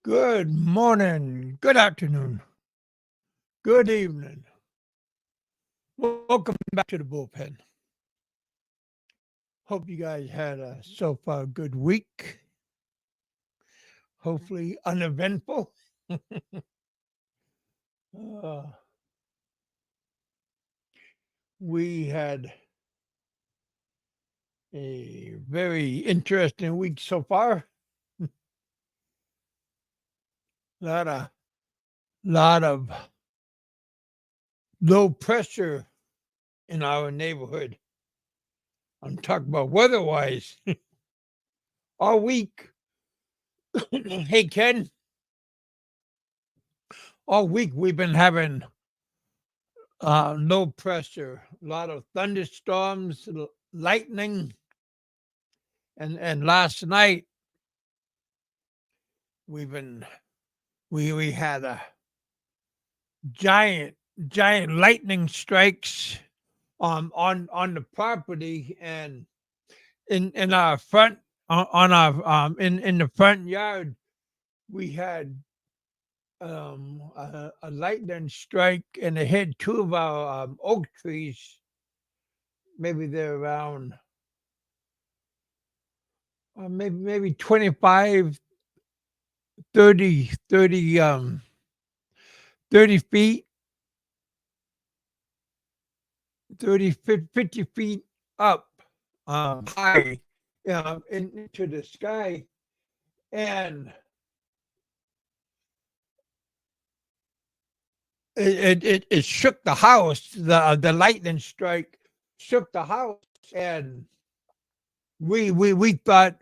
Good morning, good afternoon, good evening. Welcome back to the bullpen. Hope you guys had a so far good week. Hopefully uneventful. uh, we had a very interesting week so far. lot of low pressure in our neighborhood. I'm talking about weather-wise. All week. Hey Ken, all week we've been having low pressure, a lot of thunderstorms, lightning, and last night we've been we had a giant lightning strikes on the property, and in our front on our in the front yard we had a lightning strike, and it hit two of our oak trees. Maybe they're around maybe 25, 30 feet, 50 feet up, high, into the sky. And it shook the house. The lightning strike shook the house, and we thought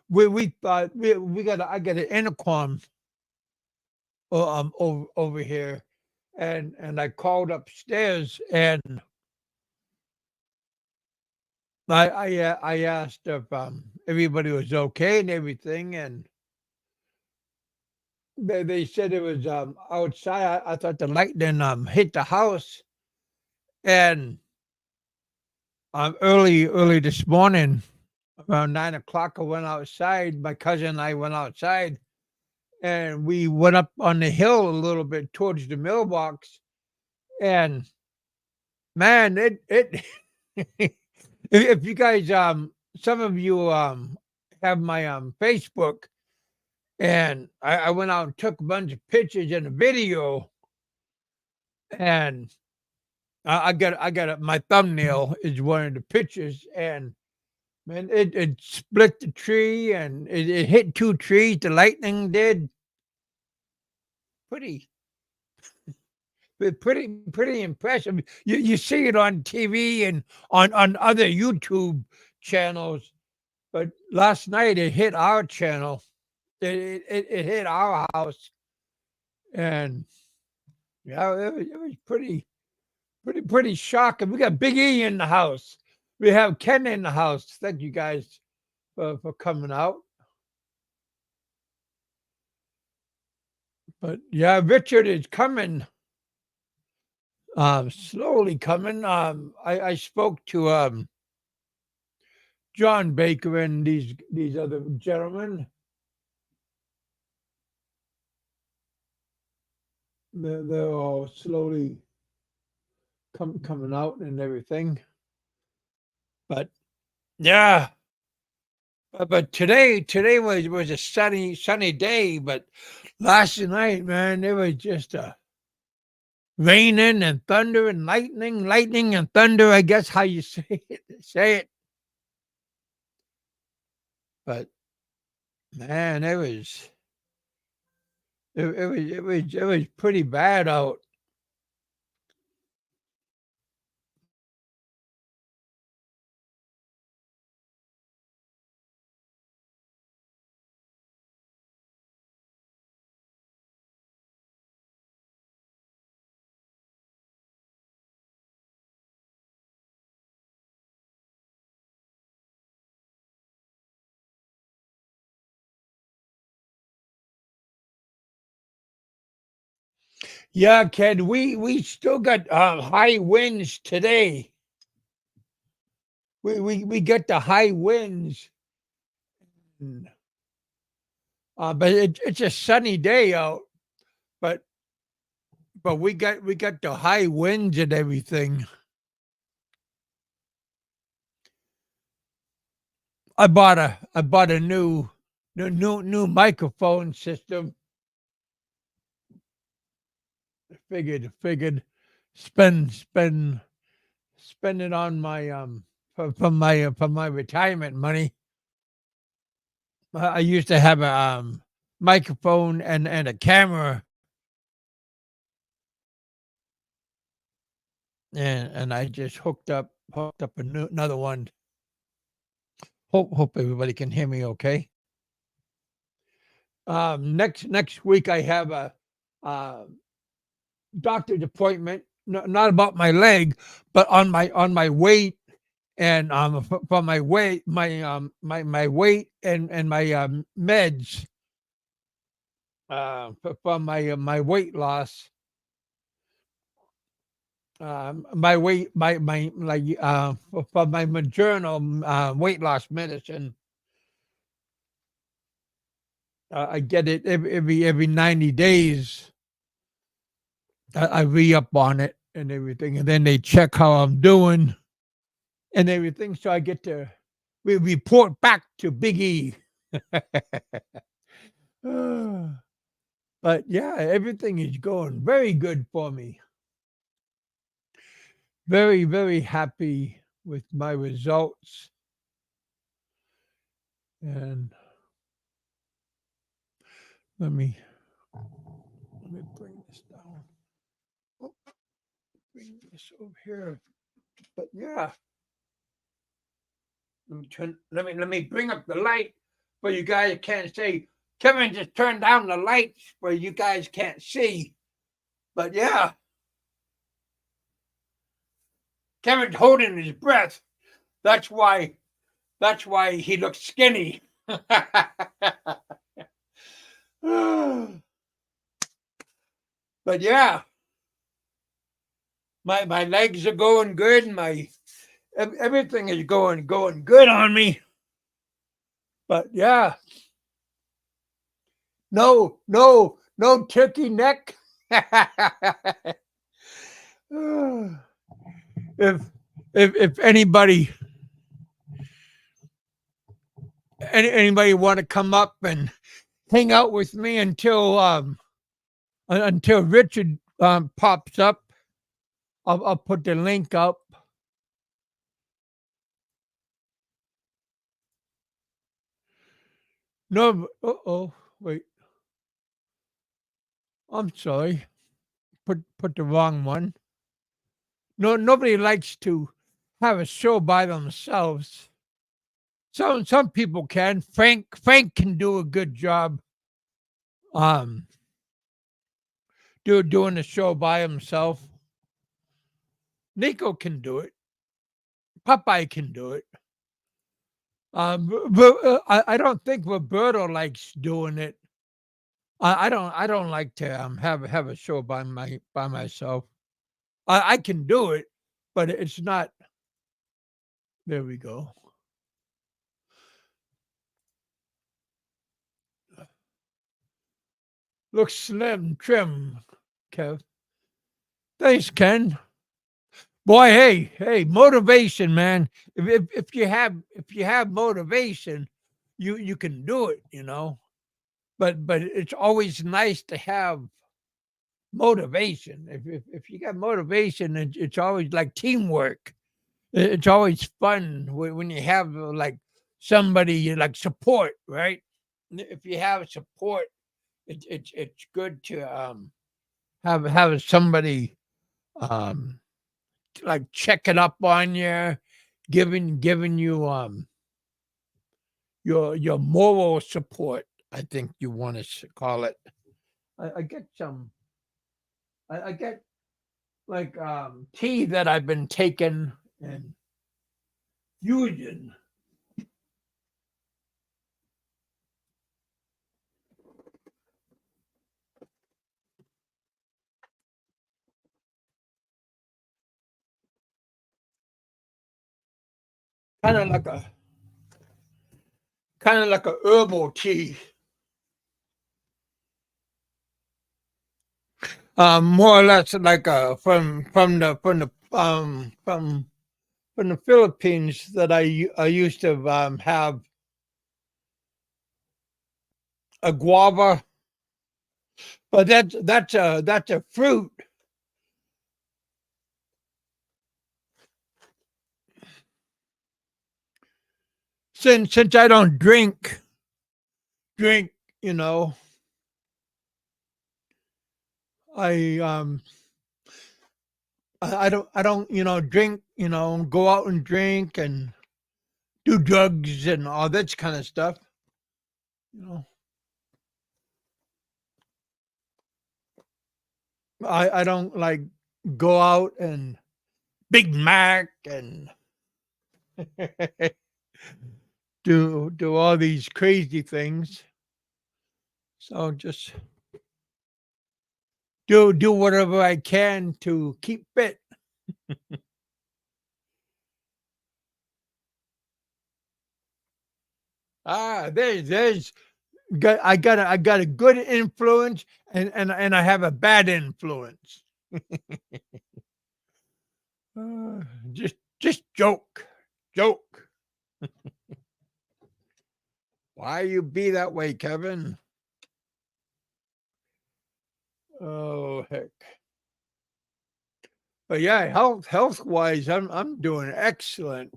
we thought we got I got an intercom over here, and I called upstairs, and I asked if everybody was okay and everything, and they said it was outside. I thought the lightning hit the house, and early this morning, around 9 o'clock, I went outside. My cousin and I went outside, and we went up on the hill a little bit towards the mailbox, and man, it if you guys some of you have my Facebook, and I went out and took a bunch of pictures and a video, and I got my thumbnail is one of the pictures, and man, it split the tree, and it hit two trees. The lightning did. Pretty pretty impressive. You see it on TV and on other YouTube channels, but last night it hit our channel. It hit our house, and yeah, it was pretty shocking. We got Big E in the house. We have Ken in the house. Thank you guys for coming out. But yeah, Richard is coming, slowly coming. I spoke to John Baker and these other gentlemen. They're all slowly coming out and everything. But yeah, but today was a sunny day. But last night, man, it was just raining and thunder and lightning and thunder. I guess how you say it. But man, it was pretty bad out. Yeah, Ken, we still got high winds today. We got the high winds. And, But it's a sunny day out. But we got the high winds and everything. I bought a new microphone system. Figured spend it on my from my retirement money. I used to have a microphone and a camera, and I just hooked up another one. Hope everybody can hear me okay. Next week I have a uh, doctor's appointment. Not about my leg, but on my weight and for my weight, my weight and my meds for my weight loss. My weight, my like for my maternal weight loss medicine. I get it every 90 days. I re up on it and everything, and then they check how I'm doing and everything. So I get to we report back to Big E. But yeah, everything is going very good for me. Very, very happy with my results. And let me bring this down. Oh, bring this over here. But yeah, let me bring up the light where you guys can't see. Kevin just turned down the lights where you guys can't see. But yeah, Kevin's holding his breath. That's why he looks skinny. But yeah, my legs are going good. Everything is going good on me. But yeah, no turkey neck. if if anybody want to come up and hang out with me until Richard pops up, I'll put the link up. No, wait. I'm sorry. Put the wrong one. No, nobody likes to have a show by themselves. Some people can. Frank can do a good job. Um, doing the show by himself. Nico can do it. Popeye can do it. I don't think Roberto likes doing it. I don't like to have a show by myself. I can do it, but it's not. There we go. Looks slim, trim, Kev. Thanks, Ken. Boy, hey, motivation, man. If you have motivation, you can do it, But it's always nice to have motivation. If you got motivation, it's always like teamwork. It's always fun when you have like somebody like support, right? If you have support, it's good to have somebody um like checking up on you, giving you your moral support. I think you want to call it. I get some. I get like tea that I've been taking and using. Kind of like a kind of like a herbal tea. More or less like from the Philippines that I used to have a guava, but that's a fruit. Since I don't drink, you know, I I don't drink, go out and drink and do drugs and all that kind of stuff. You know, I don't like go out and Big Mac and do all these crazy things. So just do whatever I can to keep fit. There's I got a good influence and I have a bad influence. Uh, just joke. Why you be that way, Kevin? Oh heck. But yeah, health wise, I'm doing excellent.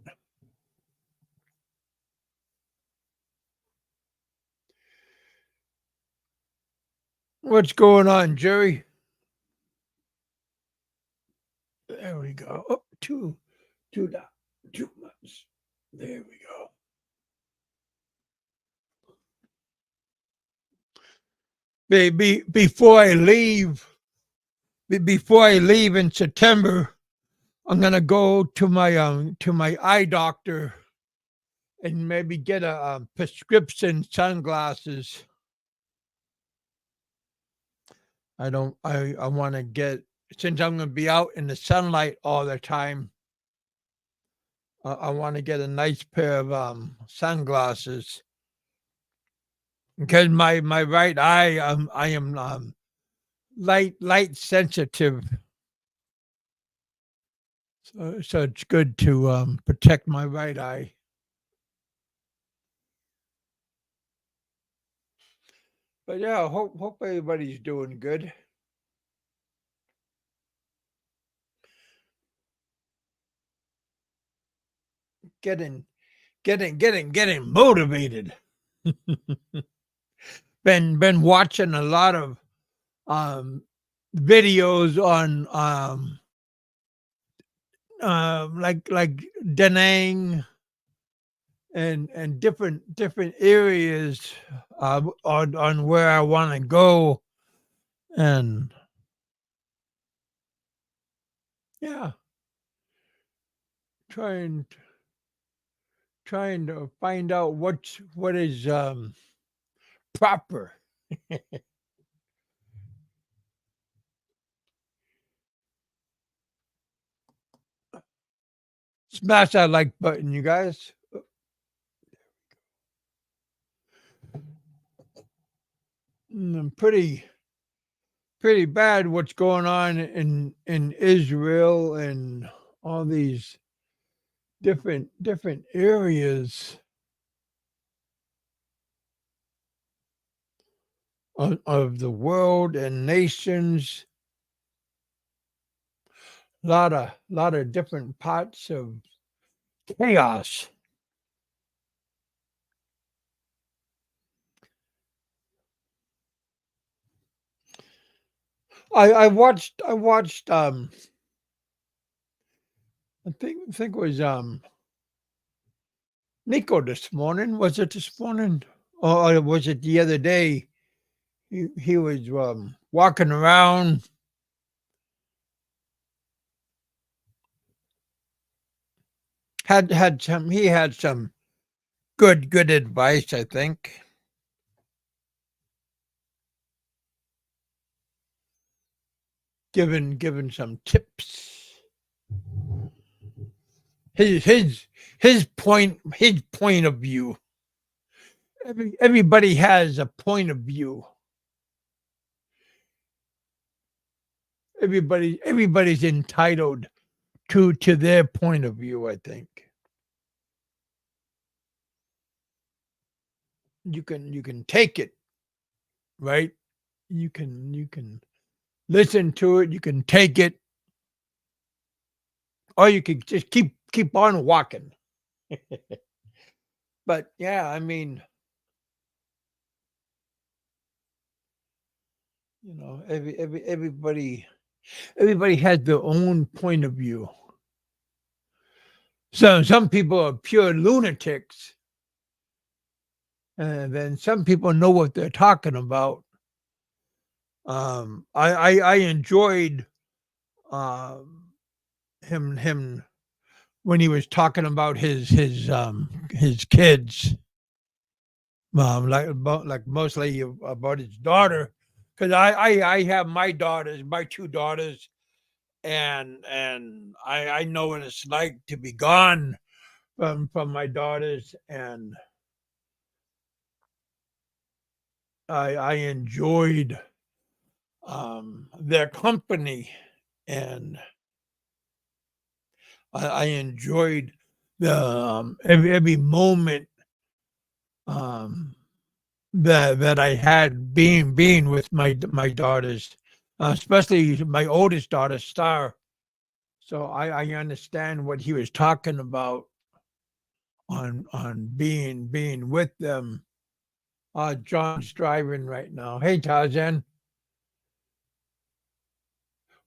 What's going on, Jerry? There we go. Oh, two down, 2 months. There we go. Baby, before I leave in September, I'm gonna go to my eye doctor and maybe get a prescription sunglasses. I want to get, since I'm going to be out in the sunlight all the time. I want to get a nice pair of sunglasses because my right eye, I am light sensitive, so it's good to protect my right eye. But yeah, hope everybody's doing good. Getting getting motivated. Been watching a lot of um videos on like Danang and different areas on where I want to go, and yeah, trying trying to find out what is proper. Smash that like button, you guys. Pretty bad what's going on in Israel and all these different areas of the world and nations. Lot of different parts of chaos. I watched I think it was Nico this morning. Was it this morning? Or was it the other day? He was walking around. He had some good advice, I think. Given some tips. His point of view. Everybody has a point of view. everybody's entitled to their point of view, I think. You can take it, right? You can listen to it, you can take it, or you can just keep on walking. But yeah, I mean, everybody has their own point of view. So some people are pure lunatics, and then some people know what they're talking about. I enjoyed um, him when he was talking about his kids, like mostly about his daughter, because I have my daughters, my two daughters, and I know what it's like to be gone from my daughters, and I enjoyed their company, and I enjoyed the every moment um, that I had being with my daughters, especially my oldest daughter, Star. So I understand what he was talking about on being with them. John's driving right now. Hey Tarzan,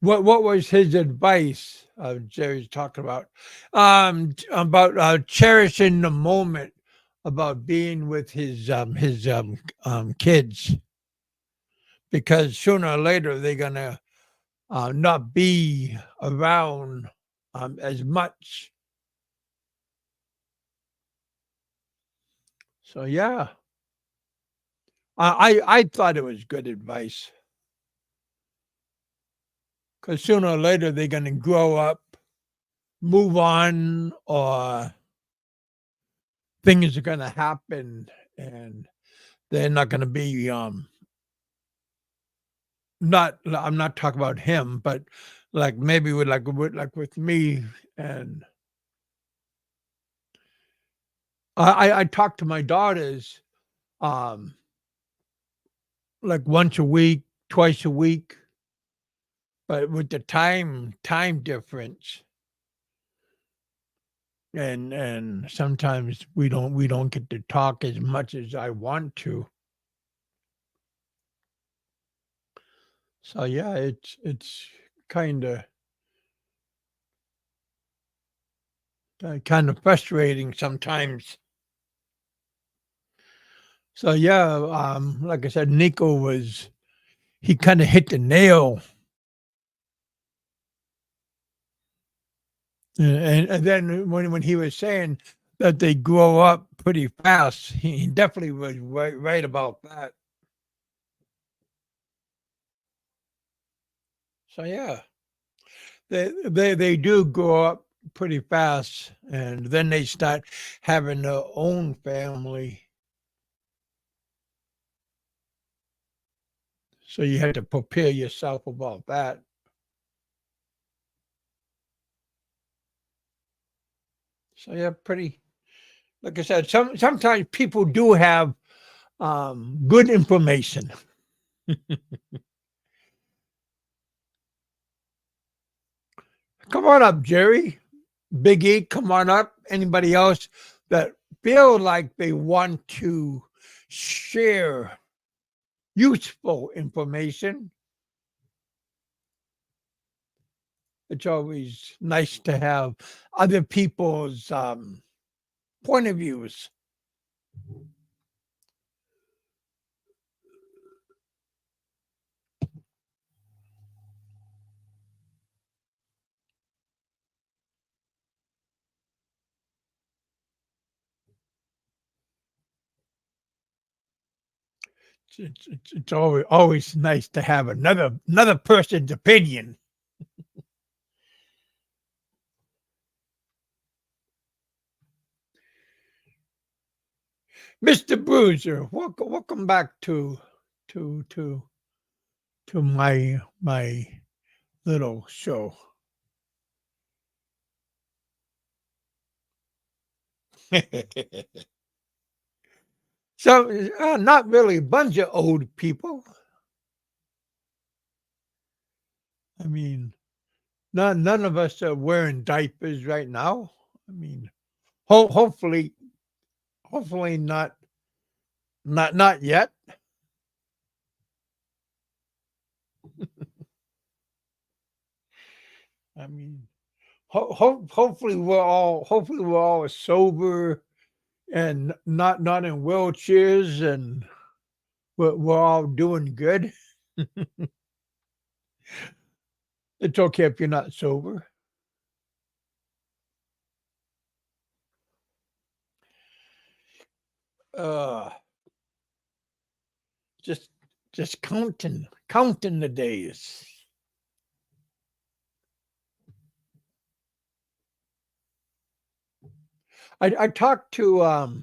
what was his advice? Jerry's talking about cherishing the moment, about being with his kids, because sooner or later they're gonna not be around as much. So yeah, I thought it was good advice, because sooner or later they're gonna grow up, move on, or things are gonna happen, and they're not gonna be not. I'm not talking about him, but like maybe with me, and I talk to my daughters um like once a week, twice a week, but with the time difference, and sometimes we don't get to talk as much as I want to. So yeah, it's kind of kind of frustrating sometimes. So yeah, like I said, Nico was he kind of hit the nail, and then when he was saying that they grow up pretty fast, he definitely was right about that. So yeah, they do grow up pretty fast, and then they start having their own family. So you have to prepare yourself about that. So yeah, pretty. Like I said, sometimes people do have good information. Come on up, Jerry. Big E, come on up. Anybody else that feel like they want to share useful information? It's always nice to have other people's point of views. It's always nice to have another person's opinion. Mr. Bruiser, welcome back to to my little show. So, not really a bunch of old people. I mean, none of us are wearing diapers right now. I mean, hopefully, hopefully not yet. I mean, hopefully we're all sober and not in wheelchairs, and we're all doing good. It's okay if you're not sober. Uh, just just counting the days. I talked to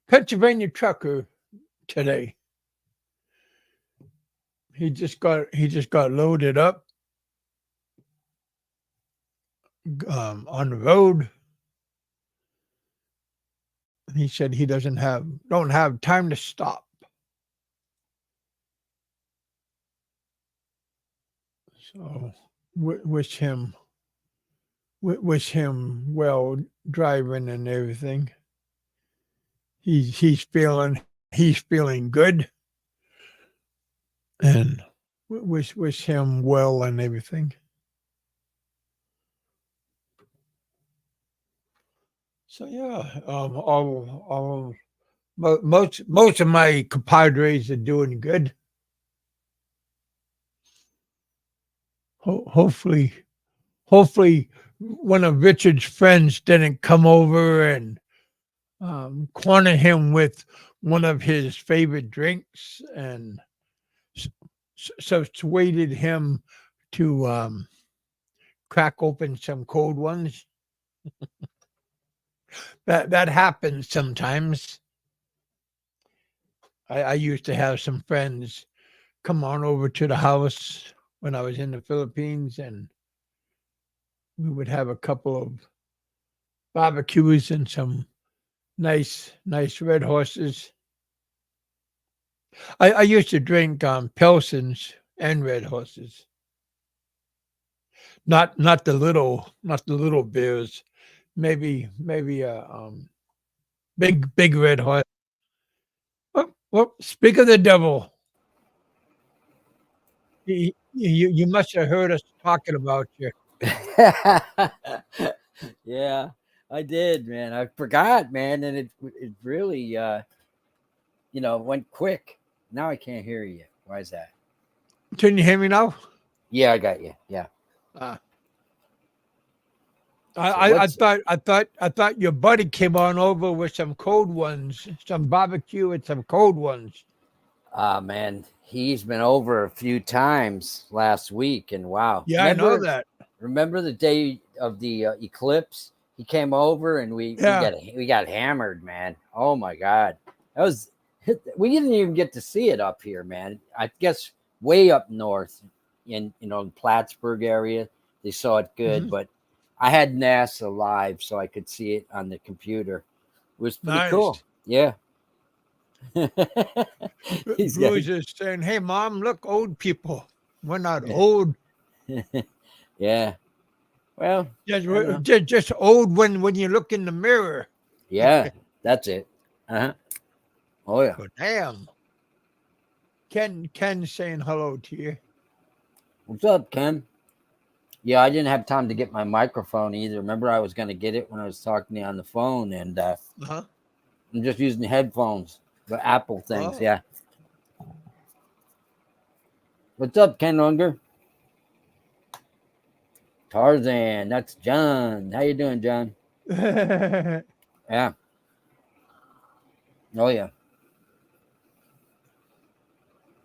Pennsylvania trucker today. He just got loaded up on the road. He said he don't have time to stop. So wish him well driving and everything. He's feeling good, and wish him well and everything. So yeah, all most of my compadres are doing good. Hopefully, one of Richard's friends didn't come over and corner him with one of his favorite drinks and persuaded him to crack open some cold ones. That happens sometimes. I used to have some friends come on over to the house when I was in the Philippines, and we would have a couple of barbecues and some nice red horses. I used to drink Pilsens and red horses, not the little beers. Maybe big red horse. Well, speak of the devil. You must have heard us talking about you. Yeah, I did, man. I forgot, man, and it really went quick. Now I can't hear you. Why is that? Can you hear me now? Yeah, I got you. Yeah. Uh, So I what's thought your buddy came on over with some cold ones, some barbecue and some cold ones. man, he's been over a few times last week, and wow. Yeah, I know Remember that. remember the day of the eclipse? He came over and Yeah. we got hammered, man. Oh my god. That was we didn't even get to see it up here, man. I guess way up north in in Plattsburgh area, they saw it good, Mhm. but I had NASA live so I could see it on the computer. It was pretty cool. Nice. Yeah. He's got Bruce is saying, "Hey, mom, look, old people. We're not old. yeah. Well, I don't know. Just old when you look in the mirror." Yeah, that's it. Uh-huh. Oh yeah. But damn, Ken saying hello to you. What's up, Ken? Yeah, I didn't have time to get my microphone either. Remember, I was going to get it when I was talking to you on the phone, and Uh-huh. I'm just using headphones, the Apple things. Oh. Yeah. What's up, Ken Unger? Tarzan. That's John. How you doing, John? Yeah. Oh yeah.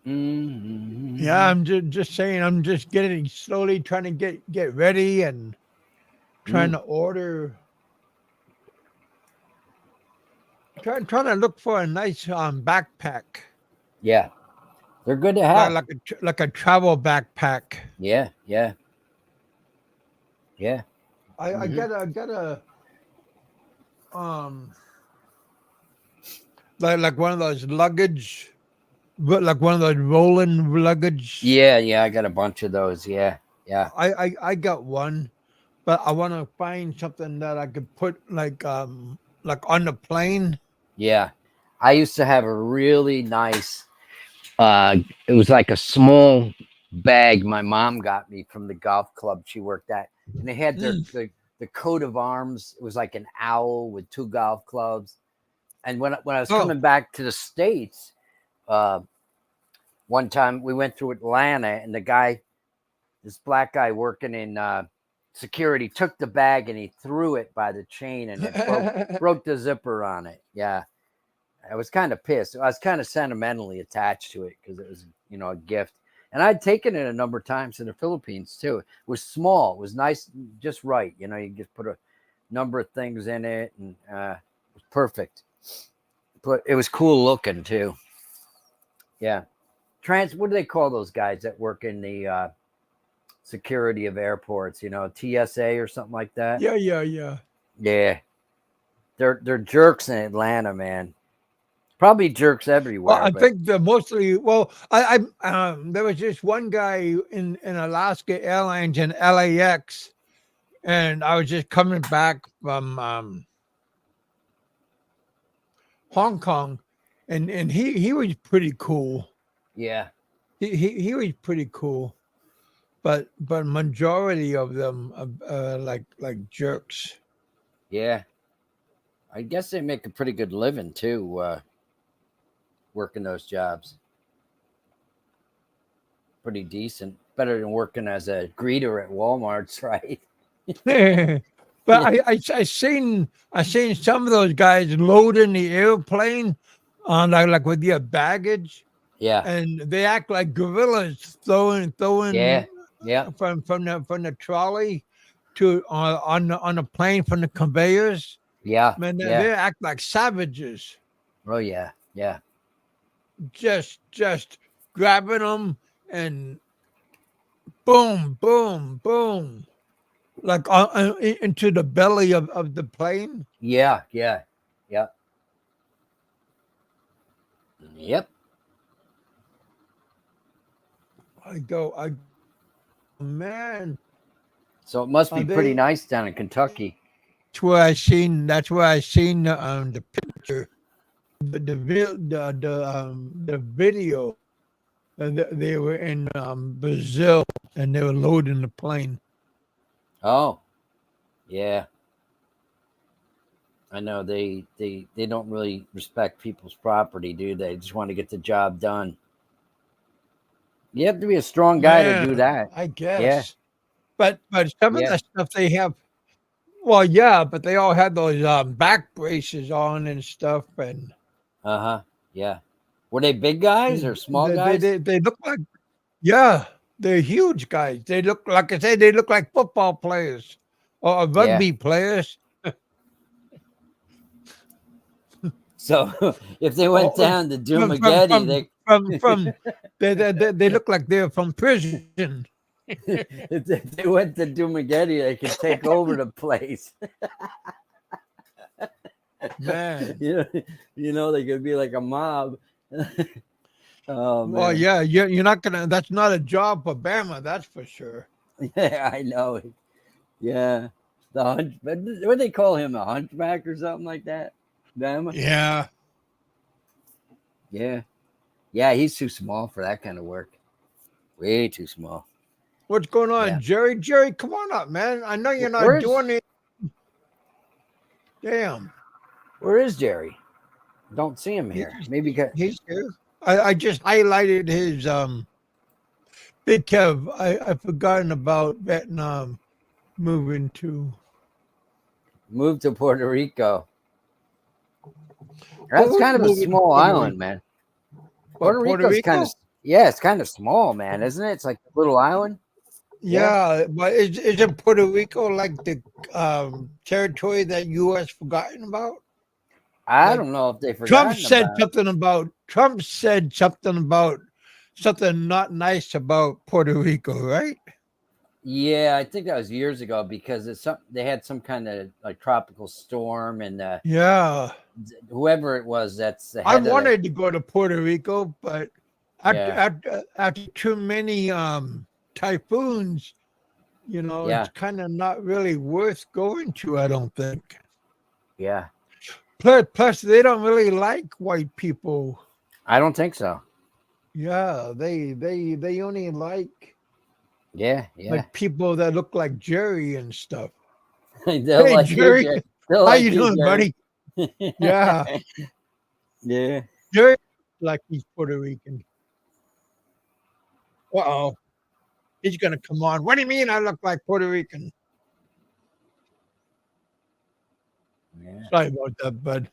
Yeah, Mm-hmm. I'm just saying. I'm just getting slowly trying to get ready and trying Mm. to order. Trying to look for a nice backpack. Yeah. They're good to have. like a travel backpack. Yeah, yeah, yeah. I Hmm. got a um like one of those luggage, but like one of those rolling luggage. Yeah, yeah. I got a bunch of those. Yeah, yeah, I got one, but I want to find something that I could put like on the plane. yeah. I used to have a really nice. It was like a small bag my mom got me from the golf club she worked at, and they had Mm. the coat of arms. It was like an owl with two golf clubs. And when I was Oh, coming back to the States, uh, one time we went through Atlanta, and the guy, this black guy working in security, took the bag and he threw it by the chain, and it broke the zipper on it. Yeah, I was kind of pissed. I was kind of sentimentally attached to it because it was, a gift. And I'd taken it a number of times in the Philippines too. It was small. It was nice, just right. You just put a number of things in it, and it was perfect. But it was cool looking too. Yeah. What do they call those guys that work in the security of airports? TSA or something like that. yeah, yeah, yeah. Yeah. They're jerks in Atlanta, man. Probably jerks Well, everywhere, I but think the mostly. Well, there was just one guy in Alaska Airlines in LAX, and I was just coming back from Hong Kong, and he was pretty cool. yeah. He was pretty cool, but majority of them like jerks. Yeah. I guess they make a pretty good living too, working those jobs. Pretty decent. Better than working as a greeter at Walmart's, right? But Yeah. I seen some of those guys loading the airplane on like with their baggage, Yeah. and they act like gorillas throwing Yeah. Yeah. from the trolley to on the plane from the conveyors. Yeah. Man, Yeah. they act like savages, Oh yeah. Yeah. just grabbing them and boom, boom, boom, like into the belly of the plane. Yeah. Yeah. Yep. Yep. I man, So it must be pretty they nice down in Kentucky. that's where I seen the picture, the video. They were in Brazil and they were loading the plane. Oh, yeah. I know they don't really respect people's property, do they? Just want to get the job done. You have to be a strong guy to do Man, that. I Yeah. guess. But some of Yeah. the stuff they have, well, yeah, but they all had those back braces on and stuff, and Uh-huh. Yeah. Were they big guys or small guys? they look like, yeah, they're huge guys. They look, like I said, they look like football players or Yeah. rugby players. So if they went Or down to from from Dumagetti, from from they look like they're from prison. if they went to Dumagetti, they could take over the place. Man. They could be like a mob. Oh Well, man. yeah, you're not gonna. That's not a job for Bama, that's for sure. Yeah, I know. Yeah. What do they call him? A hunchback or something like that? Bama? Yeah. Yeah. Yeah, he's too small for that kind of work. Way too small. What's going Yeah. on, Jerry? Jerry, come on up, man. I know you're not Where's doing it. Damn. where is Jerry? Don't see him He's here. Maybe because he's here. I just highlighted his Big Kev. I forgotten about Vietnam moving to. moved to Puerto Rico. Well, That's who's kind of a moving to small Puerto island, Rico? man. What, Puerto Puerto Rico's kind Rico? of yeah, it's kind of small, man, isn't it? It's like a little island. Yeah. Yeah, but isn't Puerto Rico like the territory that U.S. forgotten about? I Like don't know if they've forgotten about it. Trump said something about something not nice about Puerto Rico, right? Yeah, I think that was years ago because they had some kind of like tropical storm, and Yeah. whoever it was that's the I head of the wanted to go to Puerto Rico, but yeah, after too many typhoons, yeah, it's kind of not really worth going to, I don't think. yeah. Plus they don't really like white people. I don't think so. Yeah, they only Yeah, yeah. like people that look like Jerry and stuff. They'll Hey like you, Jerry, Jerry. They'll how like you you, doing, Jerry. buddy? Yeah, Yeah. Jerry like he's Puerto Rican. Uh-oh. He's gonna come on. What do you mean I look like Puerto Rican? Yeah. Sorry about that, bud.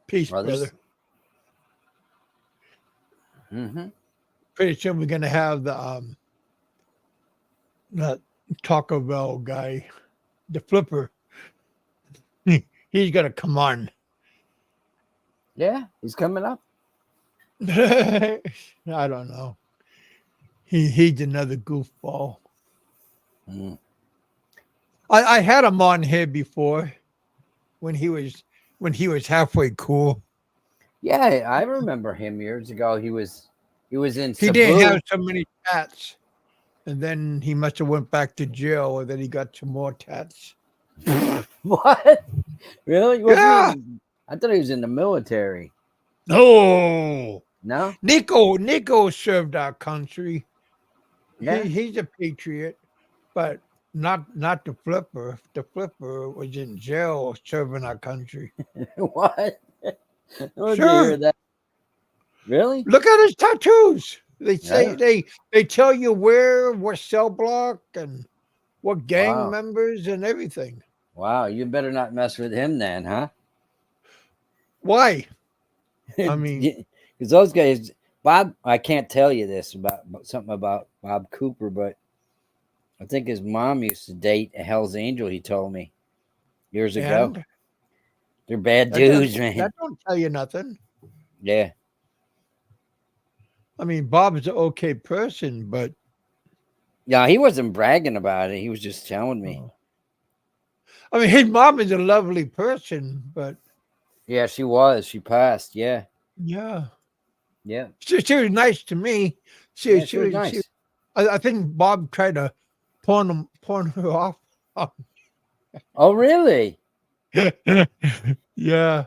Peace, Well, brother. this. Mm-hmm. Pretty soon we're gonna have that Taco Bell guy, the flipper. He's gonna come on. Yeah, he's coming up. I don't know. He's another goofball. Mm. I had him on here before when he was halfway cool. Yeah, I remember him years ago. He was in He didn't have Cebu. so many tats, and then he must have went back to jail, or then he got some more tats. What? Really? Wasn't he Yeah. in, I thought he was in the military. No. No? Nico served our country. Yeah. He's a patriot, but not the flipper. The flipper was in jail serving our country. What? Oh, did you hear Sure. that? Really? Look at his tattoos. They I say don't. they tell you where, what cell block, and what gang Wow. members and everything. Wow. You better not mess with him then, huh? Why? I mean, Because those guys, Bob, I can't tell you this about something about Bob Cooper, but I think his mom used to date a Hell's Angel. He told me years ago. and They're bad that don't dudes, man. that don't tell you nothing. Yeah. I mean, Bob is an okay person, but Yeah, he wasn't bragging about it. He was just telling me. I mean, his mom is a lovely person, but Yeah, she was. She passed. Yeah. yeah, Yeah. she was nice to me. Yeah, she was She nice. I think Bob tried to pawn her off. Oh, really? Yeah.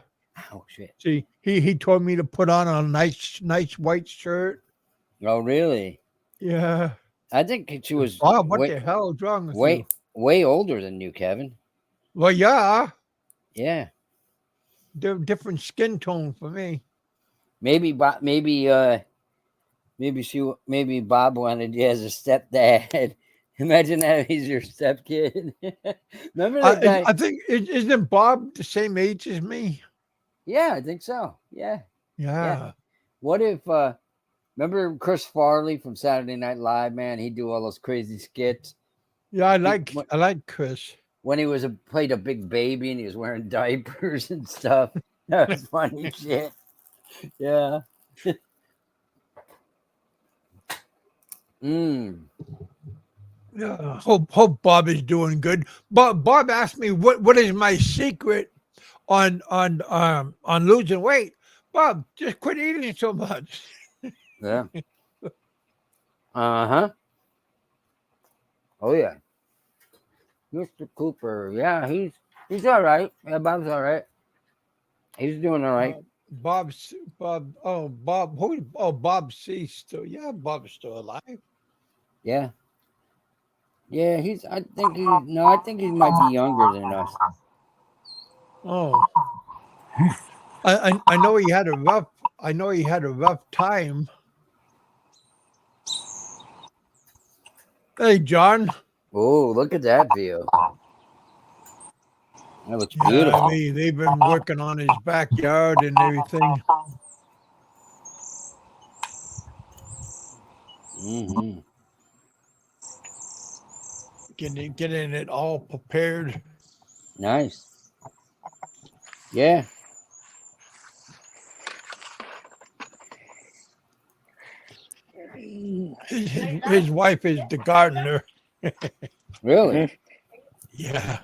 Oh, shit. See, he told me to put on a nice white shirt. Oh, really? Yeah. I think she was Bob, what the hell is wrong with you? way older than you, Kevin. Well, yeah, Yeah. different skin tone for me. Maybe maybe Bob wanted you as a stepdad. Imagine that he's your stepkid. Remember that guy? I think isn't Bob the same age as me? Yeah, I think so. Yeah. Yeah. What if remember Chris Farley from Saturday Night Live, man? He'd do all those crazy skits. Yeah, I like Chris. When he played a big baby and he was wearing diapers and stuff. That was funny shit. Yeah. Mm. Yeah. Hope Bob is doing good. Bob asked me what is my secret on losing weight. Bob, just quit eating so much. Yeah. Uh-huh. Oh yeah. Mr. Cooper. Yeah, he's all right. Yeah, Bob's all right. He's doing all right. Bob Bob C still, yeah, Bob's still alive. Yeah. Yeah, I think he might be younger than us. Oh, I know he had a rough time. Hey, John. Oh, look at that view. That looks Yeah, beautiful. they've been working on his backyard and everything. Mm-hmm. Getting it all prepared. Nice. Yeah. His wife is the gardener. Really? Yeah.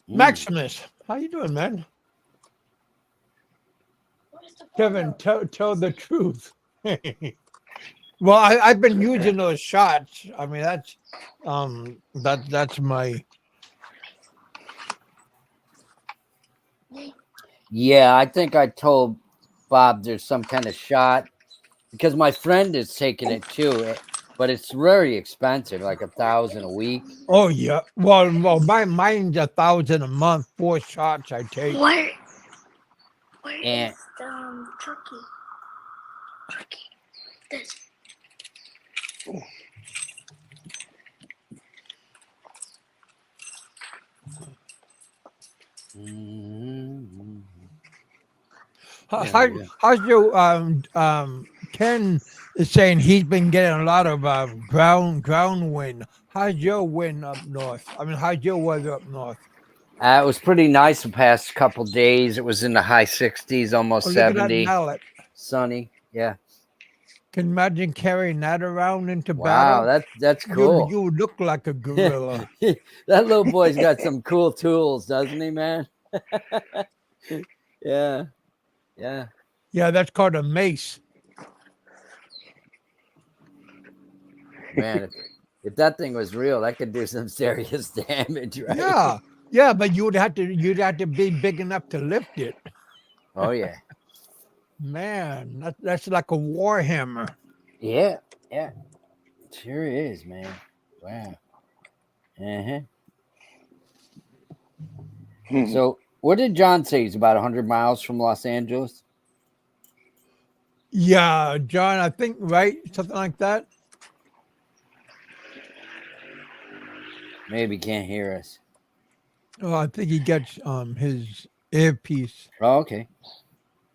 Maximus, how you doing, man? Kevin, tell the truth. Well, I've been using those shots. I mean, that's my. Yeah, I think I told Bob there's some kind of shot because my friend is taking it too, but it's very expensive, like 1,000 a week. Oh yeah. Well, mine's 1,000 a month. 4 shots I take. Where And is Turkey? Turkey. This. How's your Ken is saying he's been getting a lot of ground wind. How's your wind up north? I mean, how's your weather up north? it was pretty nice the past couple days. It was in the high 60s, almost Oh, look at that 70. mallet. Sunny. Yeah. Can you imagine carrying that around into Wow, battle? that's cool. You look like a gorilla. That little boy's got some cool tools, doesn't he, man? Yeah. Yeah. Yeah, that's called a mace. Man, if that thing was real, that could do some serious damage, right? Yeah, but you'd have to be big enough to lift it. Oh yeah. Man, that's like a war hammer. Yeah. Yeah. It sure is, man. Wow. Uh-huh. So what did John say? He's about 100 miles from Los Angeles? Yeah, John, I think, right? Something like that. Maybe can't hear us. Oh, I think he gets his earpiece. Oh, okay.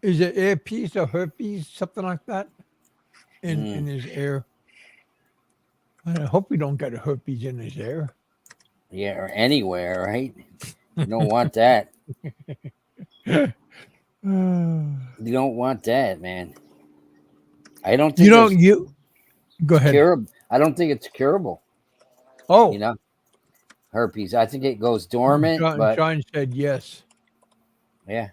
Is it earpiece or herpes? Something like that in his ear. I hope we don't get a herpes in his ear. Yeah, or anywhere, right? You don't want that. You don't want that, man. I don't think go ahead. curable. I don't think it's curable. Oh, You know, herpes. I think it goes dormant. But John said yes. yeah,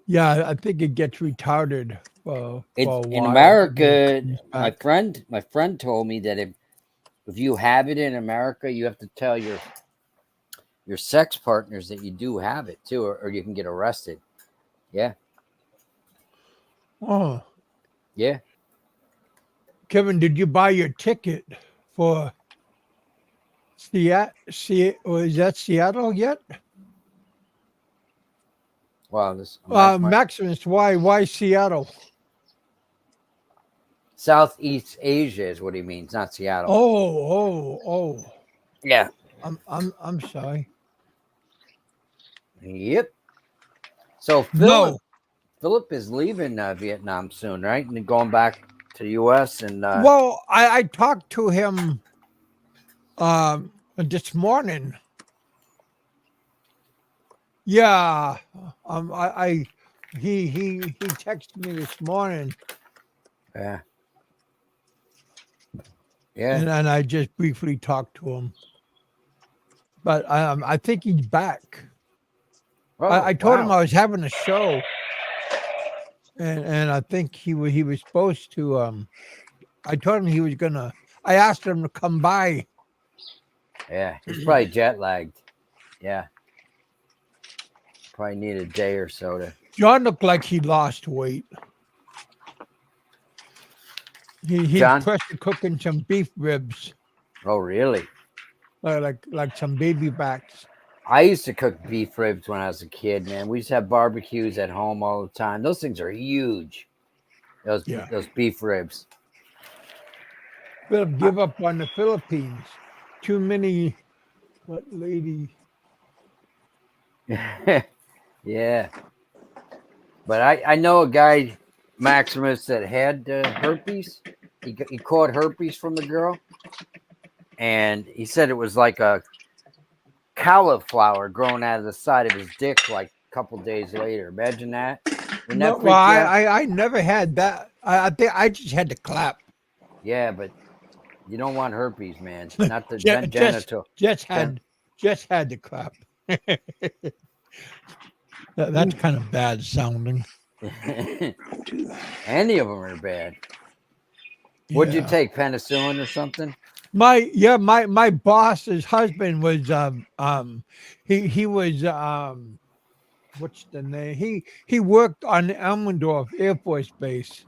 Yeah, I think it gets retarded for a it's while. in America. Comes My back. friend told me that if you have it in America, you have to tell your sex partners that you do have it too, or you can get arrested. Yeah, Oh, yeah. Kevin, did you buy your ticket for Seattle? Or is that Seattle yet? Wow, this Maximus, why Seattle? Southeast Asia is what he means, not Seattle. Oh. Yeah. I'm sorry. Yep. So Philip is leaving Vietnam soon, right? And going back to the U.S. and Well, I talked to him this morning. Yeah. He texted me this morning. yeah. And I just briefly talked to him. But I think he's back. Oh, I told him I was having a show, and I think he was supposed to. I told him he was gonna. I asked him to come by. Yeah, he's probably jet lagged. Yeah, probably need a day or so to. John looked like he lost weight. He's pressure cooking some beef ribs. Oh, really? Like some baby backs. I used to cook beef ribs when I was a kid, man. We used to have barbecues at home all the time. Those things are huge. Those beef ribs. Philip, give up on the Philippines. Too many. What lady? Yeah. But I know a guy, Maximus, that had herpes. He caught herpes from the girl. And he said it was like a cauliflower growing out of the side of his dick, like couple days later. Imagine that. Wouldn't No, that well, freak you out? I never had that. I think I just had the clap. Yeah, but you don't want herpes, man. Not the Just genital. just Gen- had just had the clap. That's kind of bad sounding. Any of them are bad. What'd you Yeah. take? Penicillin or something? My boss's husband was he was what's the name? He worked on the Elmendorf Air Force Base,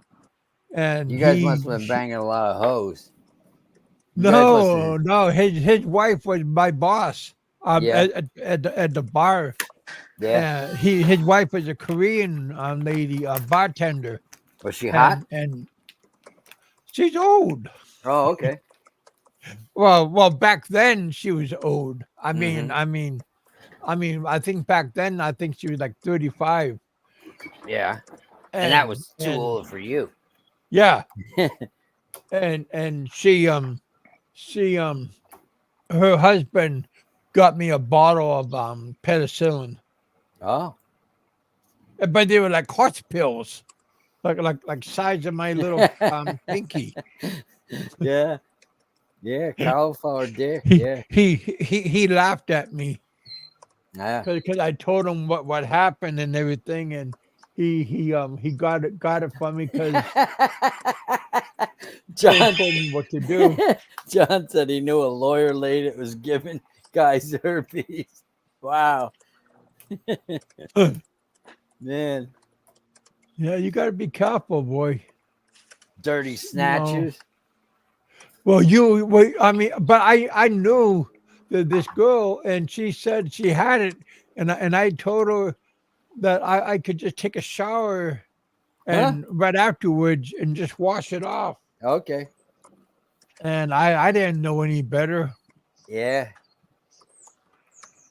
and You guys must have been banging a lot of hoes. You guys must have. no his wife was my boss Yeah. at the bar. Yeah. His wife was a Korean lady, a bartender, Was she hot? and she's old. Oh, okay. Well, back then she was old. Mhm. I think back then I think she was like 35. Yeah. And that was too And old for you. yeah, and she her husband got me a bottle of penicillin, Oh. but they were like horse pills, like size of my little pinky. Yeah. Yeah. Cauliflower dick. He Yeah. he laughed at me Yeah. because I told him what happened and everything, and he got it from me because I John, told him what to do. John said he knew a lawyer lady that was giving guys herpes. Wow. Man. Yeah, you got to be careful, boy. Dirty No. snatchers. Well, but I knew that this girl, and she said she had it, and I told her that I could just take a shower Huh? and right afterwards and just wash it off. Okay. And I didn't know any better. Yeah.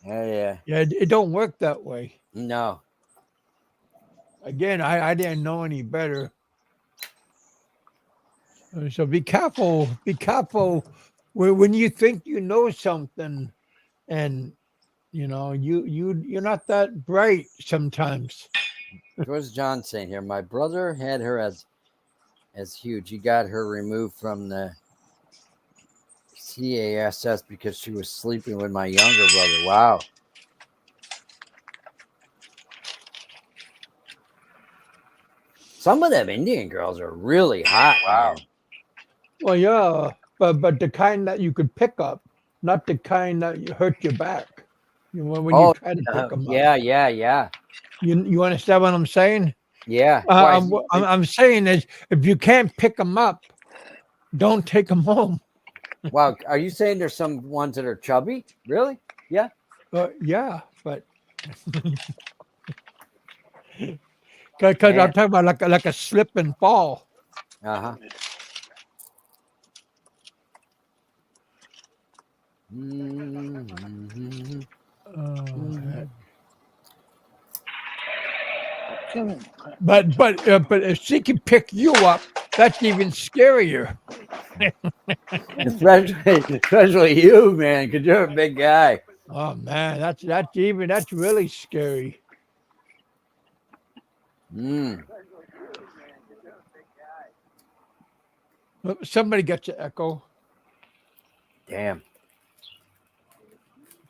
Oh, yeah. Yeah, it don't work that way. No. Again, I didn't know any better. So be careful. Be careful when you think you know something, and you're not that bright sometimes. What's John saying here? My brother had her as huge. He got her removed from the CASS because she was sleeping with my younger brother. Wow. Some of them Indian girls are really hot. Wow. Well, yeah, but the kind that you could pick up, not the kind that you hurt your back. When you try to pick them up. Yeah. You understand what I'm saying? Yeah. Why? I'm saying is if you can't pick them up, don't take them home. Wow. Are you saying there's some ones that are chubby? Really? Yeah. Yeah, but because I'm talking about like a slip and fall. Uh-huh. Mm-hmm. But if she can pick you up, that's even scarier. especially you, man, because you're a big guy. Oh man, that's really scary. Mm. Somebody got your echo. Damn.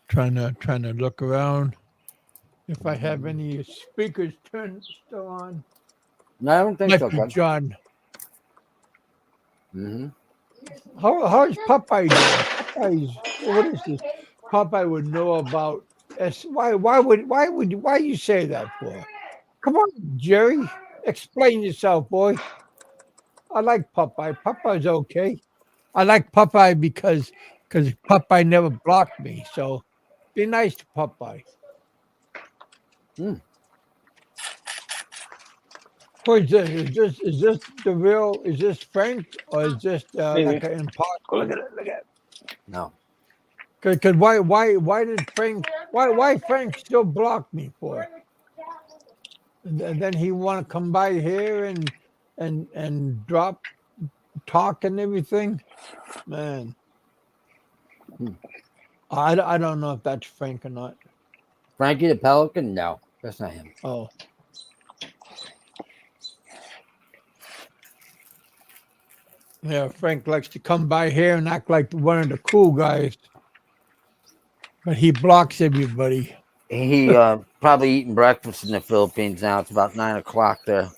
Trying to look around if I have any speakers turned still on. No, I don't think Might so, be Cub. John. Mm-hmm. How's Popeye doing? What is this? Popeye would know about why you say that for? Come on, Jerry. Explain yourself, boy. I like Popeye. Popeye's okay. I like Popeye because Popeye never blocked me. So be nice to Popeye. Hmm. Who is this? Is this the real? Is this Frank or is this like an imposter? Look at it. Look at it. No. Because why did Frank why Frank still block me for? And then he want to come by here and drop talk and everything, man. I don't know if that's Frank or not. Frankie the Pelican? No. That's not him. Oh. Yeah, Frank likes to come by here and act like one of the cool guys, but he blocks everybody. He probably eating breakfast in the Philippines now. It's about 9 o'clock there.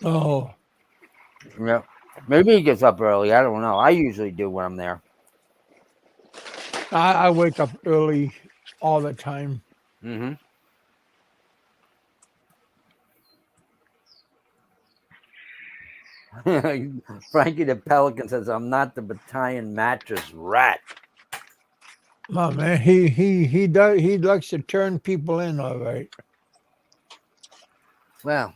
Oh, Yeah. Maybe he gets up early. I don't know. I usually do when I'm there. I wake up early all the time. Mm-hmm. Frankie the Pelican says, "I'm not the battalion mattress rat." Oh man, he does he likes to turn people in, all right. Well,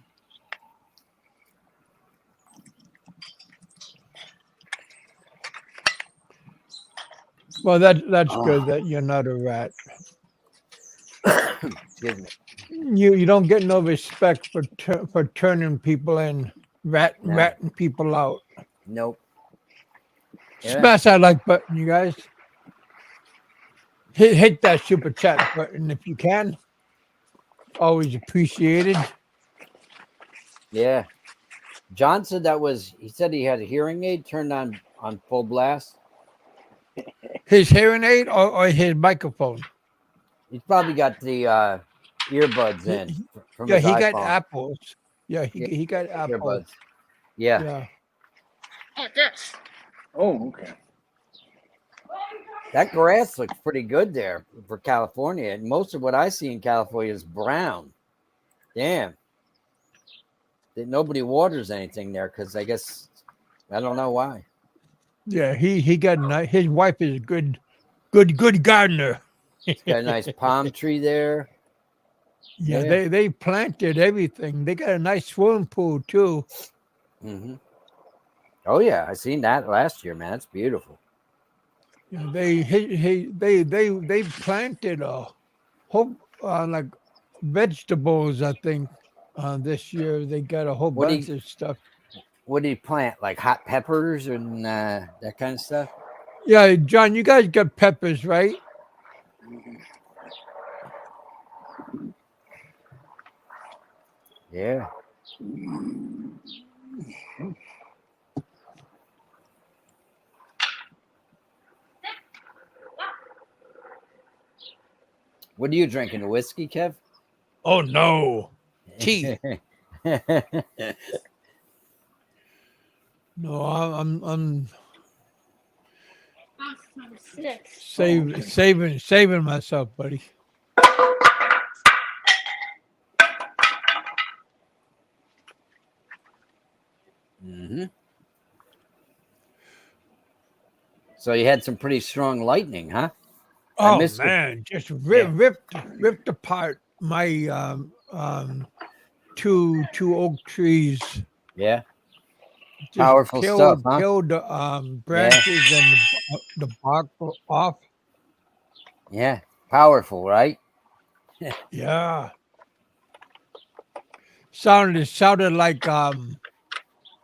Well, that's good that you're not a rat. excuse me. You don't get no respect for turning people in, No. ratting people out. Nope. Yeah. Smash that like button, you guys. Hit that super chat button if you can. Always appreciated. Yeah. John said that was. He said he had a hearing aid turned on full blast. His hearing aid or his microphone. He's probably got the earbuds in from Yeah, his he iPhone. got apples. Yeah, he got Apple. Earbuds. Yeah. Yeah. Oh, this. Oh, okay. That grass looks pretty good there for California. And most of what I see in California is brown. Damn. Nobody waters anything there because I guess I don't know why. Yeah, he got his wife is a good gardener. It's got a nice palm tree there. Yeah, Yeah. they planted everything. They got a nice swimming pool too. Mm-hmm. Oh yeah, I seen that last year, man. That's beautiful. Yeah, they planted a whole like vegetables. I think this year they got a whole What do bunch of stuff. What did he plant? Like hot peppers and that kind of stuff? Yeah, John, you guys got peppers, right? Yeah. What are you drinking? A whiskey, Kev? Oh no, tea. No, I'm saving myself, buddy. Mm-hmm. So you had some pretty strong lightning, huh? Oh missed it. man, just ripped apart my two oak trees. Yeah. Just Powerful stuff, huh? Killed branches and the bark off. Yeah. Powerful, right? Yeah. Sounded like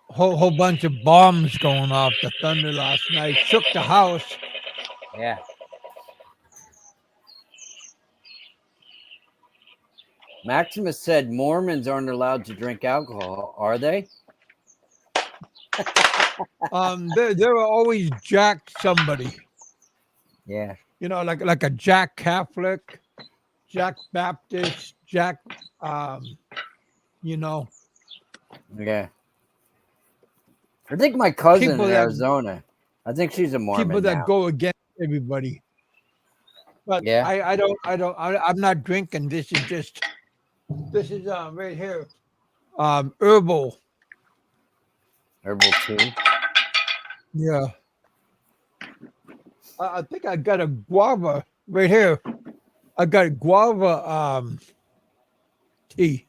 whole bunch of bombs going off. The thunder last night shook the house. Yeah. Maximus said Mormons aren't allowed to drink alcohol, are they? They were always Jack somebody. Yeah. You know, like a Jack Catholic, Jack Baptist, Jack you know. Yeah. I think my cousin People in that- Arizona, I think she's a Mormon People that now. go against everybody. But Yeah. I'm not drinking. This is right here. Herbal. Herbal tea. Yeah. I think I got a guava right here. I got guava tea.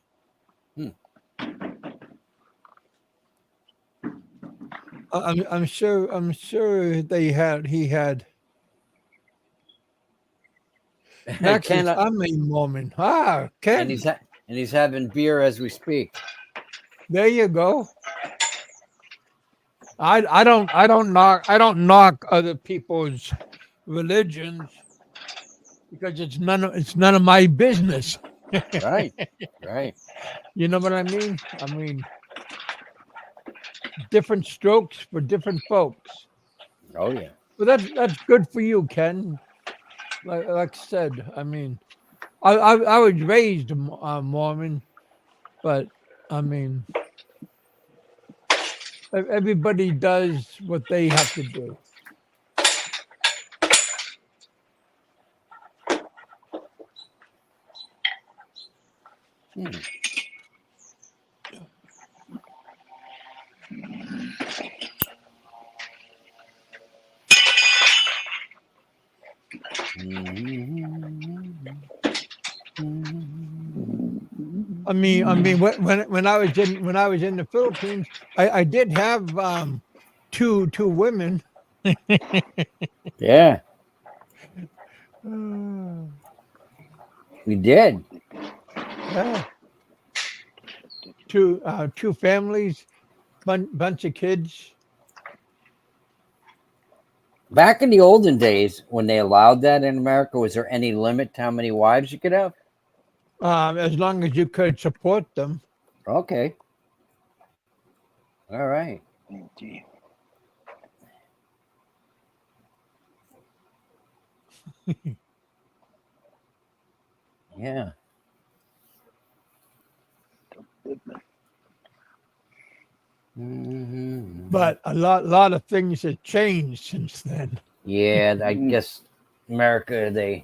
I'm sure he had. Max, Ken, I'm a Mormon. Ken. and he's having beer as we speak. There you go. I don't knock other people's religions because it's none of my business. Right. Right. You know what I mean? I mean, different strokes for different folks. Oh yeah. But that's good for you, Ken. Like I said, I mean, I was raised Mormon, but I mean, everybody does what they have to do. Hmm. When I was in the Philippines, I did have two women. Yeah, Uh, we did. yeah, two families, bunch of kids. Back in the olden days, when they allowed that in America, was there any limit to how many wives you could have? As long as you could support them. Okay. All right. Yeah. But a lot of things have changed since then. Yeah, I guess America,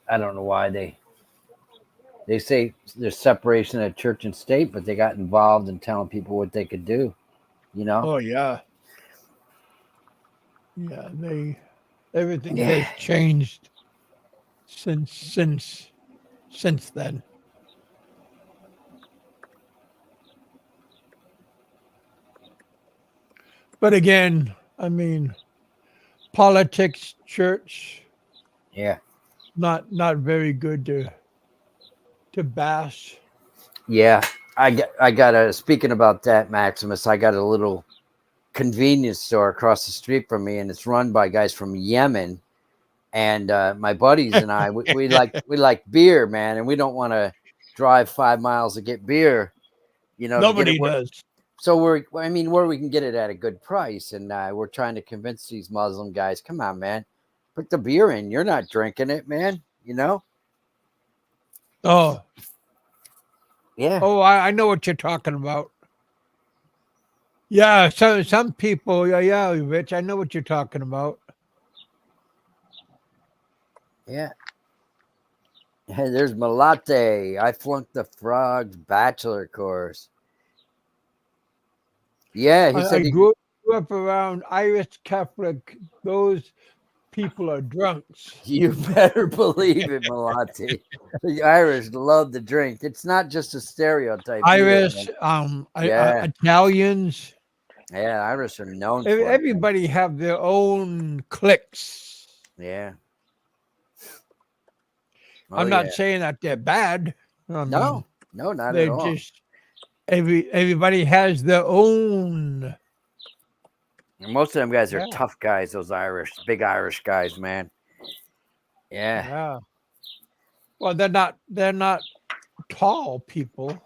I don't know why they say there's separation of church and state, but they got involved in telling people what they could do, you know? Oh yeah, yeah. Everything Yeah. has changed since then. But again, I mean, politics, church, Yeah. not very good to bash. Yeah. I got a speaking about that, Maximus, I got a little convenience store across the street from me, and it's run by guys from Yemen. And my buddies and I, we like beer, man, and we don't want to drive 5 miles to get beer, to get it. Nobody does. So I mean, where we can get it at a good price, and we're trying to convince these Muslim guys, come on, man, put the beer in. You're not drinking it, man. Oh, Yeah, oh, I know what you're talking about. Yeah, some people, yeah, Rich, I know what you're talking about. yeah. Hey, there's Malate. I flunked the Frogs Bachelor course. Yeah, he I said grew up around Irish Catholic. Those people are drunks. you better believe it, Malate. The Irish love to drink. It's not just a stereotype either, Irish, man. Yeah, Italians. yeah. Irish are known for it, man. Everybody have their own cliques. Yeah. Oh I'm yeah. not saying that they're bad. I mean, No, no, not at they're all. just everybody has their own. And most of them guys are Yeah, tough guys. Those big Irish guys, man. Yeah. yeah. Well, they're not tall people.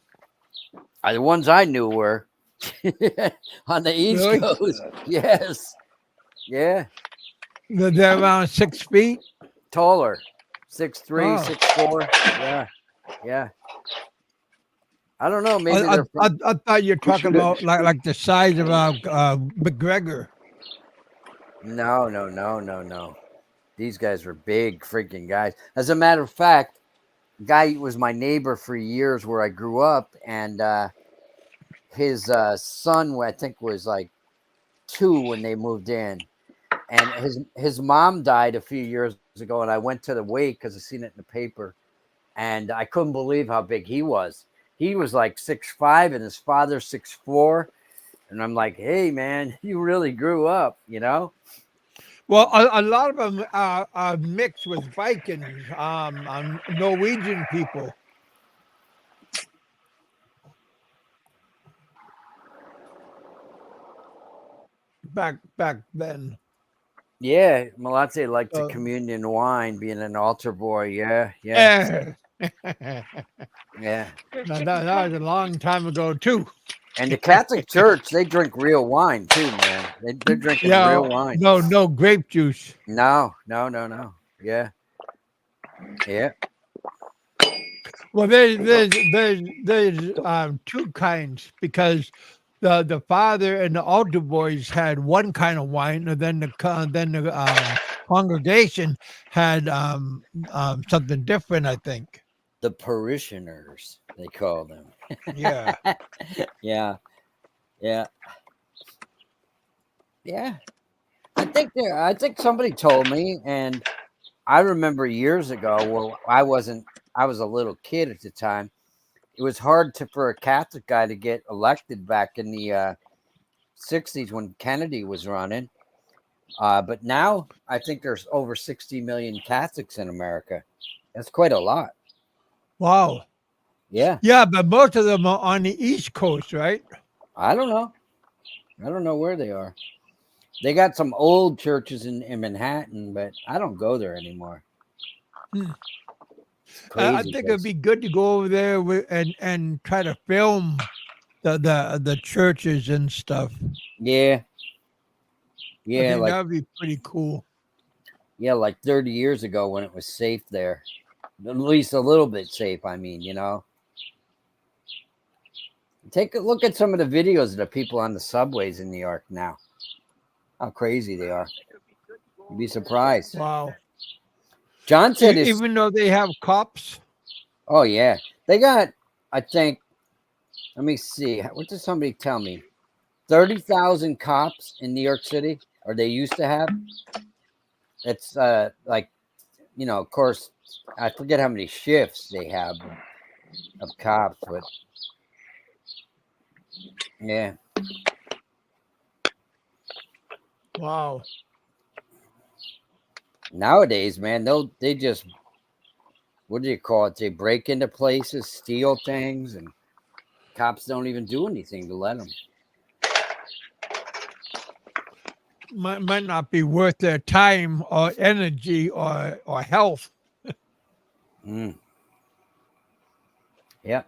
The ones I knew were on the East Really? Coast. Yes. Yeah. They're around 6 feet. Taller. 6'3", Oh, 6'4". Yeah. Yeah. I don't know. Maybe I, they're I, from. I thought you're talking about like the size of McGregor. No, no, no, no, no. These guys were big freaking guys. As a matter of fact, guy was my neighbor for years where I grew up, and his son, I think, was like 2 when they moved in, and his mom died a few years ago, and I went to the wake because I seen it in the paper, and I couldn't believe how big he was. He was like 6'5", and his father 6'4", and I'm like, hey man, you really grew up. Well, a lot of them are mixed with Vikings, Norwegian people back then. Yeah, Malate liked the So, communion wine, being an altar boy. Yeah, yeah. yeah, Yeah. That was a long time ago too. And the Catholic Church, they drink real wine too, man. They're drinking Yeah, real wine. no grape juice. No. Yeah. Yeah. Well, there's two kinds because the father and the altar boys had one kind of wine, and then the congregation had something different. I think. The parishioners, they call them. Yeah. Yeah. Yeah. Yeah. I think somebody told me, and I remember years ago, well, I was a little kid at the time. It was hard for a Catholic guy to get elected back in the 60s when Kennedy was running. But now I think there's over 60 million Catholics in America. That's quite a lot. Wow. Yeah. Yeah, but most of them are on the East Coast, right? I don't know. I don't know where they are. They got some old churches in Manhattan, but I don't go there anymore. Hmm. It's I crazy think it'd place. be good to go over there and try to film the churches and stuff. Yeah. I Yeah. think that would be pretty cool. Like 30 years ago when it was safe there. At least a little bit safe, I mean, Take a look at some of the videos of the people on the subways in New York now. How crazy they are. You'd be surprised. Wow. John said it's, Even though they have cops. oh, yeah. They got, I think, let me see. What did somebody tell me? 30,000 cops in New York City, or they used to have. It's like, of course, I forget how many shifts they have of cops, but yeah. Wow. Nowadays, man, they just, what do you call it? They break into places, steal things, and cops don't even do anything to let them. Might not be worth their time or energy or health. Mm. Yeah.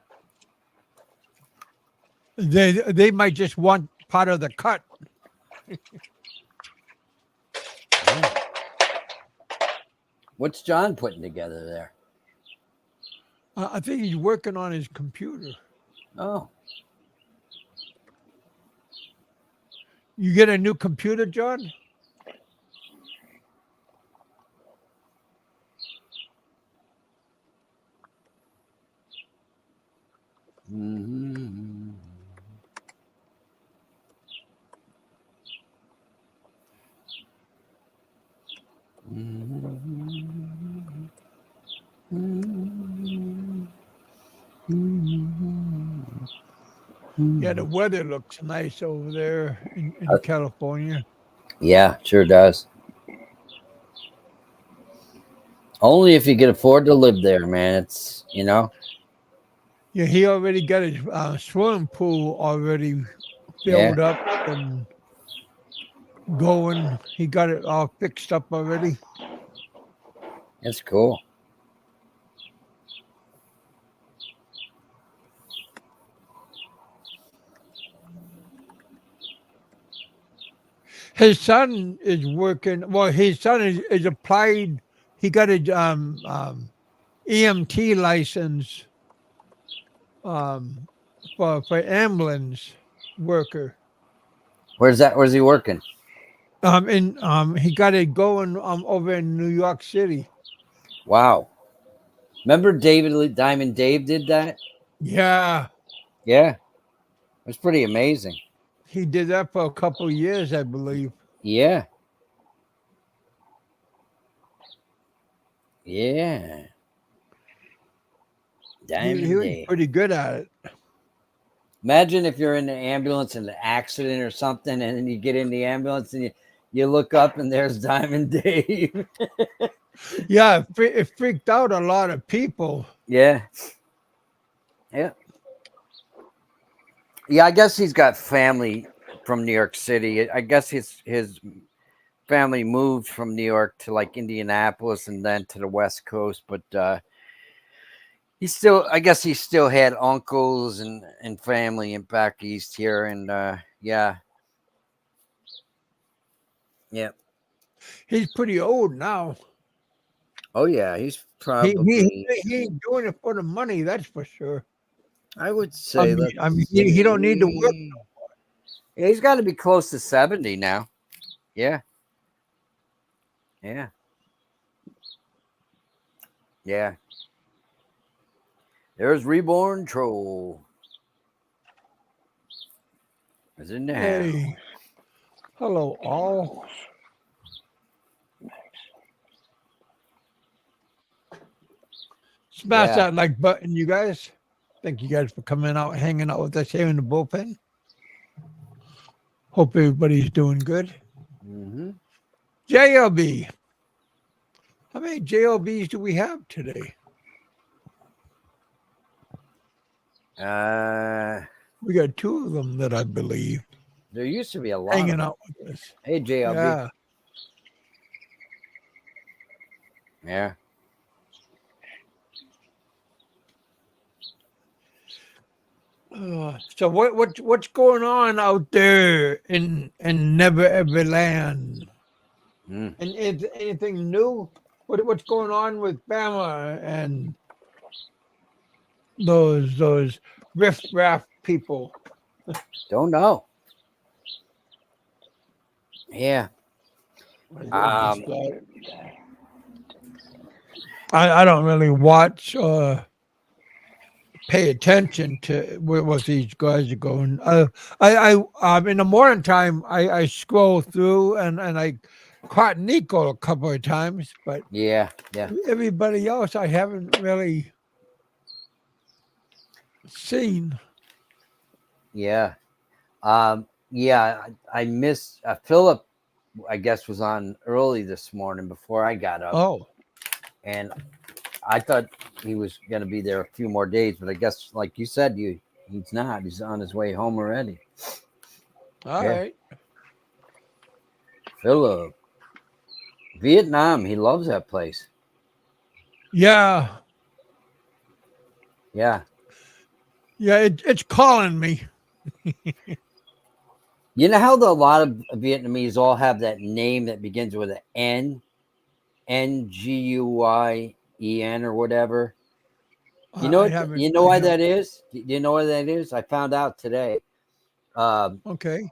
They might just want part of the cut. Yeah. What's John putting together there? I think he's working on his computer. Oh, You get a new computer, John? mm-hmm. Yeah, the weather looks nice over there in California. Yeah, sure does. Only if you can afford to live there, man. It's Yeah, he already got his swimming pool already yeah, filled up and going. He got it all fixed up already. it's cool. His son is working. Well, his son is applied. He got a EMT license um, for ambulance worker. Where's that? Where's he working? And he got it going over in New York City. Wow. Remember Diamond Dave did that? Yeah, Yeah, it's pretty amazing. he did that for a couple of years, I believe. Yeah, yeah. He Diamond was Dave. pretty good at it. Imagine if you're in the ambulance in an accident or something, and then you get in the ambulance and you look up and there's Diamond Dave. Yeah, it freaked out a lot of people. Yeah, yeah, yeah. I guess he's got family from New York City. I guess his family moved from New York to like Indianapolis and then to the West Coast. But He still, I guess, he still had uncles and family in back east here, and yeah, yeah. He's pretty old now. Oh yeah, he's He he probably. he ain't doing it for the money, that's for sure. I would say, let's He don't need to work. see. Yeah, he's got to be close to 70 now. Yeah, yeah, yeah. There's Reborn Troll. Is in the house. Hey, hello all. Smash Yeah. that like button, you guys. Thank you guys for coming out, hanging out with us here in the bullpen. Hope everybody's doing good. Mm-hmm. JLB. How many JLBs do we have today? We got two of them that I believe There used to be a lot hanging of them. out with us. Hey, JLB. Yeah. Yeah. So what's going on out there in Never Ever Land? Mm. And is anything new? What's going on with Bama and those riff raff people? Don't know. Yeah. Um. I don't really watch or pay attention to what these guys are going. I in the morning time I scroll through and I caught Nico a couple of times, but Yeah. Yeah. everybody else I haven't really seen. Yeah. Yeah. I missed Philip. I guess was on early this morning before I got up, Oh, and I thought he was going to be there a few more days, but I guess, like you said, he's not. He's on his way home already. all Yeah. right. Philip. Vietnam. He loves that place. Yeah, Yeah. yeah. It's calling me. You know how a lot of Vietnamese all have that name that begins with an N, Nguyen or whatever. You know I what? haven't. You know I why haven't. that is? Do you know why that is? I found out today. Um, Okay.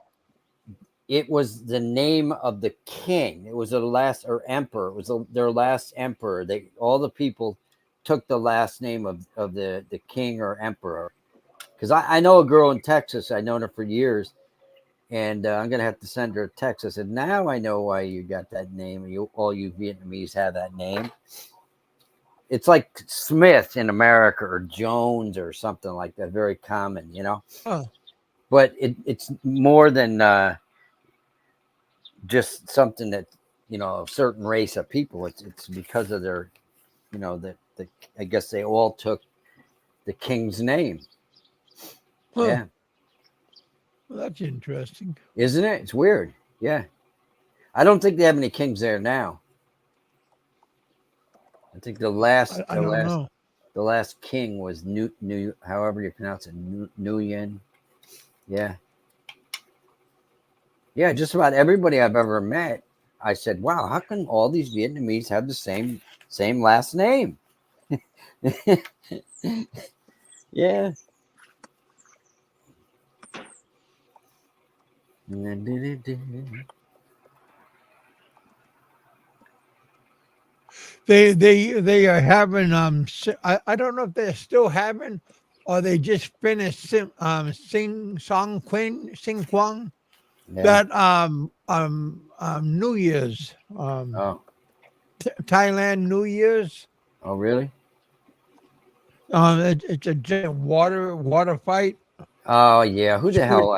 it was the name of the king. It was the last or emperor. It was their last emperor. They all the people took the last name of the king or emperor. Because I know a girl in Texas. I've known her for years. And I'm gonna have to send her a text. I said, "Now I know why you got that name. All you Vietnamese have that name. It's like Smith in America or Jones or something like that. Very common, Oh, But it's more than just something that a certain race of people. It's because of their, the I guess they all took the king's name. huh. Yeah, Well, that's interesting. isn't it? It's weird. Yeah, I don't think they have any kings there now. I think the last I don't know. the last king was New however you pronounce it, Nguyen. Yeah, yeah. Just about everybody I've ever met, I said, "Wow, how can all these Vietnamese have the same last name?" Yeah. They are having I don't know if they're still having or they just finished Sing Kwang Yeah. that New Year's Oh. Thailand New Year's. Oh, really? It's a giant water fight. Oh, yeah. Who the hell?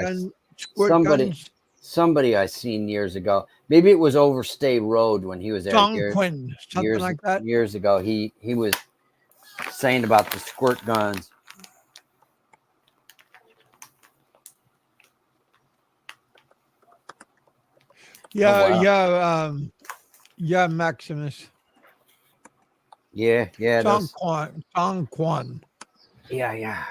Squirt Somebody, guns. somebody I seen years ago. Maybe it was Overstay Road when he was there Song Quinn, something years like that. years ago. He was saying about the squirt guns. Oh Yeah, wow. yeah, yeah, Maximus. Yeah, yeah, those. Song Quan. Yeah, yeah.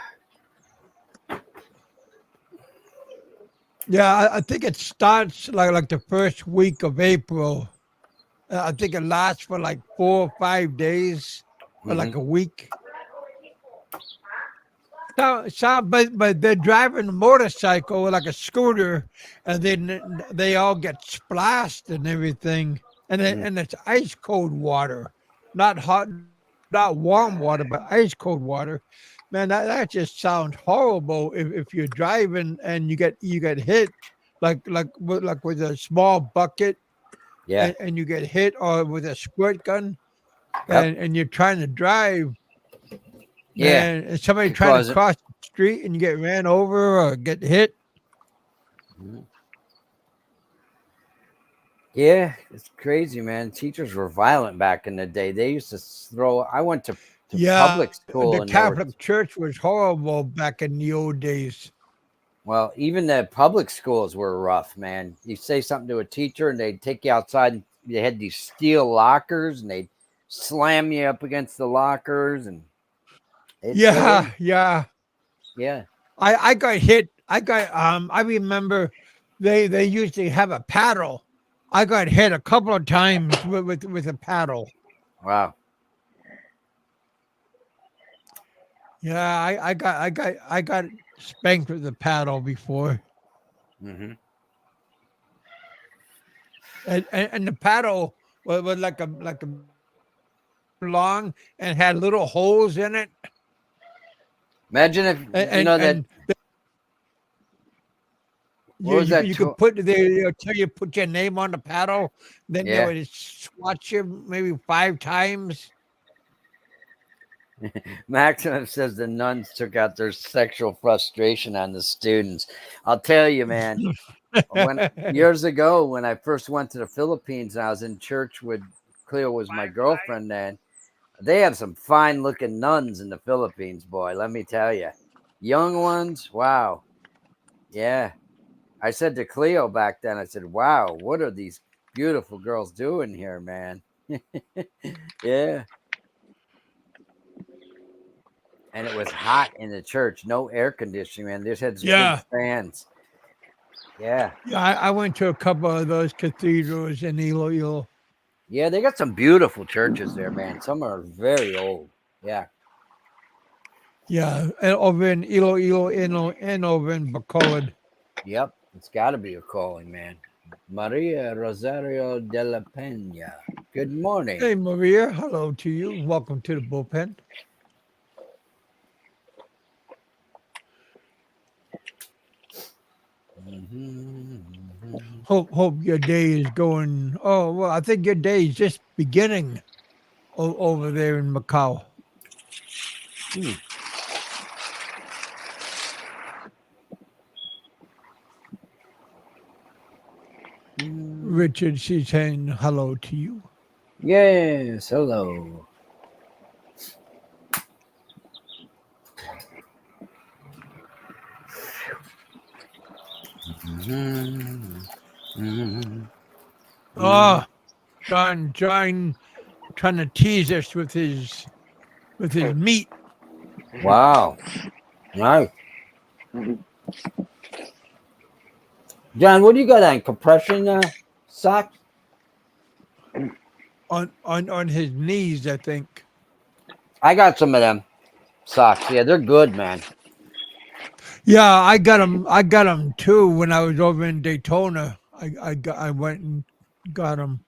Yeah, I think it starts like the first week of April. I think it lasts for like 4 or 5 days or Hmm. like a week. But they're driving a motorcycle like a scooter, and then they all get splashed and everything, and it's ice cold water, not hot, not warm water, but ice cold water. Man, that just sounds horrible. If you're driving and you get hit, like with a small bucket, Yeah. and you get hit, or with a squirt gun, Yep. and you're trying to drive, Yeah. man, and somebody Could trying to cause it. cross the street and you get ran over or get hit. Mhm. Yeah, it's crazy, man. Teachers were violent back in the day. They used to throw. I went to Yeah, public the school, and there were, Catholic Church was horrible back in the old days. well, even the public schools were rough, man. You say something to a teacher, and they'd take you outside. And they had these steel lockers, and they'd slam you up against the lockers, and it was, Yeah, yeah. yeah. I got hit. I remember they usually have a paddle. I got hit a couple of times with a paddle. Wow. Yeah, I got spanked with a paddle before. Hmm. And the paddle was like a long and had little holes in it. Imagine if that. And What was that? you could put they tell you put your name on the paddle, then they Yeah. would swat you maybe 5 times. Maximum says the nuns took out their sexual frustration on the students. I'll tell you, man. When years ago, when I first went to the Philippines, I was in church with Cleo was my girlfriend then. They have some fine looking nuns in the Philippines, boy. Let me tell you, young ones. Wow. Yeah. I said to Cleo back then, I said, "Wow, what are these beautiful girls doing here, man?" Yeah. And it was hot in the church, no air conditioning, man. They just had big Yeah, fans. Yeah. yeah. I went to a couple of those cathedrals in Iloilo. Yeah, they got some beautiful churches there, man. Some are very old. Yeah. Yeah, and over in Iloilo, and over in Bacolod. Yep. It's got to be a calling, man. Maria Rosario de la Pena. Good morning. Hey, Maria. Hello to you. Welcome to the bullpen. Mhm. Hope your day is going. Oh well, I think your day is just beginning over there in Macau. Hmm. Richard, she's saying hello to you. Yes. Hello. Mhm. Mhm. Mhm. Oh, John, trying to tease us with his meat. Wow. Nice. John, what do you got on? Compression socks? On his knees, I think. I got some of them socks. Yeah, they're good, man. Yeah, I got him. I got him too when I was over in Daytona. I went and got him.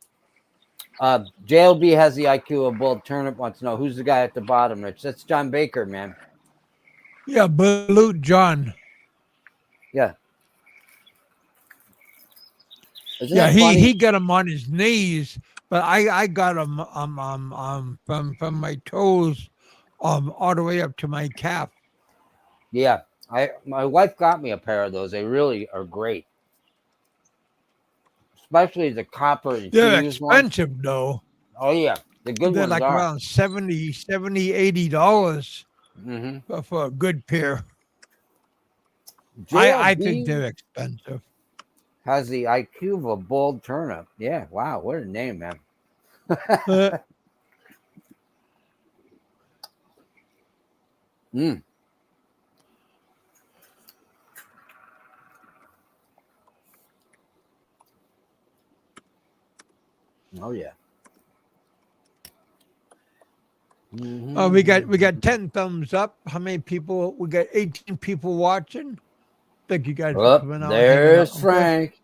JLB has the IQ of Bull Turnip. Wants to know who's the guy at the bottom, Rich. That's John Baker, man. Yeah, Balut John. Yeah. Isn't Yeah, that he funny? he got him on his knees, but I got him from my toes all the way up to my calf. Yeah. My wife got me a pair of those. They really are great. Especially the copper They're infused ones. expensive though. Oh yeah. The good They're ones like are. around 70, $80 Mm-hmm. for a good pair. I think JLB they're expensive. has the IQ of a bold turnip. Yeah. Wow. What a name, man. Uh, Mm. Oh yeah. We got 10 thumbs up. How many people? We got 18 people watching. Thank you guys for Oh, coming out and hanging out there's with us. Frank.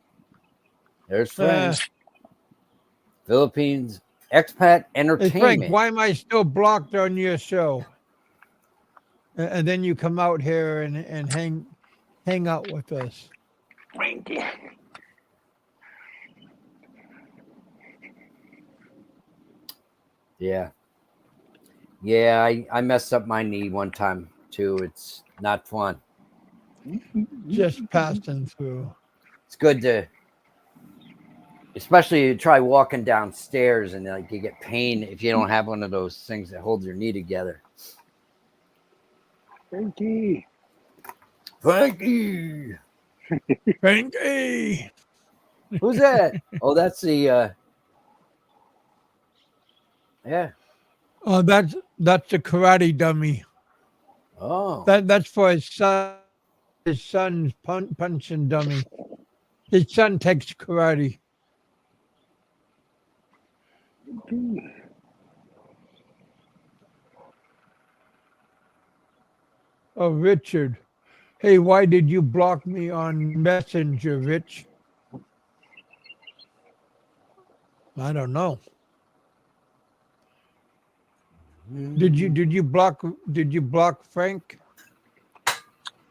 There's Frank. Philippines Expat Hey Frank, Entertainment. why am I still blocked on your show? And then you come out here and hang out with us. Frankie. Yeah. Yeah, I messed up my knee one time too. It's not fun. Just passing through. It's good to, especially you try walking downstairs and like you get pain if you don't have one of those things that hold your knee together. Frankie. Frankie, Frankie. who's that? Oh, that's the yeah. Oh, that's the karate dummy. Oh, That's for his son. His son's punching dummy. His son takes karate. Oh, Richard. Hey, why did you block me on Messenger, Rich? I don't know. Did you block Frank?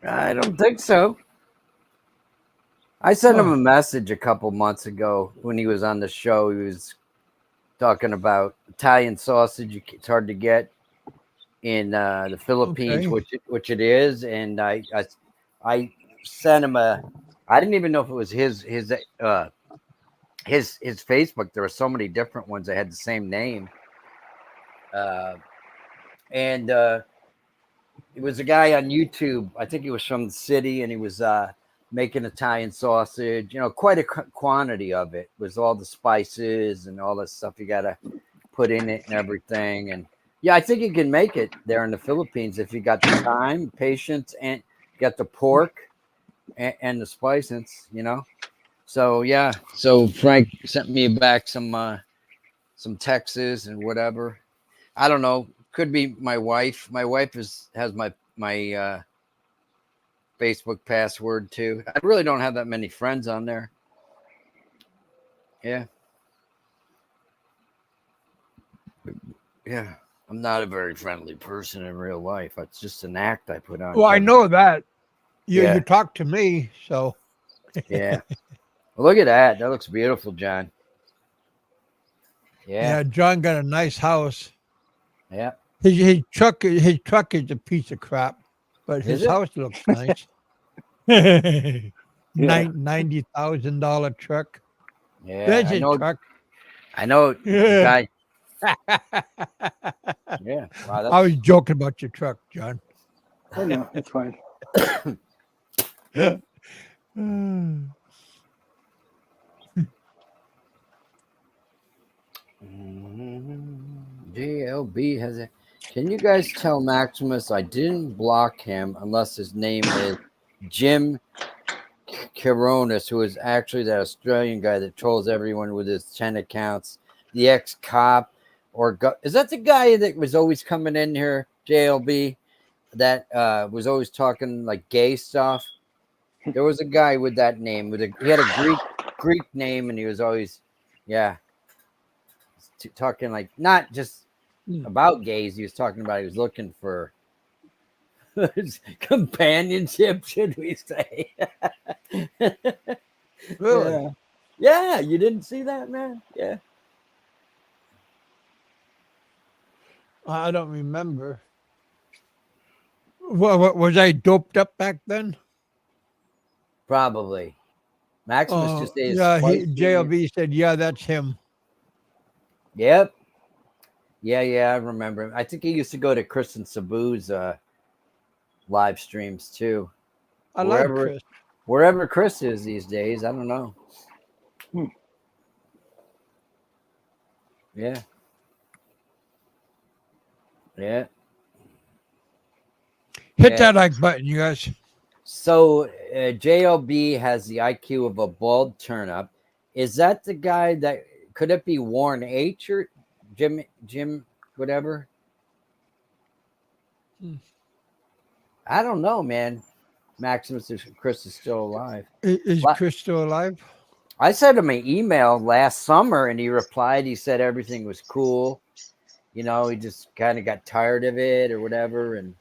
I don't think so. I sent him Oh, a message a couple months ago when he was on the show. He was talking about Italian sausage. It's hard to get in the Philippines, okay. which it is, and I sent him a. I didn't even know if it was his Facebook. There were so many different ones that had the same name, uh, and it was a guy on YouTube. I think he was from the city, and he was making Italian sausage. You know, quite a quantity of it. It was all the spices and all the stuff you gotta put in it and everything. And yeah, I think you can make it there in the Philippines if you got the time, patience, and got the pork and the spices. You know. So yeah. So Frank sent me back some Texas and whatever. I don't know. Could be my wife. My wife has my Facebook password too. I really don't have that many friends on there. Yeah. Yeah. I'm not a very friendly person in real life. It's just an act I put on, Well, I Kevin. know that. You Yeah. talk to me, so Yeah. Well, look at that. That looks beautiful, John. Yeah. yeah. John got a nice house. Yeah. His truck is a piece of crap, but Is his it? house looks nice. Yeah. $90,000 truck. Yeah. There's I his know. truck. I know the Yeah. guy. Yeah. Wow. I was That's. joking about your truck, John. I know. It's fine. JLB has a. Can you guys tell Maximus I didn't block him unless his name is Jim Caronis, who is actually that Australian guy that trolls everyone with his 10 accounts, the ex cop, or is that the guy that was always coming in here, JLB, that was always talking like gay stuff? There was a guy with that name. He had a Greek name, and he was always, yeah, talking like not just about gays. He was talking about he was looking for companionship, should we say? Really? Yeah. Yeah, you didn't see that, man? Yeah. I don't remember. What was I doped up back then? Probably. Maximus just ate Yeah. spicy. JLB said, "Yeah, that's him." Yep. Yeah, I remember him. I think he used to go to Kristen Sabu's live streams too. I like Wherever Chris. wherever Chris is these days, I don't know. Hmm. Yeah. Yeah. Hit that like button, you guys. So JLB has the IQ of a bald turnip. Is that the guy that could it be Warren H or Jim whatever? Hmm. I don't know, man. Maximus if Chris is still alive. Is Chris still alive? I sent him an email last summer and he replied. He said everything was cool. You know, he just kind of got tired of it or whatever. And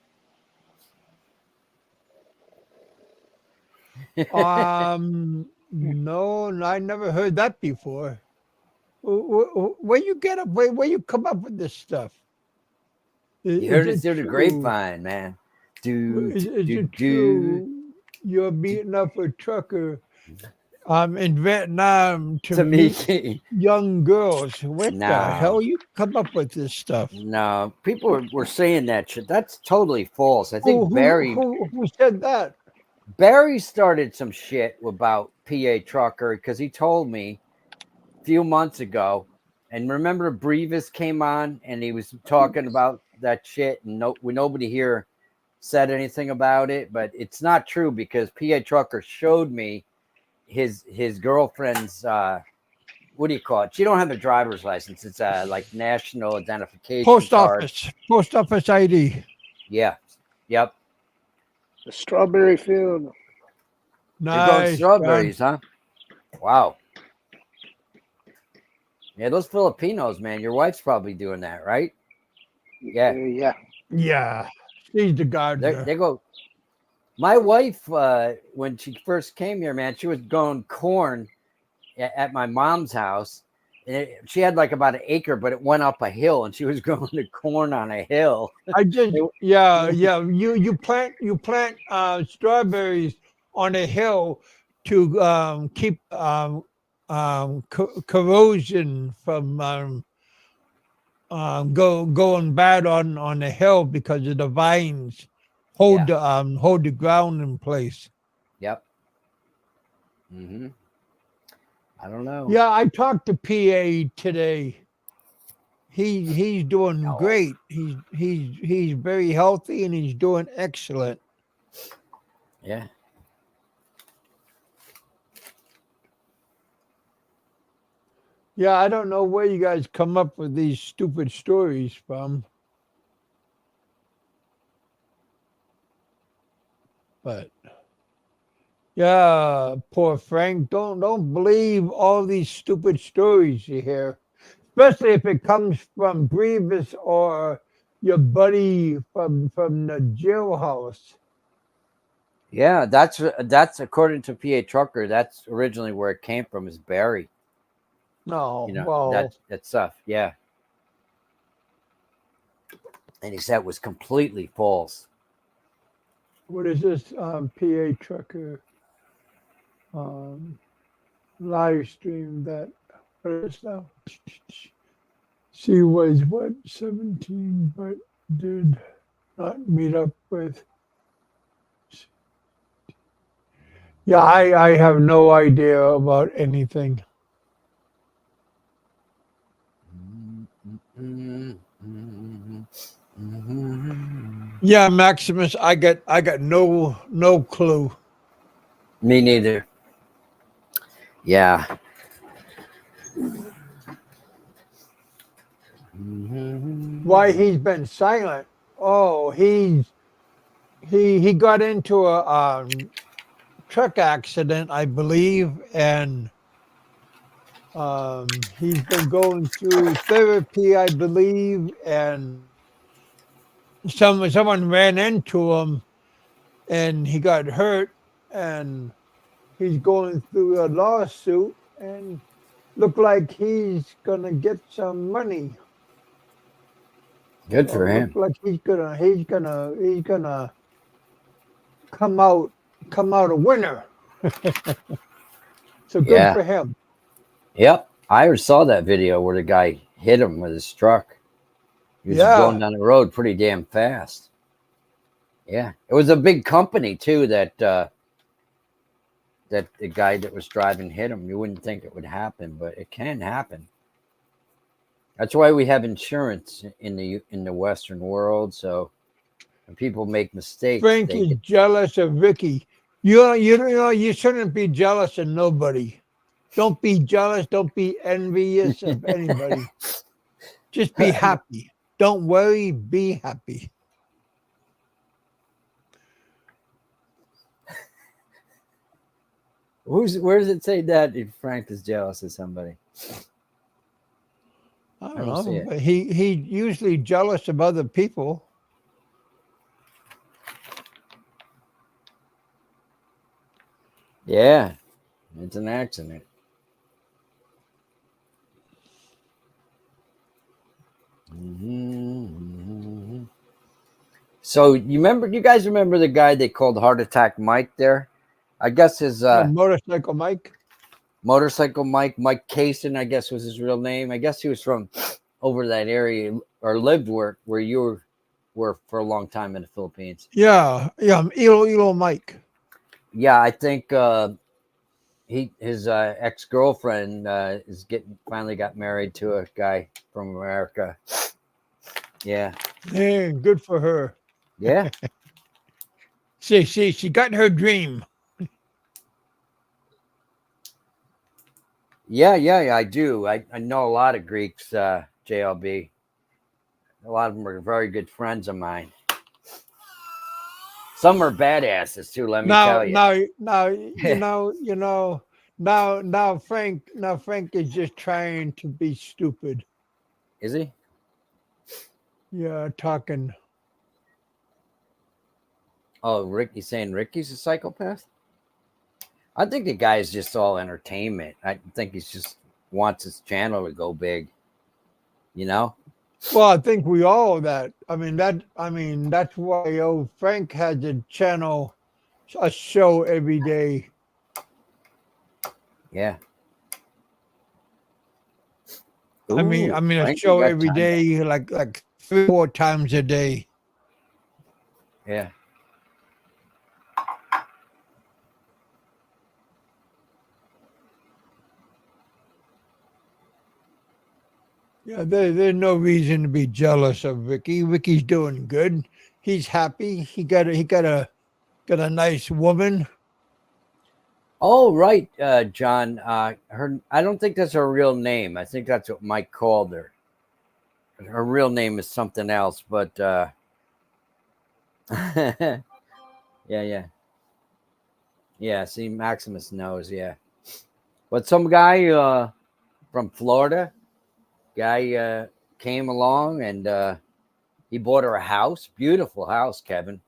No, I never heard that before. Where you get up? Where you come up with this stuff? you Is heard it it through the true? grapevine, man. Is it true you're beating up a trucker in Vietnam to To me, meet young girls? What the hell no. you come up with this stuff? No, people were saying that shit. That's totally false. I Who think who who who said that? Barry started some shit about PA Trucker because he told me a few months ago. And remember, Brevis came on and he was talking about that shit, and nobody here said anything about it. But it's not true because PA Trucker showed me his girlfriend's what do you call it? She don't have a driver's license. It's like national identification card. Post office ID. Yeah. Yep. The strawberry field. You're growing Nice, strawberries, huh? Wow. Yeah, those Filipinos, man. Your wife's probably doing that, right? Yeah. Yeah. Yeah, she's the gardener. They go. My wife, when she first came here, man, she was growing corn at my mom's house. And she had like about an acre, but it went up a hill, and she was growing the corn on a hill. I just yeah. You plant strawberries on a hill to keep corrosion from going bad on the hill because of the vines hold the ground in place. Yep. Mm-hmm. I don't know. Yeah, I talked to PA today. He's doing great. He's very healthy and he's doing excellent. Yeah. Yeah, I don't know where you guys come up with these stupid stories from. But yeah, poor Frank. Don't believe all these stupid stories you hear. Especially if it comes from Brevis or your buddy from the jailhouse. Yeah, that's according to PA Trucker. That's originally where it came from. Is Barry. No, You know well, that stuff. Yeah. And he said it was completely false. what is this PA Trucker live stream that what is this now? She was what 17, but did not meet up with. Yeah, I have no idea about anything. Yeah, Maximus, I got no clue. Me neither. Yeah. Why he's been silent? Oh, he got into a truck accident, I believe, and he's been going through therapy, I believe, and someone ran into him, and he got hurt, and he's going through a lawsuit, and look like he's gonna get some money. Good for him. Look like he's gonna come out a winner. So good for him. Yep. I saw that video where the guy hit him with his truck. He was going down the road pretty damn fast. Yeah. It was a big company too that the guy that was driving hit him. You wouldn't think it would happen, but it can happen. That's why we have insurance in the Western world. So When people make mistakes, Frank they is get jealous of Vicky. You shouldn't be jealous of nobody. Don't be jealous. Don't be envious of anybody. Just be happy. Don't worry. Be happy. where does it say that if Frank is jealous of somebody? I I don't don't see know. it. But he usually jealous of other people. Yeah, it's an accident. Mhm. So you guys remember the guy they called Heart Attack Mike there? I guess his Motorcycle Mike. motorcycle Mike Kaysen, I guess was his real name. I guess he was from over that area or lived where you were for a long time in the Philippines. Yeah. Elo Mike. Yeah, I think his ex girlfriend is getting finally got married to a guy from America. Yeah, Yeah, good for her. yeah, She got her dream. yeah. I do. I know a lot of Greeks. JLB. A lot of them are very good friends of mine. Some are badasses too. Let me Now, tell you. now, now, now Frank is just trying to be stupid. Is he? Yeah, talking. Oh, Rick. You saying Ricky's a psychopath? I think the guy is just all entertainment. I think he's just wants his channel to go big. You know? Well, I think we all that. I mean that's why Frank has a channel, a show every day. Yeah. I Ooh, mean a Frankie show got every time. day, like 3 or 4 times a day. Yeah. Yeah, there's no reason to be jealous of Vicky. Vicky's doing good. He's happy. Got a nice woman. Oh, right, John. Her. I don't think that's her real name. I think that's what Mike called her. Her real name is something else, but yeah, yeah, yeah. See, Maximus knows. Yeah, but some guy from Florida, guy came along and he bought her a house, beautiful house, Kevin.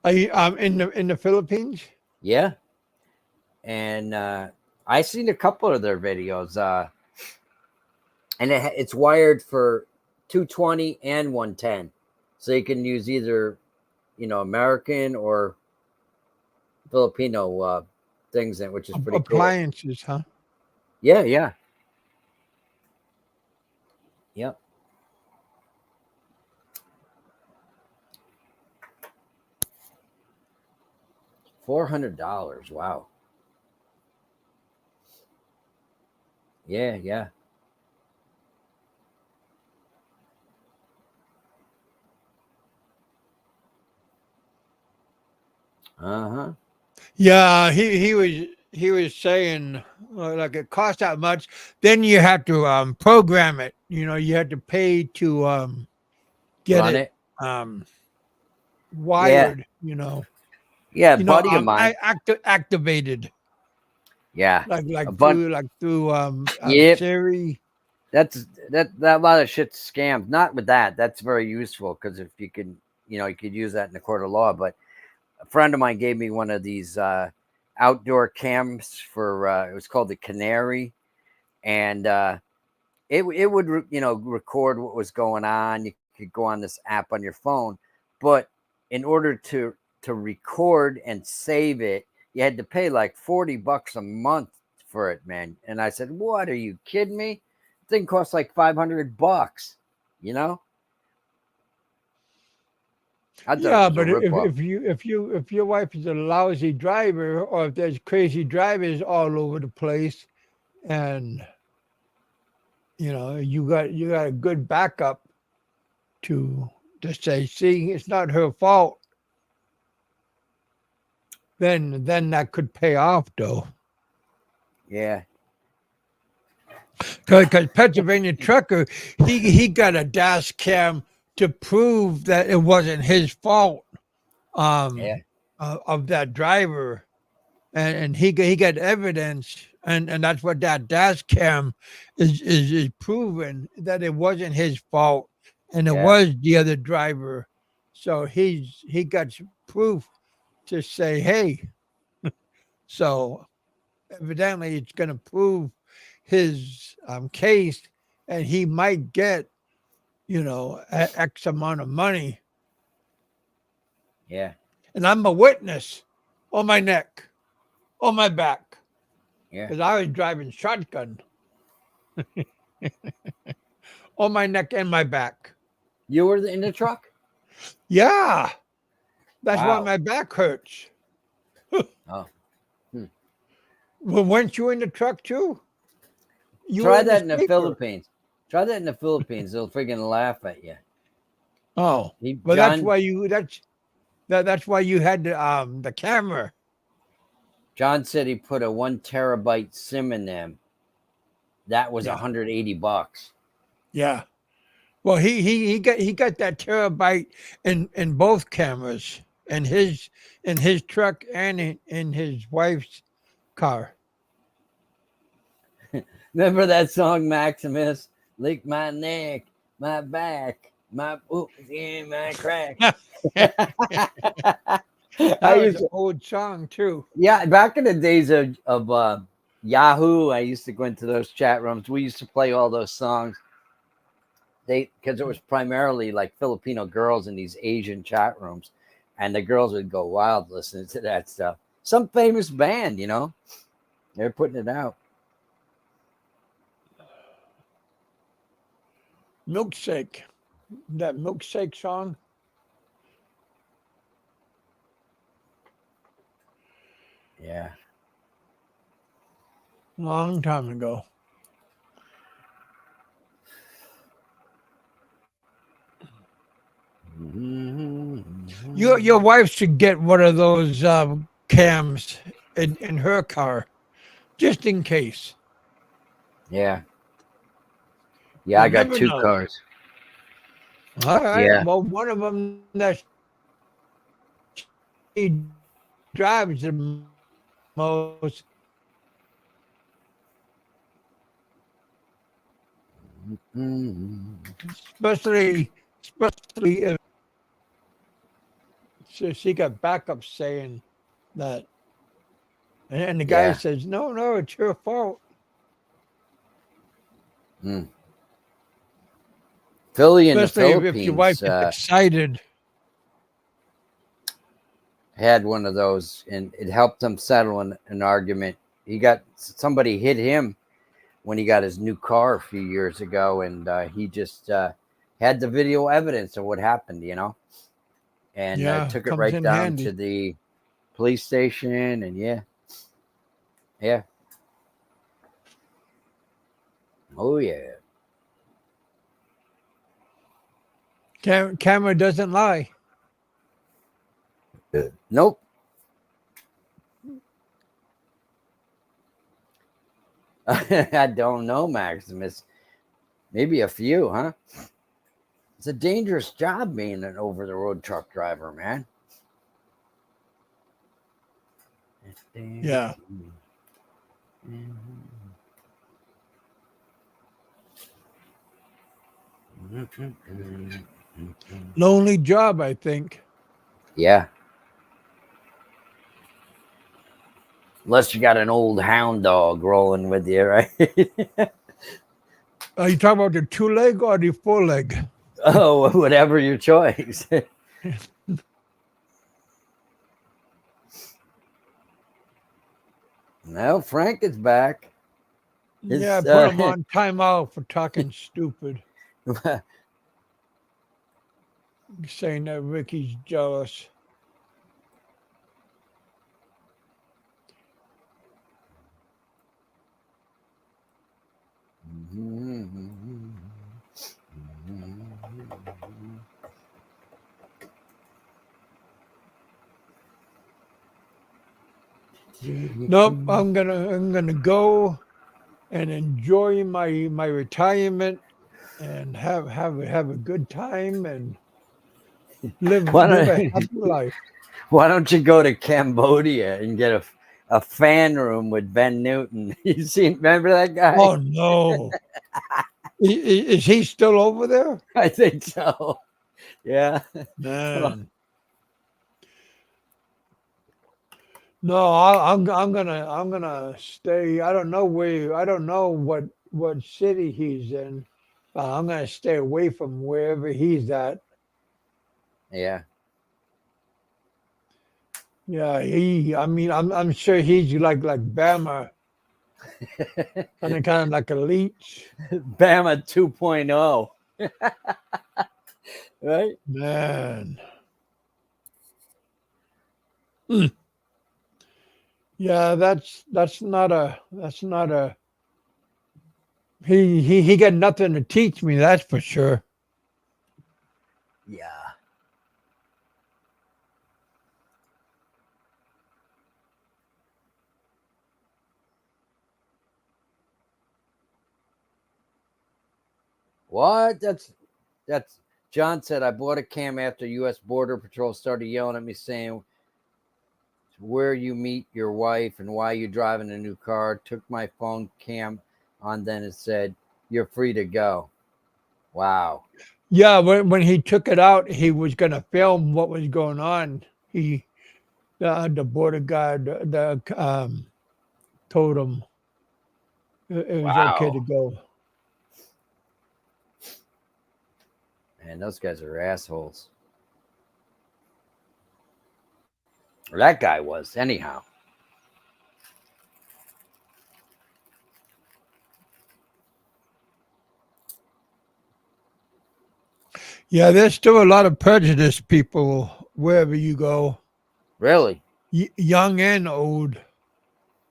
Are you in the Philippines? Yeah, and I seen a couple of their videos, and it's wired for 220 and 110, so you can use either American or Filipino things in, which is pretty cool. Appliances, huh? Yeah, yeah, yep. $400. Wow. Yeah, yeah. Uh huh. Yeah, he was saying like it costs that much. Then you have to program it. You have to pay to get Run it it. um Yeah, wired. yeah. Buddy of mine. Activated Yeah, a bunch. like through Yep. Siri. That lot of shit's scams. Not with that. That's very useful because if you can, you could use that in the court of law. But a friend of mine gave me one of these outdoor cams for. It was called the Canary, and it would record what was going on. You could go on this app on your phone, but in order to record and save it, you had to pay like $40 a month for it, man. And I said, "What? Are you kidding me? The thing costs like $500." You know, I thought it Yeah, was a but ripoff. if your wife is a lousy driver, or if there's crazy drivers all over the place, and you got a good backup to say, see, it's not her fault, then that could pay off though. Yeah. Because Pennsylvania trucker, he got a dash cam to prove that it wasn't his fault, Yeah. of that driver, and he got evidence, and that's what that dash cam is proving, that it wasn't his fault, and it Yeah. was the other driver. So he got proof to say, hey, so evidently it's going to prove his case, and he might get, X amount of money. Yeah. And I'm a witness on my neck, on my back, Yeah. because I was driving shotgun on my neck and my back. You were in the truck? Yeah, that's why Wow. my back hurts. Oh. Hmm. Well, weren't you in the truck too? You were Try in the that in the sleeper. Philippines. Try that in the Philippines. They'll friggin' laugh at you. Oh, well, that's John why that's why you had the camera. John said he put a 1 terabyte SIM in them. That was Yeah, $180. yeah. Well, he got that terabyte in both cameras, in his truck and in his wife's car. Remember that song, Maximus? Lick my neck, my back, my in my crack. That I was used an to, old song too. yeah, back in the days of Yahoo, I used to go into those chat rooms. We used to play all those songs. Because it was primarily like Filipino girls in these Asian chat rooms, and the girls would go wild listening to that stuff. Some famous band, they're putting it out. Milkshake, that milkshake song. Yeah. Long time ago. Your wife should get one of those cams in her car, just in case. Yeah. Yeah, You I got never two know. cars. All right. Yeah. Well, one of them that she drives the most, especially if she got backup saying that, and the guy Yeah. says, "No, no, it's your fault." Mm. Philly in the Especially if your wife Philippines gets excited. had one of those, and it helped him settle an argument. Somebody hit him when he got his new car a few years ago, and he just had the video evidence of what happened, and Yeah, took it comes right in down to handy. the police station, and yeah, oh yeah. Camera doesn't lie. Nope. I don't know, Maximus. Maybe a few, huh? It's a dangerous job being an over the road truck driver, man. Yeah. Lonely job, I think. Yeah. Unless you got an old hound dog rolling with you, right? Are you talking about the two leg or the four leg? Oh, whatever your choice. Well, Frank is back. Yeah, I His put him on timeout for talking stupid, saying that Ricky's jealous. Nope, I'm gonna go and enjoy my retirement and have a good time and Why live a don't happy life. Why don't you go to Cambodia and get a fan room with Ben Newton? You seen? Remember that guy? Oh no. Is he still over there? I think so. Yeah. Man. No, I'm gonna stay. I don't know what city he's in. I'm gonna stay away from wherever he's at. Yeah. Yeah, I mean, I'm sure he's like Bama, kind of like a leech. Bama 2.0. Right? Man. Hmm. Yeah, that's not a he got nothing to teach me, that's for sure. Yeah. What? That's John said I bought a cam after U.S. Border Patrol started yelling at me saying where you meet your wife and why you driving a new car. Took my phone cam on, then it said you're free to go. Wow. Yeah, when he took it out, he was gonna film what was going on. The border guard told him it was okay to Wow. go. Man, those guys are assholes. Or that guy was, anyhow. Yeah, there's still a lot of prejudiced people wherever you go, Really? young and old.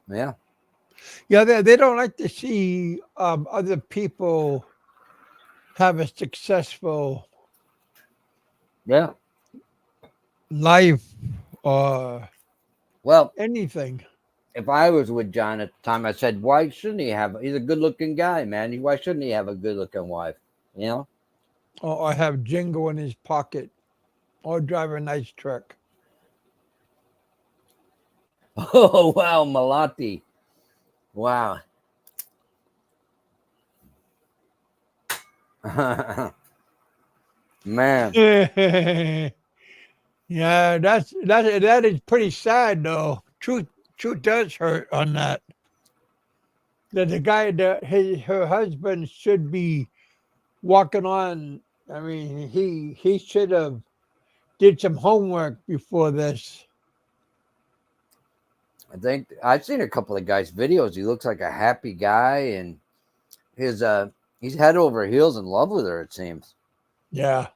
Yeah. Yeah, they don't like to see other people have a successful Yeah. life or Well, anything. if I was with John at the time, I said, why shouldn't he have? He's a good looking guy, man. Why shouldn't he have a good looking wife? You know? Or have jingle in his pocket or drive a nice truck. Oh, wow. Malati. Wow. Man. Yeah, that is pretty sad though. Truth does hurt on that. That the guy that her husband should be walking on. I mean, he should have did some homework before this. I think I've seen a couple of guys' videos. He looks like a happy guy, and his he's head over heels in love with her. It seems. Yeah.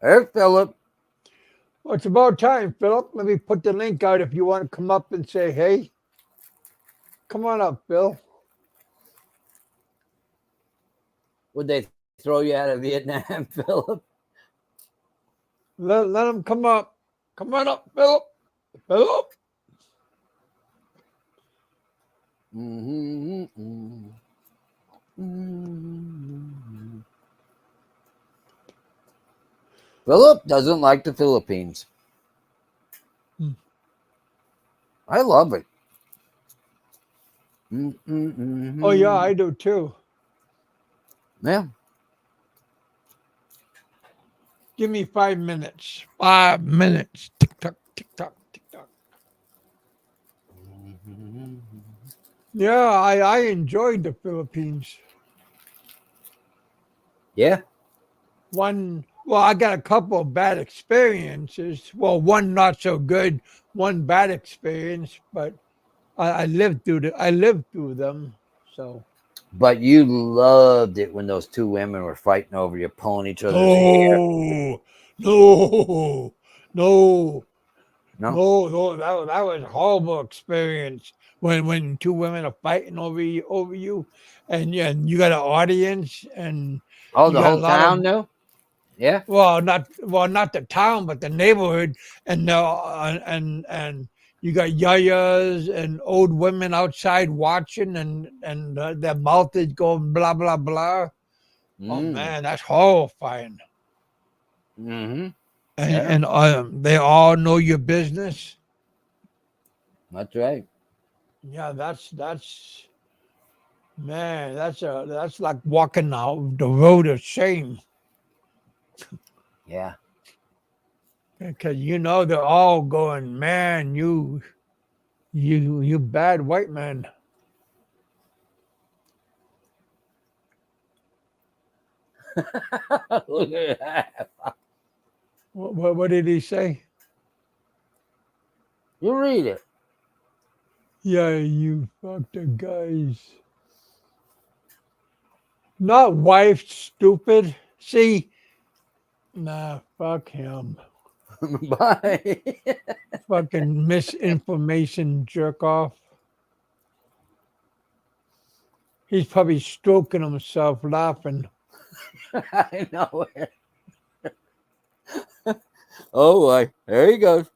Hey, Philip. Well, it's about time, Philip. Let me put the link out if you want to come up and say, hey, come on up, Phil. Would they throw you out of Vietnam, Philip? Let him come up. Come on up, Philip. Philip. Mm-hmm, mm-hmm, mm-hmm. Philip doesn't like the Philippines. Hmm. I love it. Oh, yeah, Mm-hmm. I do too. Yeah. Give me 5 minutes. 5 minutes. Tick tock, tick tock, tick tock. Yeah, I enjoyed the Philippines. Yeah. Well, I got a couple of bad experiences. Well, one not so good, one bad experience, but I lived through them. So But you loved it when those two women were fighting over you, pulling each other's hair. no, no, no, No? no. That was a horrible experience when two women are fighting over you, and you got an audience, and Oh, you the got a whole lot of town knew? Yeah. not the town, but the neighborhood, and and you got yayas and old women outside watching, and their mouth is going blah blah blah. Oh Mm. man, that's horrifying. Mm-hmm. And, Yeah. they all know your business. That's right. Yeah, that's man, that's like walking out the road of shame. Yeah. Because they're all going, man, you bad white man. Look at that. What did he say? You read it. Yeah, you fucked the guys. Not wife, stupid. See, nah, fuck him. Bye. Fucking misinformation jerk off. He's probably stroking himself laughing. I know it. Oh boy. There he goes.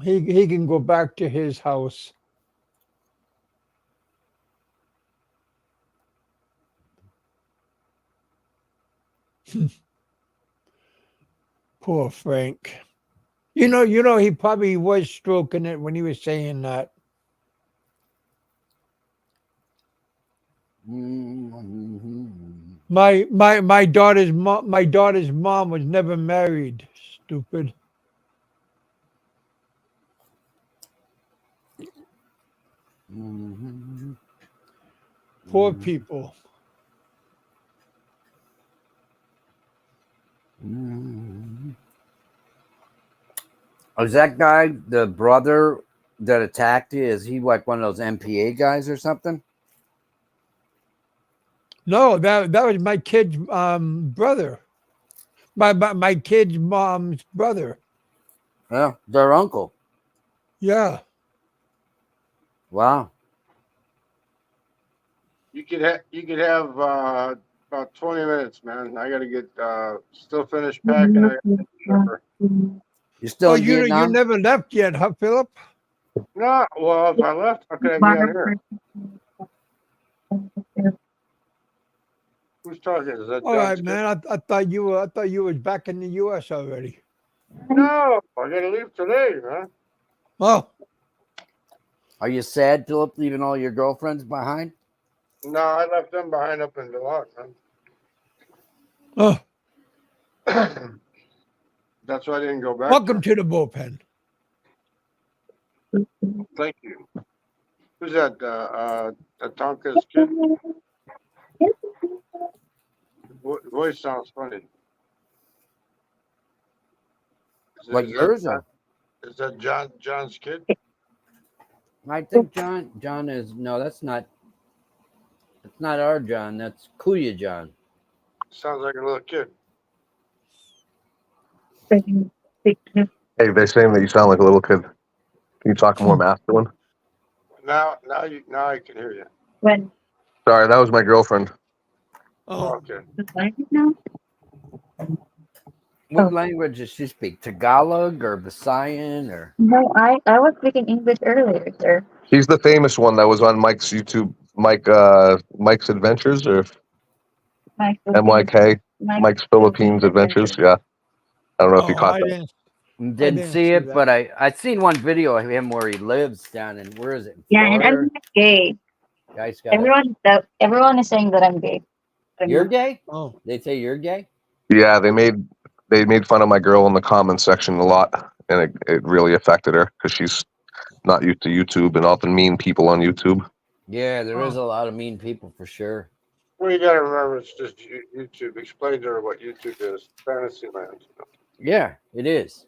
He can go back to his house. Poor Frank. He probably was stroking it when he was saying that. Mm-hmm. My daughter's mom was never married. Stupid. Mm-hmm. Poor people. Mm-hmm. Is that guy the brother that attacked you? Is he like one of those MPA guys or something? No, that was my kid's brother. My kid's mom's brother. Yeah, their uncle. Yeah. Wow. You could have about 20 minutes, man. I gotta get still finished packing. I gotta get supper. You still Oh, in you Vietnam? never left yet, huh, Philip? No, well, if I left, how could I be on here? Who's talking? Is that All John right, Skip? man. I thought you was back in the U.S. already. No, I gotta leave today, man. Oh, Are you sad, Philip, leaving all your girlfriends behind? No, I left them behind up in Deloitte, oh. man. That's why I didn't go back Welcome there. to the bullpen. Thank you. Who's that? Tonka's kid? Voice sounds funny. Like yours? Or? Is that John's kid? I think John is no, that's not our John, that's Kuya John. Sounds like a little kid. Hey, they're saying that you sound like a little kid. Can you talk more masculine? Now I can hear you. When Sorry, that was my girlfriend. Oh, Oh, okay. the language now? What Oh. language does she speak? Tagalog or Visayan or No, I was speaking English earlier, sir. She's the famous one that was on Mike's YouTube, Mike's Adventures or My Philippines, MYK, my Mike's Philippines Adventures. Yeah, I don't know if you oh, caught that. I didn't didn't see see it, that. but I seen one video of him where he lives down in where is it? In Yeah, and I'm Florida? not gay. Guy's got a Everyone is saying that I'm gay. I'm you're not. gay? Oh, They say you're gay? Yeah, they made fun of my girl in the comments section a lot, and it really affected her because she's not used to YouTube and all the mean people on YouTube. Yeah, there is oh. a lot of mean people for sure. Well, you gotta remember, it's just YouTube. Explain to her what YouTube is. Fantasyland. Yeah, it is.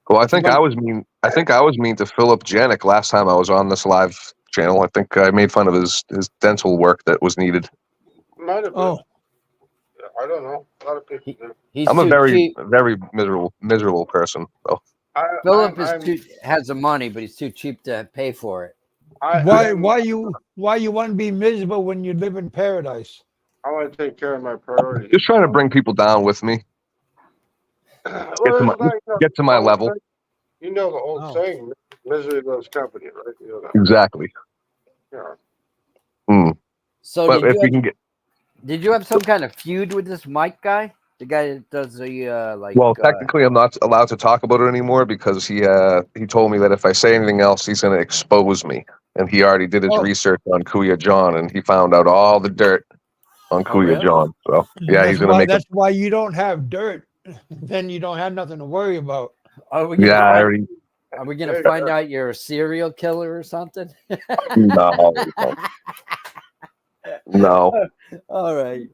Well, I It's a think I bunch was mean. I think I was mean to Philip Janek last time I was on this live channel. I think I made fun of his dental work that was needed. Might have been. Oh, I don't know. A lot of people do. he's I'm a too very, cheap. very miserable person. So Philip is I'm too has the money, but he's too cheap to pay for it. Why you want to be miserable when you live in paradise? I want to take care of my priorities. Just trying to bring people down with me. Well, Get to my, there's like, get to my level. You know the old Oh. saying, misery loves company, right? You know that. Exactly. Yeah. So But if we can get, did you have some kind of feud with this Mike guy? The guy that does the well, technically, I'm not allowed to talk about it anymore because he told me that if I say anything else, he's going to expose me. And he already did his Oh. research on Kuya John, and he found out all the dirt on Oh, Kuya really? John. So yeah, That's he's going to why. make That's why you don't have dirt. Then you don't have nothing to worry about. Are we a. gonna Yeah, I find, already. are we gonna find out you're a serial killer or something? No. All right.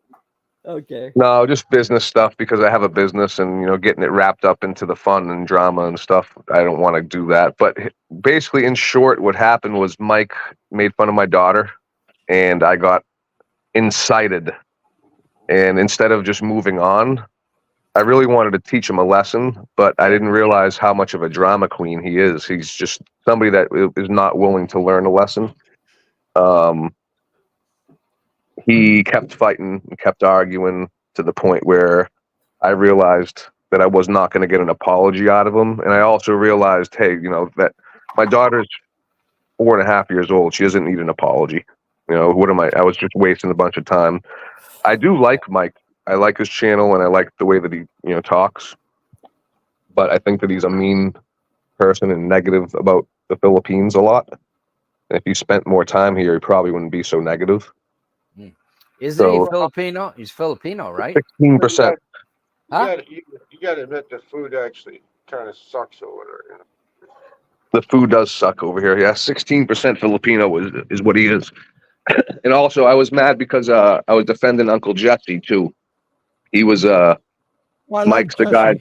Okay. No, just business stuff because I have a business and, getting it wrapped up into the fun and drama and stuff. I don't want to do that. But basically, in short, what happened was Mike made fun of my daughter and I got incited. And instead of just moving on, I really wanted to teach him a lesson, but I didn't realize how much of a drama queen he is. He's just somebody that is not willing to learn a lesson. He kept fighting and kept arguing to the point where I realized that I was not going to get an apology out of him. And I also realized, hey, that my daughter's 4.5 years old. She doesn't need an apology. What am I was just wasting a bunch of time. I do like Mike. I like his channel and I like the way that he, talks. But I think that he's a mean person and negative about the Philippines a lot. And if he spent more time here, he probably wouldn't be so negative. Isn't he Filipino? He's Filipino, right? 16%. Huh? You got to admit the food actually kind of sucks over there. The food does suck over here. Yeah, 16% Filipino is what he is. And also, I was mad because I was defending Uncle Jesse too. He was Mike's the guy.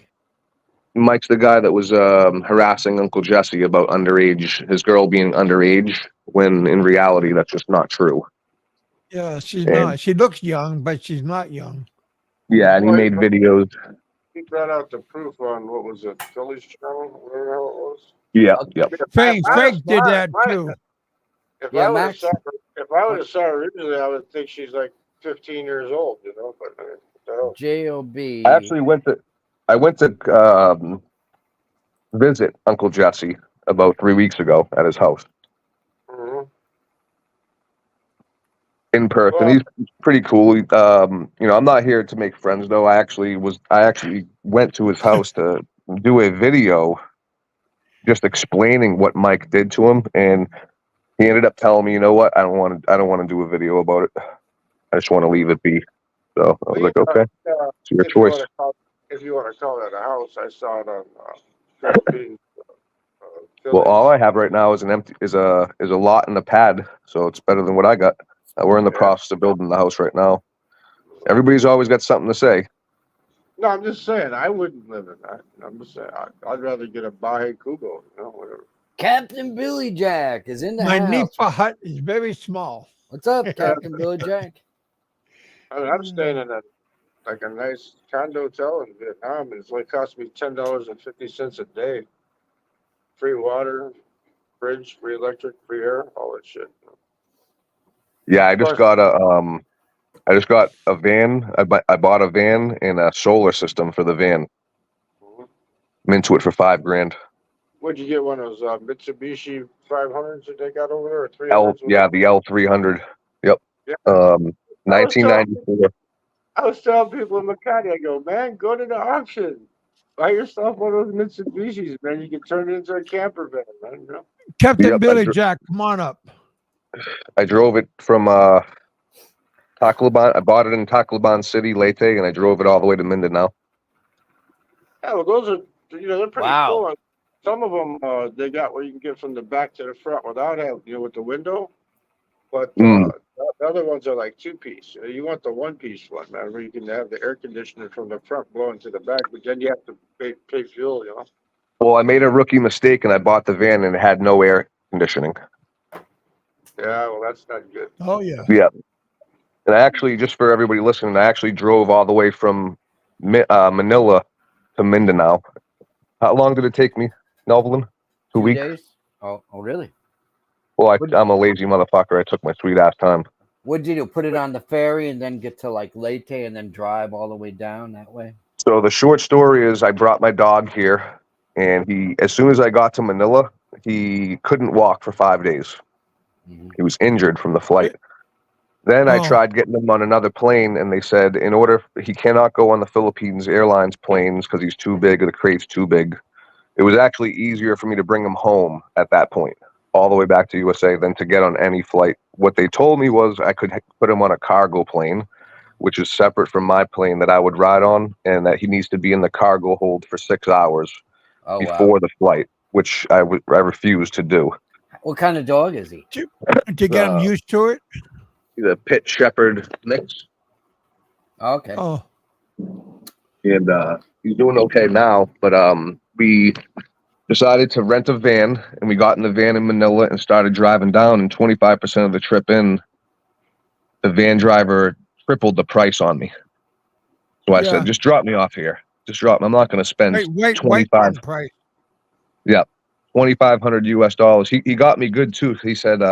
Mike's the guy that was harassing Uncle Jesse about his girl being underage, when in reality that's just not true. Yeah, she's not. She looks young, but she's not young. Yeah, and he made videos. He brought out the proof on what was it, Philly's channel, whatever the hell it was. Yeah, yep. Frank did that too. If I would have saw her originally, I would think she's like 15 years old, But J.O.B. I actually went to visit Uncle Jesse about 3 weeks ago at his house. Mm-hmm. In person. He's pretty cool. I'm not here to make friends though. I actually went to his house to do a video just explaining what Mike did to him, and he ended up telling me, you know what, I don't want to do a video about it. I just want to leave it be. So I was like, okay, it's your choice. If you want to call that a house, I saw it on well, all I have right now is a lot and a pad, so it's better than what I got. We're in the process of building the house right now. Everybody's always got something to say. No, I'm just saying I wouldn't live in that. I'm just saying I'd rather get a Baje Kubo, whatever. Captain Billy Jack is in the My house. Nipa hut is very small. What's up, Captain Billy Jack? I'm staying in a nice condo hotel in Vietnam, and it's only cost me $10.50 a day. Free water, fridge, free electric, free air, all that shit. Yeah, I just got a van. I bought a van and a solar system for the van. Mm-hmm. I'm into it for $5,000. What'd you get? One of those Mitsubishi 500s that they got over there, or 300s? Yeah, the L300. Yep. Yeah. 1994. I was telling people in Makati, I go, man, go to the auction. Buy yourself one of those Mitsubishis, man. You can turn it into a camper van, man. Captain Billy Jack, come on up. I drove it from Tacloban. I bought it in Tacloban City, Leyte, and I drove it all the way to Mindanao. Yeah, well, those are, they're pretty cool. Some of them, they got where you can get from the back to the front without having, with the window. But the other ones are like two-piece. You want the one-piece one, man, where you can have the air conditioner from the front blowing to the back, but then you have to pay fuel, Well, I made a rookie mistake, and I bought the van, and it had no air conditioning. Yeah, well, that's not good. Oh, yeah. Yeah. And I actually, just for everybody listening, I actually drove all the way from Manila to Mindanao. How long did it take me, Melvin? 2 weeks. Days? Oh, really? Well, I'm a lazy motherfucker. I took my sweet ass time. What'd you do? Put it on the ferry and then get to like Leyte and then drive all the way down that way? So the short story is, I brought my dog here, and as soon as I got to Manila, he couldn't walk for 5 days. Mm-hmm. He was injured from the flight. Then I tried getting him on another plane, and they said he cannot go on the Philippines Airlines planes because he's too big, or the crate's too big. It was actually easier for me to bring him home at that point, all the way back to USA, than to get on any flight. What they told me was I could put him on a cargo plane, which is separate from my plane that I would ride on, and that he needs to be in the cargo hold for 6 hours before the flight, which I refused to do. What kind of dog is he? To get him used to it? He's a pit shepherd mix. Okay. Oh. And he's doing okay now, but we decided to rent a van, and we got in the van in Manila and started driving down, and 25% of the trip in, the van driver tripled the price on me. So I said, just drop me off here. Just drop me. I'm not going to spend $25. Price. Yeah, $2,500 US. He got me good too. He said,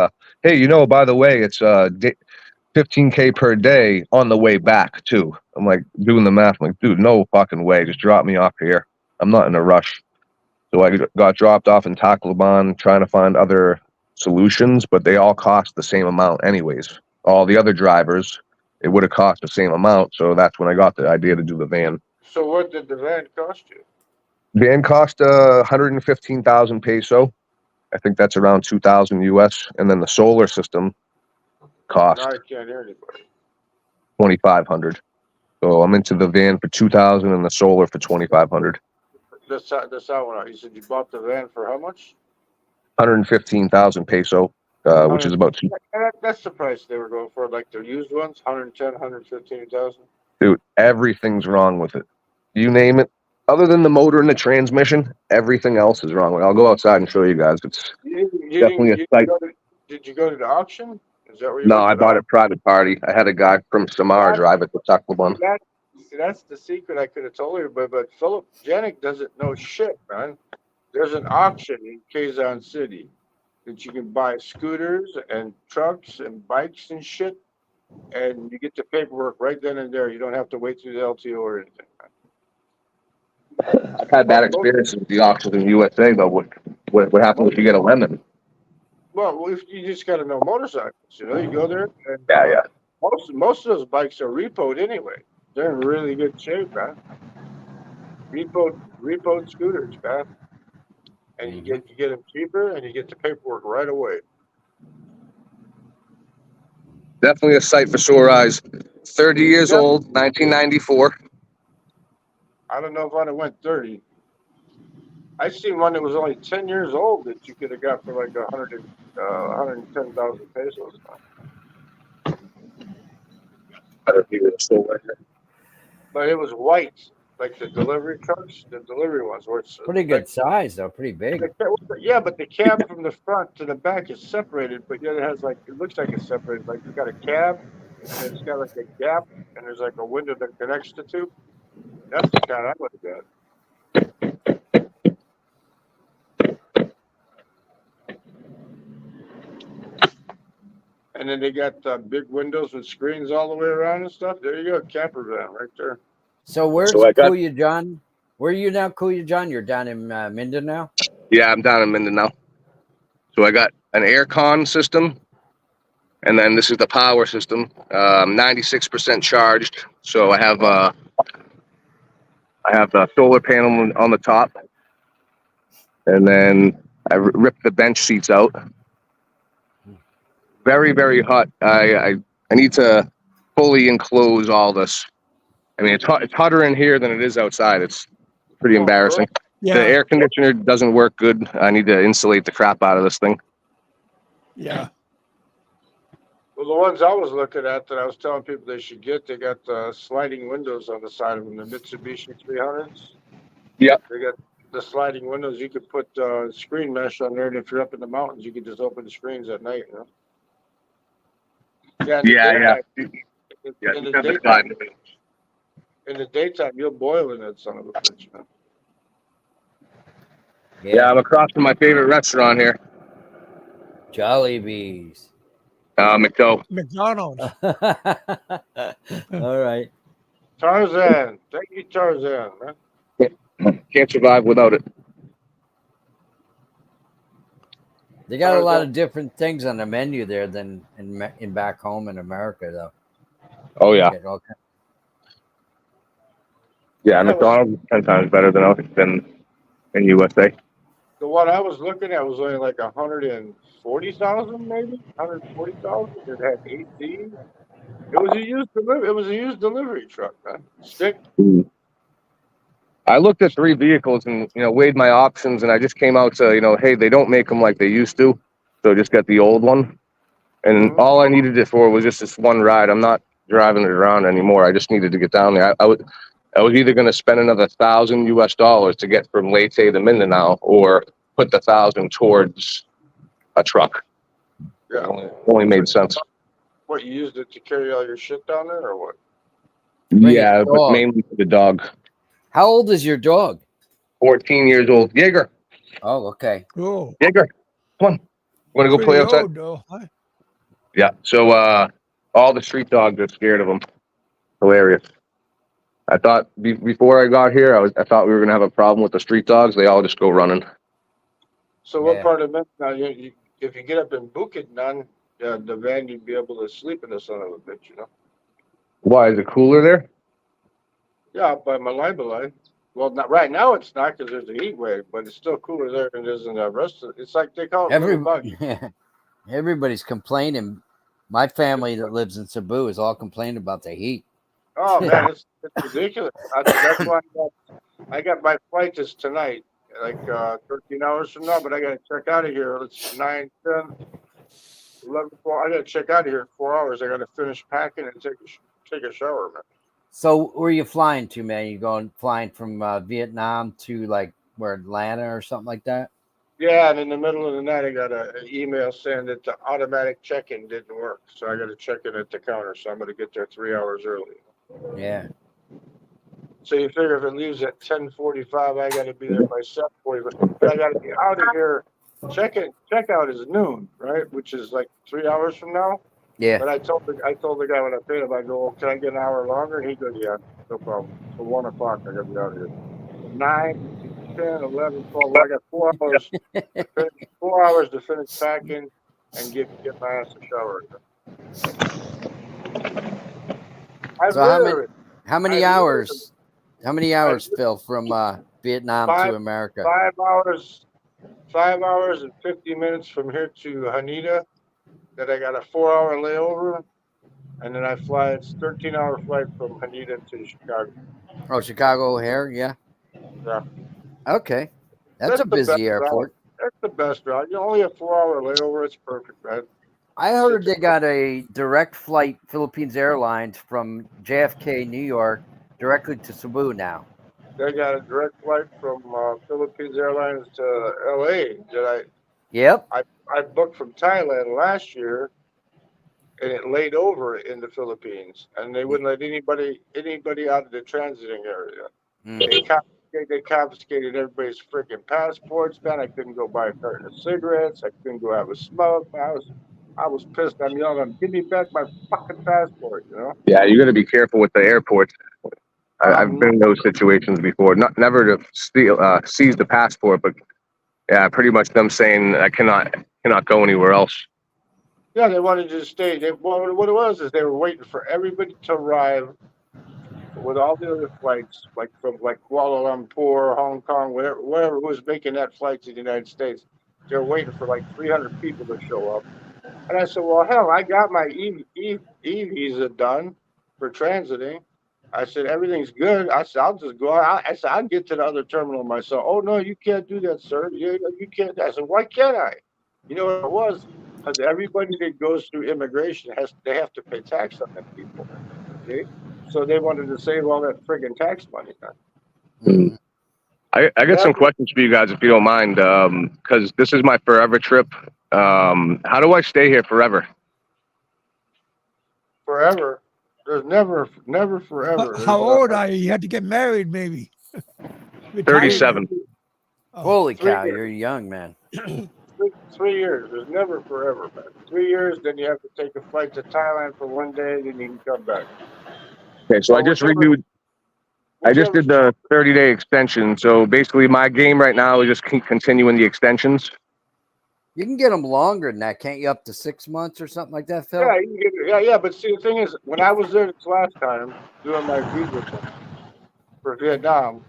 hey, by the way, it's $15K per day on the way back too. I'm like doing the math. I'm like, dude, no fucking way. Just drop me off here. I'm not in a rush. So I got dropped off in Tacloban trying to find other solutions, but they all cost the same amount anyways. All the other drivers, it would have cost the same amount. So that's when I got the idea to do the van. So what did the van cost you? Van cost 115,000 peso. I think that's around 2,000 US. And then the solar system cost 2,500. So I'm into the van for 2,000 and the solar for 2,500. That's how one out. You said you bought the van for how much? 115,000 peso, which is about that's the price they were going for, like the used ones, 110, 115,000. Dude, everything's wrong with it. You name it. Other than the motor and the transmission, everything else is wrong with it. I'll go outside and show you guys. It's definitely a sight. Did you go to the auction? Is that where you No, I bought it private party. I had a guy from Samara drive it to Tacloban. That's the secret I could have told you, but Philip Janek doesn't know shit, man. There's an auction in Quezon City that you can buy scooters and trucks and bikes and shit, and you get the paperwork right then and there. You don't have to wait through the LTO or anything. I've had bad experiences with the auctions in USA, though. What happens if you get a lemon? Well, you just got to know motorcycles. You go there, and Yeah. Most of those bikes are repoed anyway. They're in really good shape, man. Repoed scooters, man. And you get them cheaper, and you get the paperwork right away. Definitely a sight for sore eyes. 30 years old, 1994. I don't know if I'd have went 30. I seen one that was only 10 years old that you could have got for like 110,000 pesos. But it was white, like the delivery trucks, the delivery ones. Where it's pretty good size, though, pretty big. Yeah, but the cab from the front to the back is separated, but yet it looks like it's separated. Like you got a cab, and it's got like a gap, and there's like a window that connects the two. That's the kind I would have got. And then they got big windows with screens all the way around and stuff. There you go, camper van right there. So where's Kuya John? Where are you now, Kuya John? You're down in Minden now? Yeah, I'm down in Minden now. So I got an air con system, and then this is the power system. 96% charged. So I have the solar panel on the top, and then I ripped the bench seats out. Very, very hot. I need to fully enclose all this. I mean, it's hotter in here than it is outside. It's pretty embarrassing. Yeah. The air conditioner doesn't work good. I need to insulate the crap out of this thing. Yeah. Well, the ones I was looking at that I was telling people they should get, they got sliding windows on the side of them, the Mitsubishi 300s. Yeah. They got the sliding windows. You could put screen mesh on there, and if you're up in the mountains, you could just open the screens at night. Yeah. In the daytime, you'll boil in that son of a bitch, man. Yeah, I'm across from my favorite restaurant here. Jollibees. McDo. McDonald's. All right. Tarzan. Thank you, Tarzan, man. Can't survive without it. They got a lot of different things on the menu there than in back home in America, though. Oh yeah, Okay. yeah. McDonald's is 10 times better than in USA. The one I was looking at was only like 140,000, maybe 140,000. It had AC. It was a used delivery. It was a used delivery truck, man. Stick. I looked at 3 vehicles and weighed my options, and I just came out to hey, they don't make them like they used to, so just get the old one. And all I needed it for was just this one ride. I'm not driving it around anymore. I just needed to get down there. I was either going to spend another $1,000 to get from Leyte to Mindanao, or put the 1,000 towards a truck. Yeah, only made sense. What, you used it to carry all your shit down there, or what? Yeah, but mainly for the dog. How old is your dog? 14 years old. Jaeger. Oh, okay. Cool. Jaeger, come on. Want to go play outside? Old, though. Huh? Yeah. So all the street dogs are scared of them. Hilarious. I thought before I got here, I thought we were gonna have a problem with the street dogs. They all just go running. So what part of it? Now, if you get up in Bukidnon, the van, you'd be able to sleep in the son of a bitch, Why is it cooler there? Yeah, up by Malay. Well, not right now. It's not, because there's a heat wave, but it's still cooler there than it is in the rest of. It's like they call it Everybody's complaining. My family that lives in Cebu is all complaining about the heat. Oh man, it's ridiculous. That's why I got my flight is tonight, like 13 hours from now. But I got to check out of here. It's 9, 10, 11, 12. I got to check out of here in 4 hours. I got to finish packing and take a shower, man. So where are you flying to, man? You flying from Vietnam to like where, Atlanta or something like that? Yeah, and in the middle of the night, I got an email saying that the automatic check-in didn't work. So I got to check in at the counter. So I'm going to get there 3 hours early. Yeah. So you figure if it leaves at 10:45, I got to be there by 7:45. But I got to be out of here. Checkout is noon, right? Which is like 3 hours from now. Yeah. But I told the guy when I paid him, I go, well, can I get an hour longer? And he goes, yeah, no problem. So 1 o'clock, I got to be out of here. 9, 10, 11, 12. I got 4 hours. 4 hours to finish packing and get my ass a shower. So how many hours? How many hours, Phil, from Vietnam to America? 5 hours. 5 hours and 50 minutes from here to Haneda. That I got a 4-hour layover, and then I fly. It's 13-hour flight from Haneda to Chicago. Oh, Chicago O'Hare, yeah. Yeah. Okay, that's a busy airport. That's the best route. You only have 4-hour layover. It's perfect, man. I heard they got a direct flight, Philippines Airlines, from JFK, New York, directly to Cebu now. They got a direct flight from Philippines Airlines to LA. Yep. I booked from Thailand last year, and it laid over in the Philippines, and they wouldn't let anybody out of the transiting area. They confiscated everybody's freaking passports, man. I couldn't go buy a carton of cigarettes. I couldn't go have a smoke. I was pissed. I'm yelling, give me back my fucking passport, Yeah, you got to be careful with the airports. I've been in those situations before. Never to seize the passport, but yeah, pretty much them saying I cannot go anywhere else. Yeah, they wanted to stay. What it was is they were waiting for everybody to arrive with all the other flights, from Kuala Lumpur, Hong Kong, whatever was making that flight to the United States. They were waiting for 300 people to show up. And I said, well, hell, I got my E visa done for transiting. I said, everything's good. I said, I'll just go out. I said, I'll get to the other terminal myself. Oh, no, you can't do that, sir. You can't. I said, why can't I? You know what it was? Because everybody that goes through immigration they have to pay tax on them people. Okay? So they wanted to save all that friggin' tax money. Mm-hmm. I got some questions for you guys, if you don't mind, because this is my forever trip. How do I stay here forever? Forever? There's never forever. How old are you? You had to get married, maybe. 37. Holy cow, you're young, man. 3 years. There's never forever, man. 3 years, then you have to take a flight to Thailand for 1 day, then you can come back. Okay, so I just renewed. I just did the 30-day extension. So basically, my game right now is just keep continuing the extensions. You can get them longer than that, can't you? Up to 6 months or something like that, Phil? Yeah, you can get it. Yeah. But see, the thing is, when I was there this last time doing my visa for Vietnam,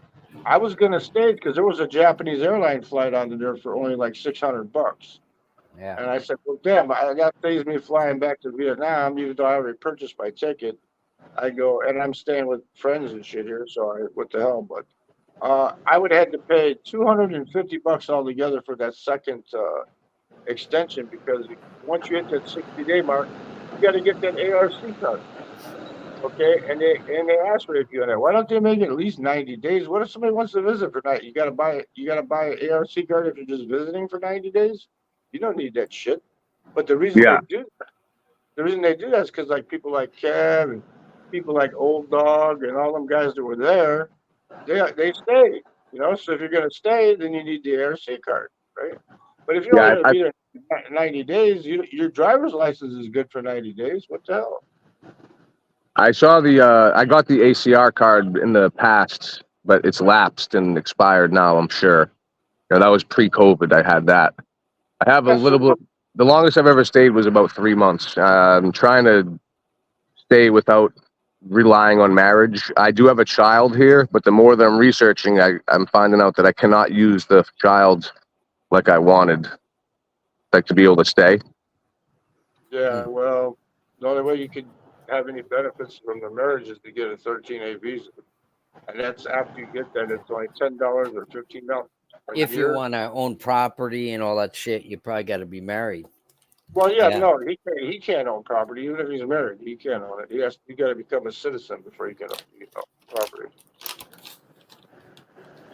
I was gonna stay because there was a Japanese airline flight on there for only like $600. Yeah. And I said, well, damn, that saves me flying back to Vietnam, even though I already purchased my ticket. I go, and I'm staying with friends and shit here, so what the hell? But I would have had to pay $250 altogether for that second extension because once you hit that 60-day mark, you got to get that ARC card. Okay, and they ask for it if you want it. Why don't they make it at least 90 days? What if somebody wants to visit for night? You got to buy an ARC card if you're just visiting for 90 days. You don't need that shit. But the reason they do that is because like people like Kev and people like Old Dog and all them guys that were there, they stay. You know, so if you're gonna stay, then you need the ARC card, right? But if you're only gonna be there 90 days, your driver's license is good for 90 days. What the hell? I saw I got the ACR card in the past, but it's lapsed and expired now, I'm sure. You know, that was pre-COVID. I had that. I have a little bit. The longest I've ever stayed was about 3 months. I'm trying to stay without relying on marriage. I do have a child here, but the more that I'm researching, I'm finding out that I cannot use the child like I wanted, like to be able to stay. Yeah, well, the only way you could have any benefits from the marriage is to get a 13A visa. And that's after you get that, it's only $10 or $15. If you want to own property and all that shit, you probably got to be married. Well, yeah, no, he can't own property even if he's married. He can't own it. You got to become a citizen before you can own property.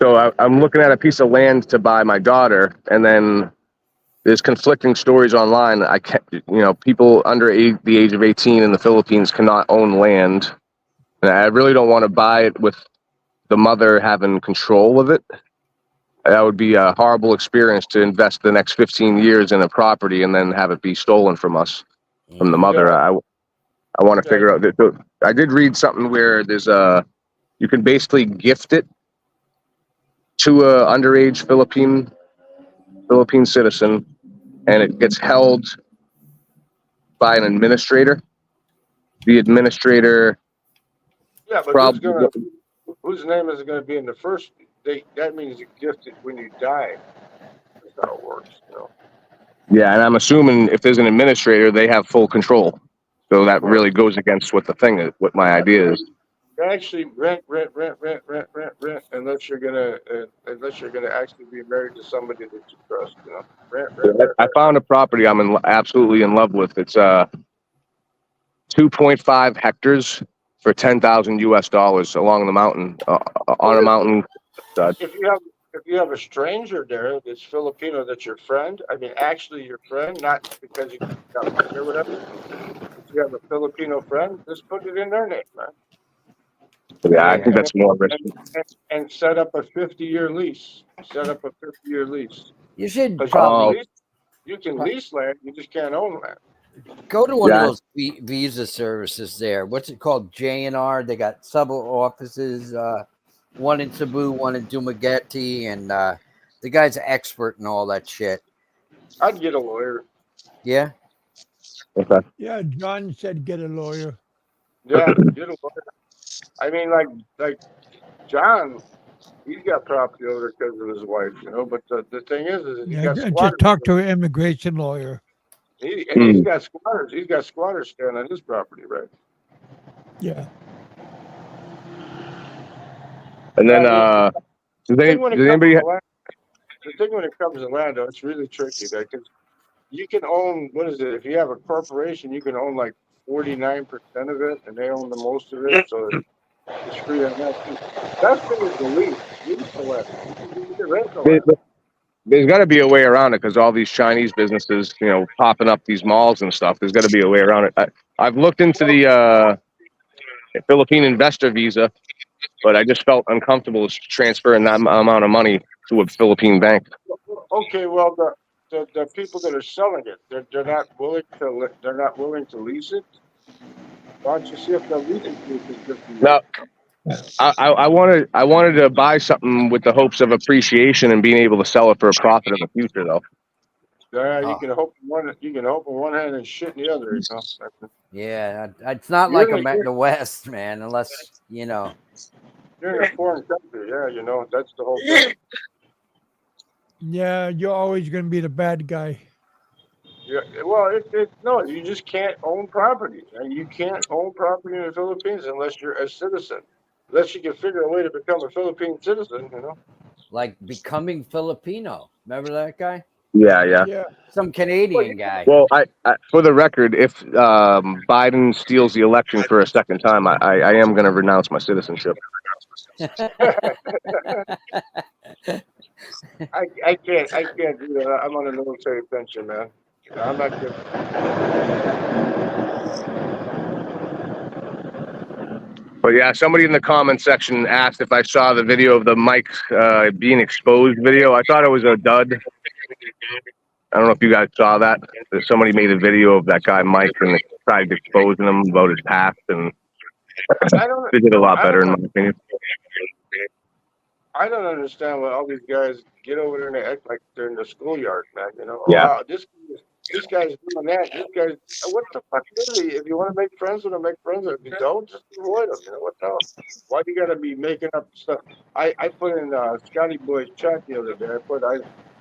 So I'm looking at a piece of land to buy my daughter, and then there's conflicting stories online. I can't, people under the age of 18 in the Philippines cannot own land, and I really don't want to buy it with the mother having control of it. That would be a horrible experience to invest the next 15 years in a property and then have it be stolen from us, from the mother. Yeah. I want to figure out. I did read something where you can basically gift it to a underage Philippine citizen, and it gets held by an administrator. The administrator. Yeah, but whose name is going to be in the first? That means you gift it when you die. That's how it works. Yeah, and I'm assuming if there's an administrator, they have full control. So that really goes against what my idea is. Actually, rent, unless you're gonna actually be married to somebody that you trust. Rent. I found a property I'm absolutely in love with. It's 2.5 hectares for $10,000 along the mountain, on a mountain. If you have a stranger there that's Filipino, that's your friend. I mean, actually your friend, not because you got money or whatever. If you have a Filipino friend, just put it in their name, man. Yeah, I think that's more risky. And set up a 50-year lease. You should probably. You can lease land, you just can't own land. Go to one of those visa services there. What's it called? J&R. They got sub offices. One in Cebu, one in Dumaguete, and the guy's an expert in all that shit. I'd get a lawyer. Yeah? Okay. Yeah, John said get a lawyer. Yeah, get a lawyer. I mean, like John, he's got property over there because of his wife, but the thing is he got squatters. Just talk to an immigration lawyer. He's got squatters. He's got squatters staying on his property, right? Yeah. And then, the thing when it comes to land, though, it's really tricky, because you can own, what is it? If you have a corporation, you can own like 49% of it, and they own the most of it, so it's free on that too. That's the lease. There's got to be a way around it because all these Chinese businesses, popping up these malls and stuff. There's got to be a way around it. I've looked into the Philippine investor visa, but I just felt uncomfortable transferring that amount of money to a Philippine bank. Okay, well, the people that are selling it, they're not willing to they're not willing to lease it. Why don't you see if they'll lease it to you for 50 years? No, I wanted to buy something with the hopes of appreciation and being able to sell it for a profit in the future, though. Yeah, Oh, you can hope in one hand and shit in the other. You know, yeah. It's not you're like in I'm at you're, the West, man. Unless you know. you're in a foreign country. Yeah, you know that's the whole thing. Yeah, you're always going to be the bad guy. Yeah, well, no, you just can't own property, and you can't own property in the Philippines unless you're a citizen. Unless you can figure a way to become a Philippine citizen, you know. Like becoming Filipino. Remember that guy? Yeah, yeah. Yeah. Some Well, Canadian guy. Well, for the record, if Biden steals the election for a second time, I am going to renounce my citizenship. I can't do that. I'm on a military pension, man. I'm not giving. But yeah, somebody in the comment section asked if I saw the video of the mic being exposed video. I thought it was a dud. I don't know if you guys saw that. Somebody made a video of that guy Mike and tried exposing him about his past, and I don't. they did a lot I better in don't. my opinion. I don't understand why all these guys get over there and they act like they're in the schoolyard, man. You know, Yeah, this guy's doing that. This guy's what the fuck? Really? If you want to make friends with them, make friends with them. If you don't, just avoid them. You know what the hell? Why do you got to be making up stuff? I put in Scotty Boy's chat the other day.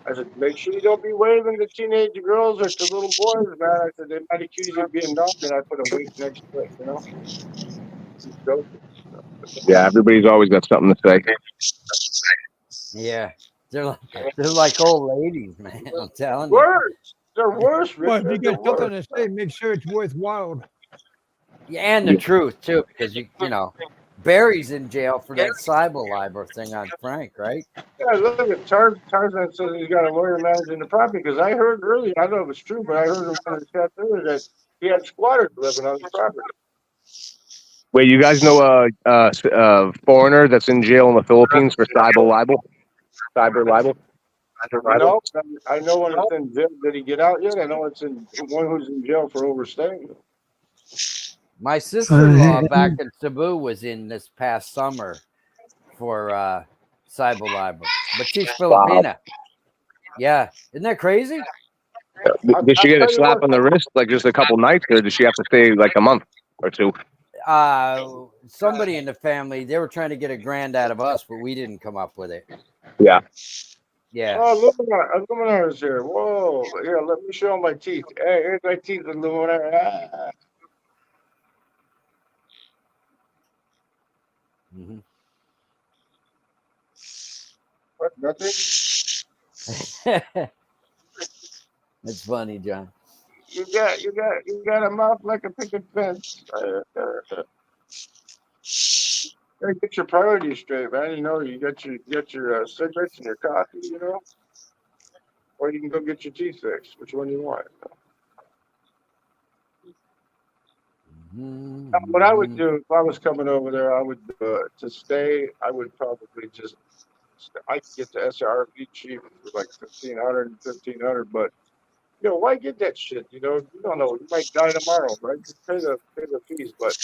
I said, make sure you don't be waving to teenage girls or to little boys, man. I said they might accuse you of being naughty, and I put a wink next to it. You know, just joking. yeah. Everybody's always got something to say. Yeah. They're like old ladies, man. I'm telling you. Worse. They're worse, Well, if you Richard. They're got something worse. to say, make sure it's worthwhile. Yeah, and the truth too, because you know, Barry's in jail for that cyber libel thing on Frank, right? Yeah, look at Tarzan says he's got a lawyer managing the property because I heard earlier, I don't know if it's true, but I heard him on the chat earlier that he had squatters living on his property. Wait, you guys know a foreigner that's in jail in the Philippines for cyber libel? Cyber libel? No, I know when it's in jail. Did he get out yet? I know it's in one who's in jail for overstaying. My sister-in-law back in Cebu was in this past summer for cyber libel, but she's Wow. Filipina. Yeah, isn't that crazy? Did she I'll get a tell you slap what. on the wrist, like just a couple nights, or did she have to stay like a month or two? Somebody in the family, they were trying to get a grand out of us, but we didn't come up with it. Yeah. Yeah. Oh, Luminar is here. Whoa. Here, let me show my teeth. Hey, here's my teeth, Luminar. Ah. Mm-hmm. What, nothing? It's funny, John. You got a mouth like a picket fence. Gotta get your priorities straight, man. You know, you got your cigarettes and your coffee, you know, or you can go get your teeth fixed. Which one you want? What I would Mm-hmm. do if I was coming over there, I would to stay. I would probably just I could get the SRV cheap for like 1,500 and 1,500, but you know why get that shit? You know, you don't know. You might die tomorrow, right? Just pay the fees. But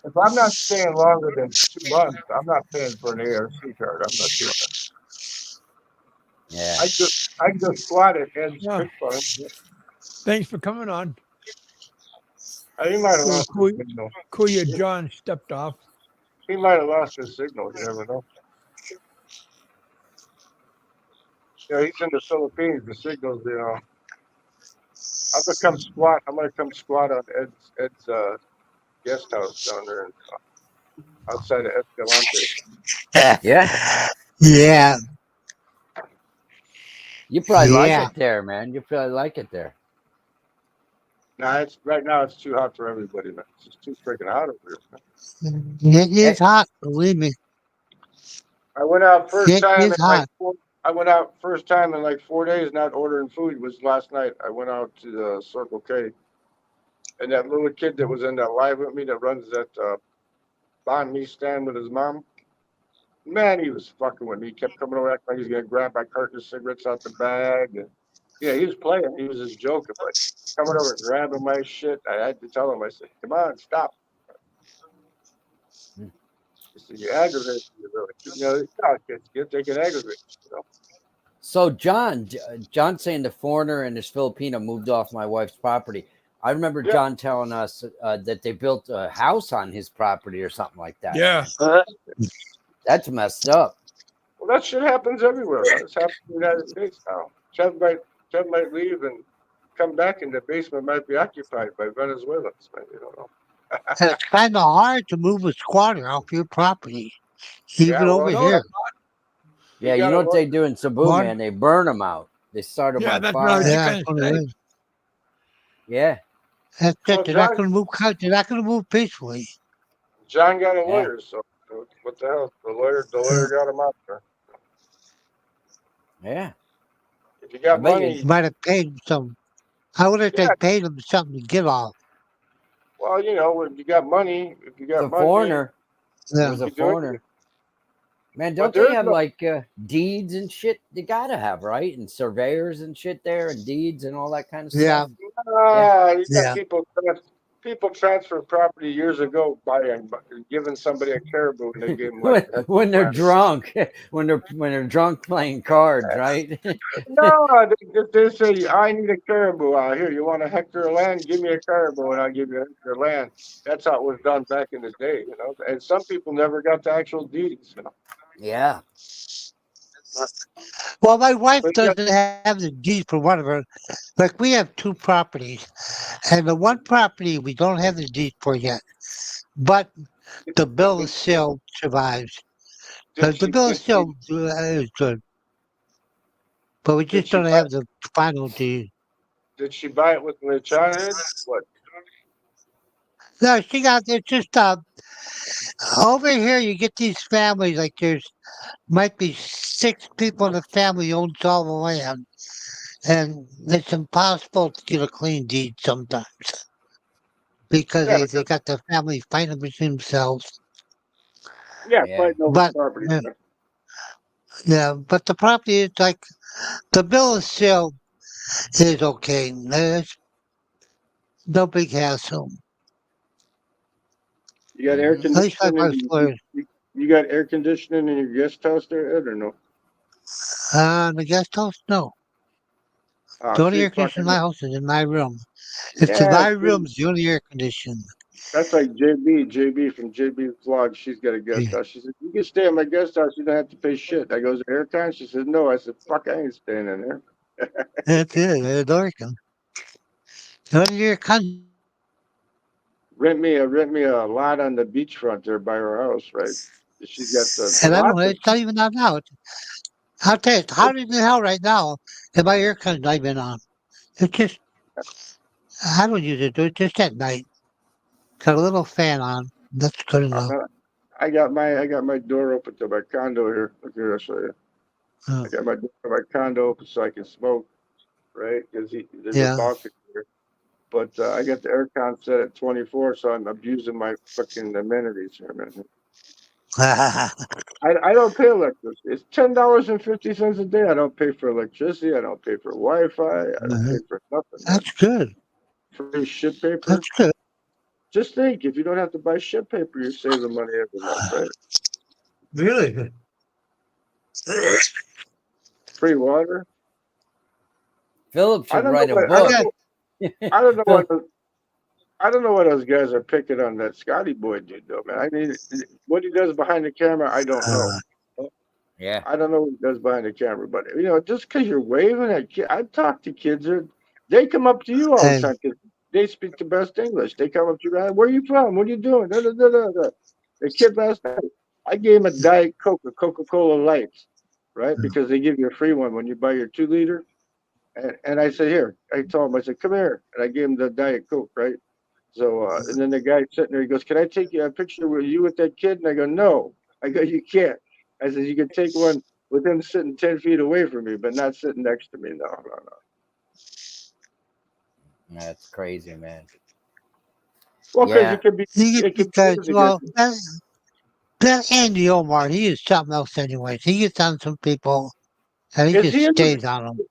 if I'm not staying longer than 2 months, I'm not paying for an ARC card. I'm not doing it. Yeah. I just squat it and Yeah. spit for him. Thanks for coming on. He might have So lost his signal. Kuya John stepped off. He might have lost his signal. You never know. You know, he's in the Philippines. The signals, you know. I'm gonna come squat on Ed's guest house down there outside of Escalante. Yeah. Yeah, You probably like yeah. it there, man. You probably like it there. Nah, it's right now. It's too hot for everybody, man. It's just too freaking hot over here. Man. It is Hey, hot, believe me. I went out first It time is in like hot. I went out first time in like 4 days, not ordering food. It was last night. I went out to the Circle K, and that little kid that was in that live with me that runs that banh mi stand with his mom. Man, he was fucking with me. He kept coming over acting like he's gonna grab my carton of cigarettes out the bag. And Yeah, he was playing. He was just joking, but coming over and grabbing my shit, I had to tell him. I said, "Come on, stop." Hmm. He said, "You aggravate me, really." No, kids, they can aggravate. So John saying the foreigner and his Filipino moved off my wife's property. I remember Yeah. John telling us that they built a house on his property or something like that. Yeah. Man. That's messed up. Well, that shit happens everywhere, man. It's happening in the United States now. Chad might leave and come back, and the basement might be occupied by Venezuelans, man. You don't know. And it's kind of hard to move a squatter off your property, Yeah, even well, over No, here. he Yeah, you got know it. what they do in Cebu, What? man? They burn them out. They start them yeah, on that's what I was fire. Yeah, going that's to what it say. is. Yeah. That's So it. They're not John, going to move. They're not going to move peacefully. John got a Yeah. lawyer. So what the hell? The lawyer got him out there. Yeah. If you I got bet money, you Might have paid him some. I would have yeah. paid him something to get off. Well, if you got money, the foreigner. It Yeah. was a you do it. foreigner. Man, But don't there they is have no. like deeds and shit? They gotta have, right? And surveyors and shit there, and deeds and all that kind of Yeah. stuff. Yeah. You got Yeah. people transferred property years ago by giving somebody a caribou, and they gave them like when they're land. drunk, when they're drunk playing cards, right? No, they say I need a caribou out here. You want a hectare of land? Give me a caribou, and I'll give you a hectare of land. That's how it was done back in the day. And some people never got the actual deeds. Yeah. Well, my wife But doesn't have the deed for one of her. Like we have two properties, and the one property we don't have the deed for yet, but the bill of sale survives. did The she bill of did she sale is good, but we did just she don't buy have the final deed. did she buy it with the child? What? No, she got it's just over here. You get these families like there's might be 6 people in the family owns all the land, and it's impossible to get a clean deed sometimes because Yeah, they got the family fighting between themselves. yeah, Yeah. fighting over But property. yeah, but the property is like the bill of sale is okay. There's no big hassle. You got air Hmm. At least like conditioning my in floor. you got air conditioning in your guest house there, Ed, or no? The guest house, no. Oh, The only see, air conditioner in fucking my house is in my room. It's in yeah, my see, room. It's the only air conditioner. that's like JB from JB's vlog. She's got a guest Yeah, house. She said, "You can stay at my guest house. You don't have to pay shit." I goes, "Aircon?" She said, "No." I said, "Fuck, I ain't staying in there." that's it. It's working. The only air conditioner. Rent me a lot on the beachfront there by her house, right? She's got the And I don't lot. know. It's not even on now. I'll tell you, it's hot as hell right now, and my air conditioner's not even on. It's just, I don't use it. It's just at night. Got a little fan on. That's good enough. I got my door open to my condo here. Look here, I'll show you. Uh, I got my door to my condo open so I can smoke, right? Because there's a yeah. balcony here. But I got the aircon set at 24, so I'm abusing my fucking amenities here, man. I don't pay electricity. It's $10.50 a day. I don't pay for electricity. I don't pay for Wi-Fi. I don't pay for nothing, man. That's good. Free shit paper. That's good. Just think, if you don't have to buy shit paper, you're saving money every month, right? Really good. Free water. Philip I should don't know write a what I book. don't, I don't know what I don't know what those guys are picking on that Scotty boy dude though, man. I mean, what he does behind the camera, I don't know. Uh, Yeah. I don't know what he does behind the camera, but just because you're waving at kids, I've talked to kids, they come up to you all the hey, time because they speak the best English. They come up to you, where are you from? What are you doing? Da, da, da, da, da. The kid last night, I gave him a Diet Coke, a Coca-Cola Light, right? Because they give you a free one when you buy your 2 liter. And I said, here, I told him, I said, come here. And I gave him the Diet Coke, right? So, and then the guy sitting there, he goes, can I take you a picture with you with that kid? And I go, no. I go, you can't. I said, you can take one with him sitting 10 feet away from me, but not sitting next to me. No, no, no. That's crazy, man. Well, because Yeah. he it gets could these be guys, used well, against you. that Andy Omar, he is something else anyways. He gets on some people, and he Is just he in stays on them.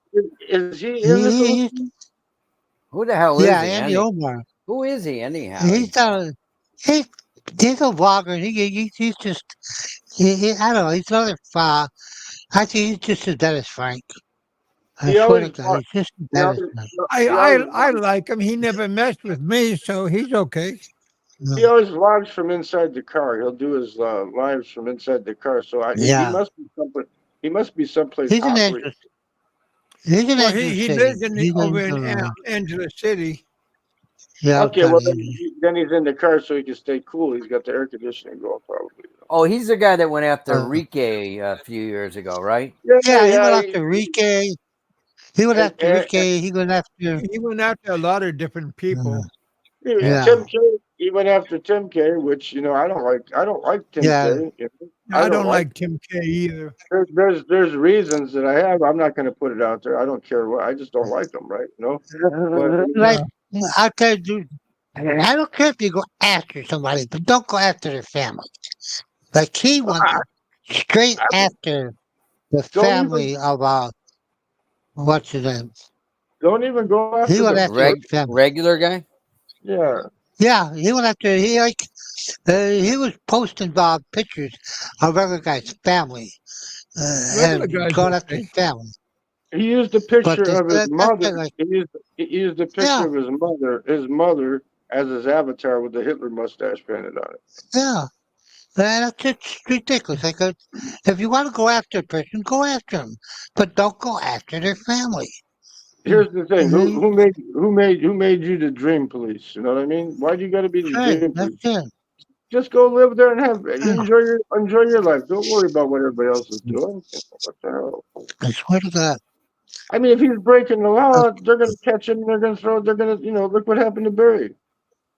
is he in the He, Philippines? Who the hell yeah, is he? Andy Omar. Who is he anyhow? He's he, he's a vlogger. He's just I don't know. He's another. I think he's just as bad as Frank. I He swear to always God, he's just as he bad as always Frank. he always I like him. He never messed with me, so he's okay. he always vlogs from inside the car. He'll do his lives from inside the car. So he Yeah, must be someplace. He must be someplace he's an operating. Angeles. He's an Well, Angeles he City. lives in He's over in in, Angeles City. yeah, Okay, outside well of Angeles. then he's in the car so he can stay cool. He's got the air conditioning going probably. Oh, he's the guy that went after Uh, Rike a few years ago, right? Yeah, yeah, he went yeah. after Rike. He went after And Rike. He went after. He went after a lot of different people. Yeah, Tim K. He went after Tim K, which I don't like. I don't like Tim yeah. K. I I don't don't like. like Tim K either. There's reasons that I have. I'm not going to put it out there. I don't care what. I just don't like them, right? But Like I tell you, I don't care if you go after somebody, but don't go after their family. Like he went I, straight I after the don't even family of what's his name? don't even go He after went the after person. his family. Regular guy? Yeah, Yeah, he went after he was posting pictures of other guy's family Regular and guys going after his okay. family. he used a But picture of his that's mother. like He used a yeah, picture of his mother as his avatar with the Hitler mustache painted on it. yeah. And that's just ridiculous. Like, if you want to go after a person, go after them, but don't go after their family. Here's the thing: who Mhm. who made you the dream police? You know what I mean? Why do you got to be the Right, dream that's police? it. Just go live there and have Yeah, enjoy your life. Don't worry about what everybody else is doing. What the hell? I swear to God. I mean, if he's breaking the Uh, law, they're gonna catch him. They're gonna throw. They're gonna look what happened to Barry.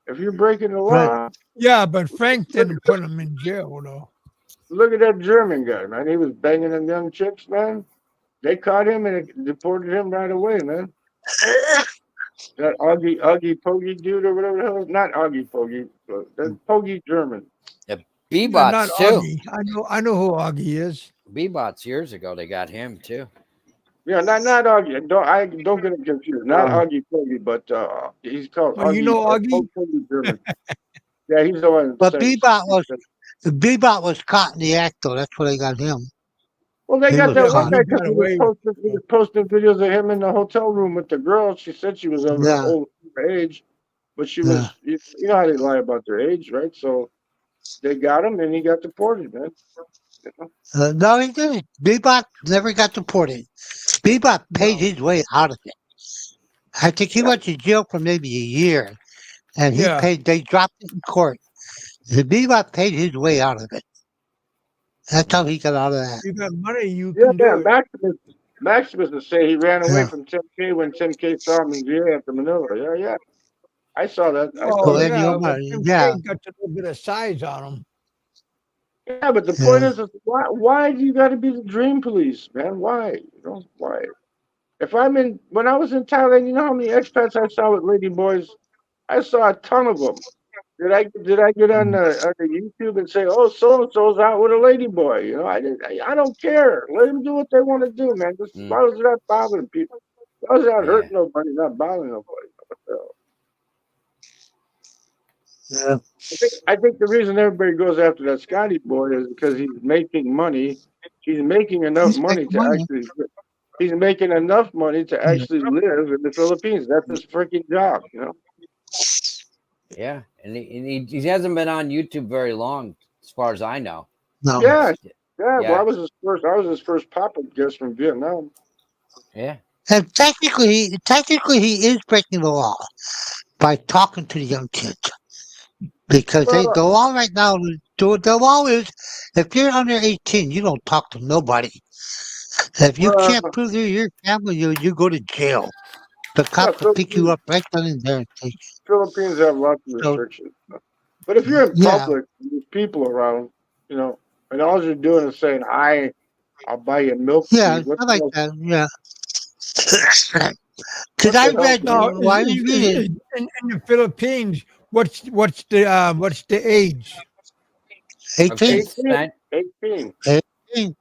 If you're breaking the right. law, Yeah, but Frank look didn't put him in jail though. look at that German guy, man. He was banging them young chicks, man. They caught him and deported him right away, man. That Augie Poggy dude or whatever the hell. Not Augie Poggy, but that Poggy German. The Yeah, not B-Bots too. Augie. I know who Augie is. B-Bots years ago, they got him too. Yeah, not Augie. Don't get him confused. Not Augie Poggy, but he's called Well, you Augie know Augie? Poggy German. Yeah, he's the one But saying. Bebop was caught in the act, though. That's where they got him. Well, they He got was Yeah, that but one caught. he guy because got he was away. posting he was posting videos of him in the hotel room with the girl. She said she was of Yeah, old age, but she yeah. was. You know how they lie about their age, right? So they got him, and he got deported, man. No, he didn't. Bebop never got deported. Bebop paid No. his way out of it. I think he went to jail for maybe a year, and he Yeah. paid. They dropped it in court. The Bebop paid his way out of it. That's how he got out of that. You got money, you Yeah, can yeah. do it. Maximus would say he ran away Yeah. from 10K when 10K saw him in jail after Manila. Yeah, yeah. I saw that. I saw Well, Oh that. Andy yeah, Omar, but Tim yeah. K got a little bit of size on him. Yeah, but the point Yeah. is why do you got to be the dream police, man? Why? Why? If when I was in Thailand, you know how many expats I saw with lady boys? I saw a ton of them. Did I get on the YouTube and say, oh, so and so's out with a lady boy? I didn't. I don't care. Let them do what they want to do, man. Just as Mm, long as they're not bothering people. As long as they're not yeah. hurting nobody, not bothering nobody. What the hell? Yeah. I think the reason everybody goes after that Scotty boy is because he's making money. He's making enough He's money making to money. actually. He's making enough money to Yeah. actually live in the Philippines. That's his freaking job. Yeah. And he hasn't been on YouTube very long, as far as I know. No. Yeah, yeah. Well, I Yeah. was his first. I was his first pop-up guest from Vietnam. Yeah. And technically, he is breaking the law by talking to the young kids because Well, the law right now, the law is if you're under 18, you don't talk to nobody. If you well, can't prove they're your family, you go to jail. The yeah. cops will pick you up right down in there and take you. Philippines have lots of So restrictions. But if you're in yeah, public, there's people around, and all you're doing is saying, I'll buy you milk yeah, tea. What I the like hell? that. Yeah, because What I the hell? read. No, Well, I didn't read it. in the Philippines, what's the age? Of 18. consent. 18. 18.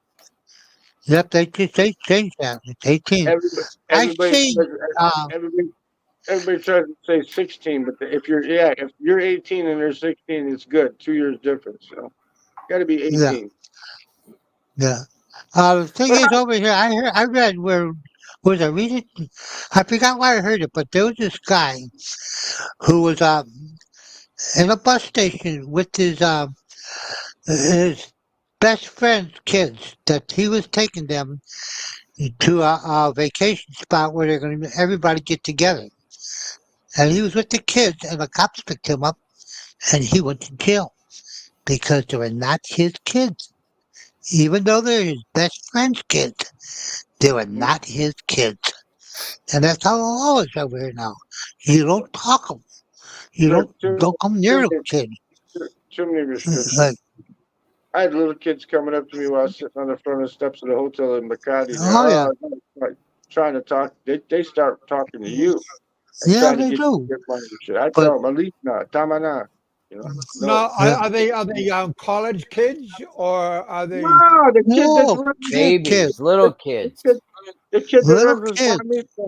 Yep, they changed that. It's 18. Everybody, I everybody, see. says- Uh, everybody, everybody tries to say 16, but if you're 18 and they're 16, it's good. 2 years difference. Got to be yeah, 18. yeah. The thing But is, over here, I read where was I reading? I forgot where I heard it, but there was this guy who was in a bus station with his best friend's kids that he was taking them to a vacation spot where they're going to everybody get together. And he was with the kids, and the cops picked him up, and he went to jail because they were not his kids. Even though they're his best friend's kids, they were not his kids. And that's how the law is over here now. You don't talk them. You too, don't come too near the many, kid. too many restrictions. Like, I had little kids coming up to me while I was sitting on the front of the steps of the hotel in Makati. There, oh yeah, like, trying to talk. They start talking to you and yeah, trying to they get you do. to get money and shit. I But tell them, at least not, tamana. No. Now, yeah, are they college kids or are they? No, the kid that no runs kid, Babies, little the, kids. kid, the kid that little runs his bar kid. mitzvah,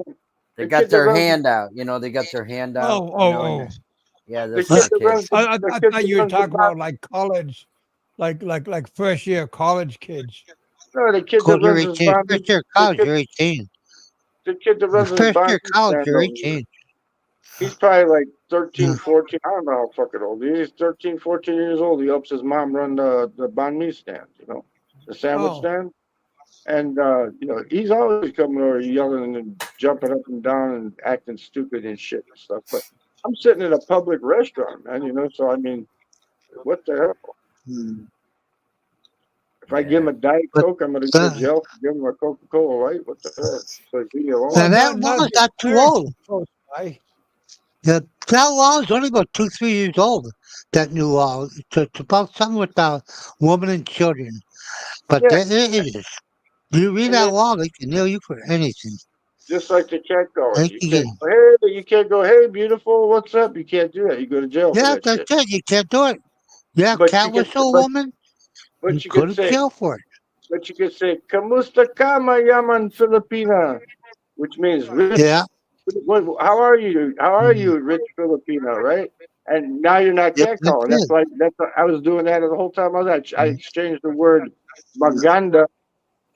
They the got kid that their runs hand out. They got their hand out. Oh, And oh, yeah, the those kid little that kids. runs oh! the I kid thought that you were runs the talking bar. about like college, like first year college kids. No, the kid that Cause you're runs his 18. bar First year of the college, kid you're 18. the kid that runs his First bar year of college, stand you're over here. 18. He's probably like Yeah. 13, 14. I don't know how fucking old he is. He's 13, 14 years old. He helps his mom run the banh mi stand, the sandwich Oh, stand. And, he's always coming over yelling and jumping up and down and acting stupid and shit and stuff. But I'm sitting in a public restaurant, man, so I mean, what the hell? Hmm. If I give him Yeah. a Diet But Coke, I'm going to go to uh, jail for giving him a Coca Cola Light. What the hell? So leave me alone. well, and that not law's if not your too parents old. are close by. Yeah, that law is only about 2, 3 years old. That new law. It's about something with women and children. But Yeah. it is. You read And that then law, they can nail you for anything. just like the cat calling. They You can can't get, go, hey, you can't go, hey, beautiful, what's up? You can't do that. You go to jail for yeah, that that's shit. it. You can't do it. Yeah, But you cat can, whistle but woman, you but you go could to say, jail for it. Kamusta ka mayaman Filipina, which means rich. Yeah. How are you? How are Mm. you, rich Filipino? Right? And now you're not Yep, cat that's calling. it. I was doing that the whole time I was at. I Mm. exchanged the word maganda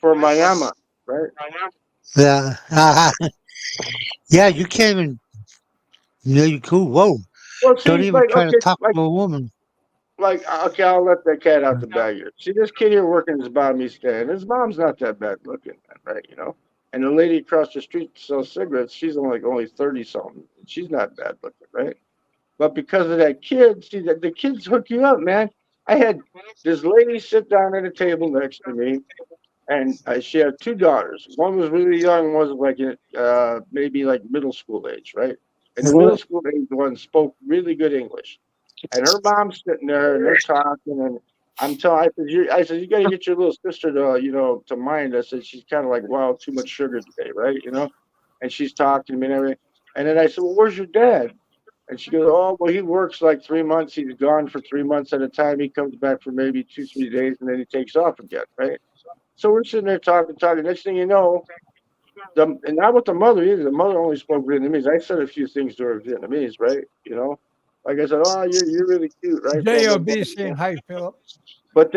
for mayama. Right? Yeah. Yeah, you can't even, you cool. Whoa. Well, Don't see, even like try to okay, talk to a woman. okay, I'll let that cat out the bag here. See, this kid here working his mommy stand. His mom's not that bad looking, right? And the lady across the street sells cigarettes. She's only 30 something. She's not bad looking, right? But because of that kid, see that the kids hook you up, man. I had this lady sit down at a table next to me, and she had two daughters. One was really young, one was like maybe like middle school age, right? And the middle school age one spoke really good English. And her mom's sitting there and they're talking and I said, you gotta get your little sister to, to mind. I said, she's kind of like, wow, too much sugar today, right? And she's talking to me and everything. And then I said, well, where's your dad? And she goes, oh, well, he works like 3 months. He's gone for 3 months at a time. He comes back for maybe 2, 3 days and then he takes off again, right? So we're sitting there talking. Next thing you know, and not with the mother either. The mother only spoke Vietnamese. I said a few things to her in Vietnamese, right? Like I said, oh, you're really cute, right? Blah blah blah. JLB saying hi, Philip. But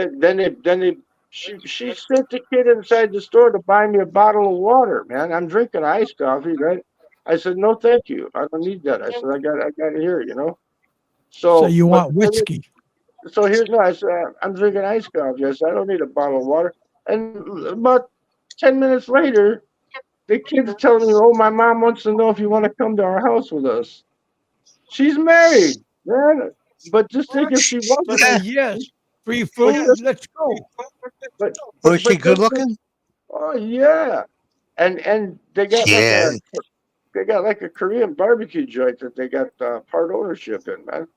she sent the kid inside the store to buy me a bottle of water. Man, I'm drinking iced coffee, right? I said, no, thank you. I don't need that. I said, I got it here. So So, you but want the thing whiskey? is, so here's no. I said, I'm drinking iced coffee. I said, I don't need a bottle of water. And about 10 minutes later, the kid's telling me, "Oh, my mom wants to know if you want to come to our house with us." She's married, man. But just think if she wasn't. Say yes. Free But food. just, Let's go. but Was she good just. looking? Oh yeah, and Yeah. they got like a Korean barbecue joint that they got part ownership in, man.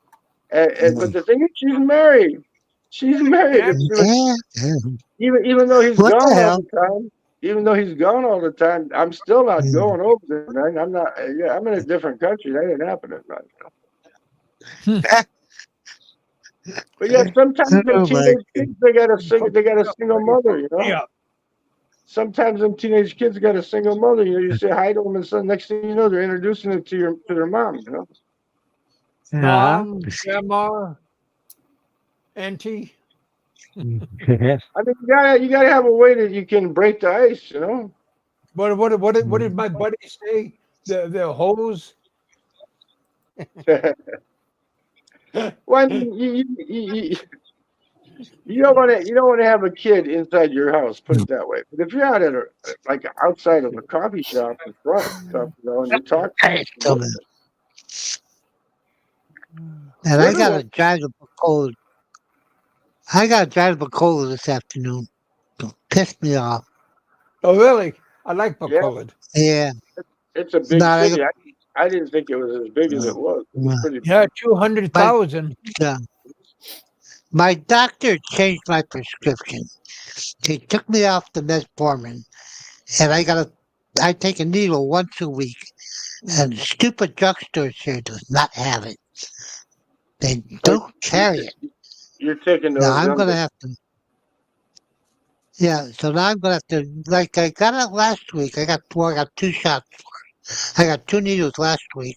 But Mm. the thing is, she's married. She's married. And Yeah. Yeah. Even though he's What the gone all hell? the time. Even though he's gone all the time, I'm still not Mm. going over there, man. I'm not. Yeah, I'm in a different country. That ain't happening, man. But yeah, sometimes the Oh my teenage kids they got a hook single mother. me up. sometimes them teenage kids got a single mother. You know, you say hi to them, and so next thing you know, they're introducing it to their mom. You know, Mom, grandma, auntie. I mean, you gotta have a way that you can break the ice. You know. What did my buddy say? The hose. Well, I mean, you don't want to have a kid inside your house. Put it that way. But if you're out at like outside of a coffee shop in front and stuff, you know, and you're talking, Hey, little and I got ones, to drive to Bacola. I got to drive to Bacola this afternoon. Don't piss me off. Oh, really? I like yeah, Bacolod. Yeah. it's a big No, I city. got, I didn't think it was as big as it was. It was pretty Yeah, big. 200,000. uh, my doctor changed my prescription. They took me off the metformin, and I take a needle once a week, and stupid drugstores here does not have it. They But don't carry it. you're taking Now those I'm gonna have to. Yeah, so now I'm gonna have to. Like I got it last week. I got 2 shots. I got 2 needles last week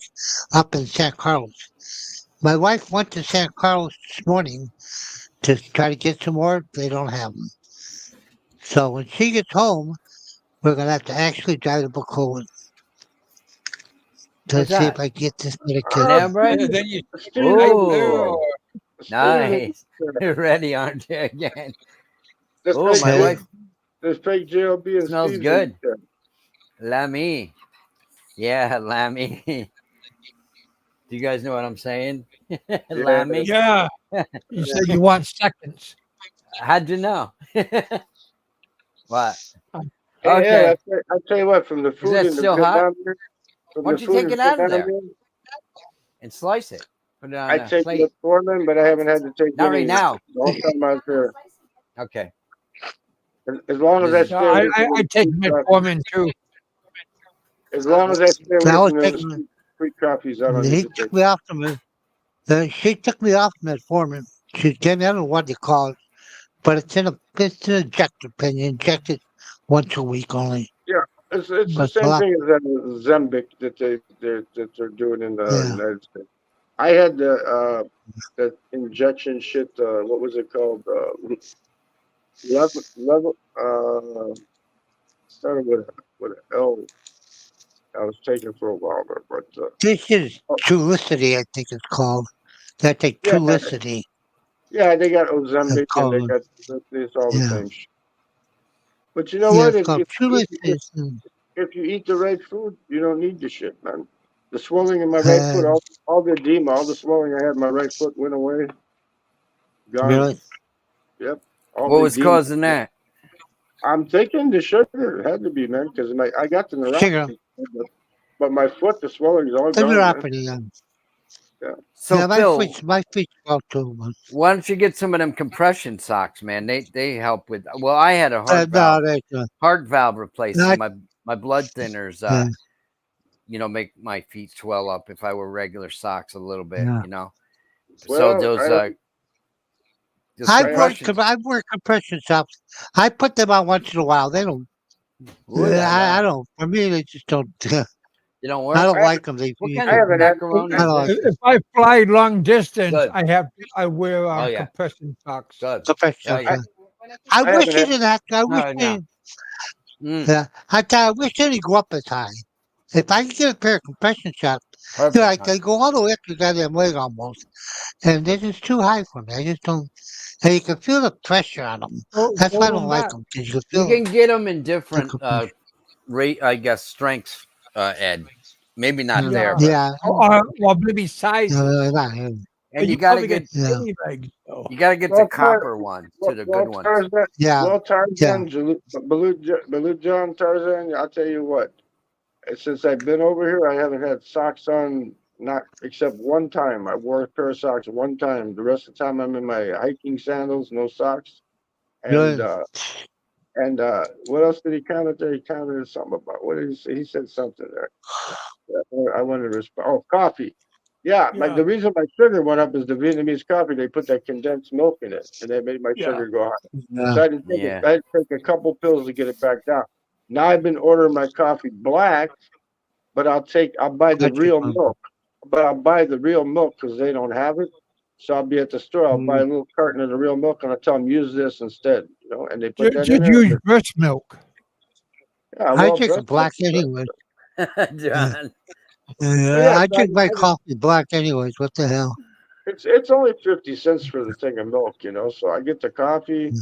up in San Carlos. My wife went to San Carlos this morning to try to get some more. They don't have them. So when she gets home, we're gonna have to actually drive to Bacoa to What's see if that? I can get this medication. Panera Bread? Then you right there. Oh, Or, nice. You're ready, aren't you, again? the Oh, fake my So, wife the fake JLB and smells Steve's. good. Lammy. Yeah, Lammy. Do you guys know what I'm saying? Yeah, Lammy. yeah. You said you want seconds. How'd you know? What? yeah. Okay. I tell you what, from the Is food that in the still hot? Vietnam, from Why the don't you food take in it out of Vietnam, there and slice it? Put it on I a take plate. metformin, but I haven't had to take Not right any now. the whole time I was here. Okay. As long as I This is No, stay away from I the take street coffee, metformin too. as long as I stay I away was from the taking. street coffees, I don't need He to take. took me off the. She took me off metformin. She gave me. I don't know what you call it, but it's an injector pen. You inject it once a week only. Yeah, it's the But a same lot. thing as that Zembic that they're doing in the Yeah. United States. I had that injection shit. What was it called? Level. Started with an L. I was taking for a while there, but This is oh, Trulicity, I think it's called. I take yeah, Trulicity. yeah. They got It's Ozembic and they called. got it's all the Yeah. same shit. But you know Yeah, what? it's called Trulicity. If you eat the right food, you don't need the shit, man. The swelling in my right Uh, foot, all the edema, all the swelling I had in my right foot went away, gone. really? Yep, all What the was edema. causing that? I'm thinking the sugar it had to be, man, because I got the Sugar. neuropathy, but my foot, the swelling is all gone, man. Neuropathy. Yeah. So Yeah, Phil, my feet's well too. But, why don't you get some of them compression socks, man? They help with. Well, I had a no, they, heart valve not, replacement. My blood thinners, yeah, make my feet swell up if I wear regular socks a little bit, yeah. So Well, those I I have, compressions. wear compression socks. I put them on once in a while. They don't. Ooh la I la. don't. For me, they just don't. They don't I work. don't like them. They. What kind I of haven't had, I macaroni don't is like this? If I fly long distance, Good. I wear Oh yeah, compression socks. good. compression Oh socks. yeah. I I wish haven't they had, didn't have to. I wish No, no. they. Mm, Yeah, I wish they didn't go up as high. If I could get a pair of compression socks, perfect. like they go all the way up to goddamn leg almost, and they're just too high for me. I just don't. And you can feel the pressure on them. That's why I Hold don't them like back. them. Because you can You feel can get them in the different compression. rate, I guess, strengths. Ed, maybe not Yeah, there, Yeah. but yeah, Or maybe sizes. and You you got to probably get get yeah, skinny legs though. the well, copper ones to the good ones. Tarzan, yeah, yeah. Balut John Tarzan, I'll tell you what. Since I've been over here, I haven't had socks on, not except one time. I wore a pair of socks one time. The rest of the time, I'm in my hiking sandals, no socks. And Really. what else did he comment there? He commented something about what did he say? He said something there. I wanted to respond. Oh, coffee. Yeah, like Yeah. the reason my sugar went up is the Vietnamese coffee. They put that condensed milk in it, and they made my Yeah. sugar go high. Yeah. So I didn't take it. Yeah. I had to take a couple pills to get it back down. Now I've been ordering my coffee black, but I'll buy the That's just real fun. milk. But I'll buy the real milk because they don't have it. So I'll be at the store. I'll buy a little carton of the real milk, and I'll tell them use this instead. And they put that in Just there. use breast milk. Yeah, I well, drink it breast milk black is good. anyway. Yeah. John. But yeah, I so drink my coffee black anyways. What the hell? it's only 50 cents for the thing of milk. So I get the coffee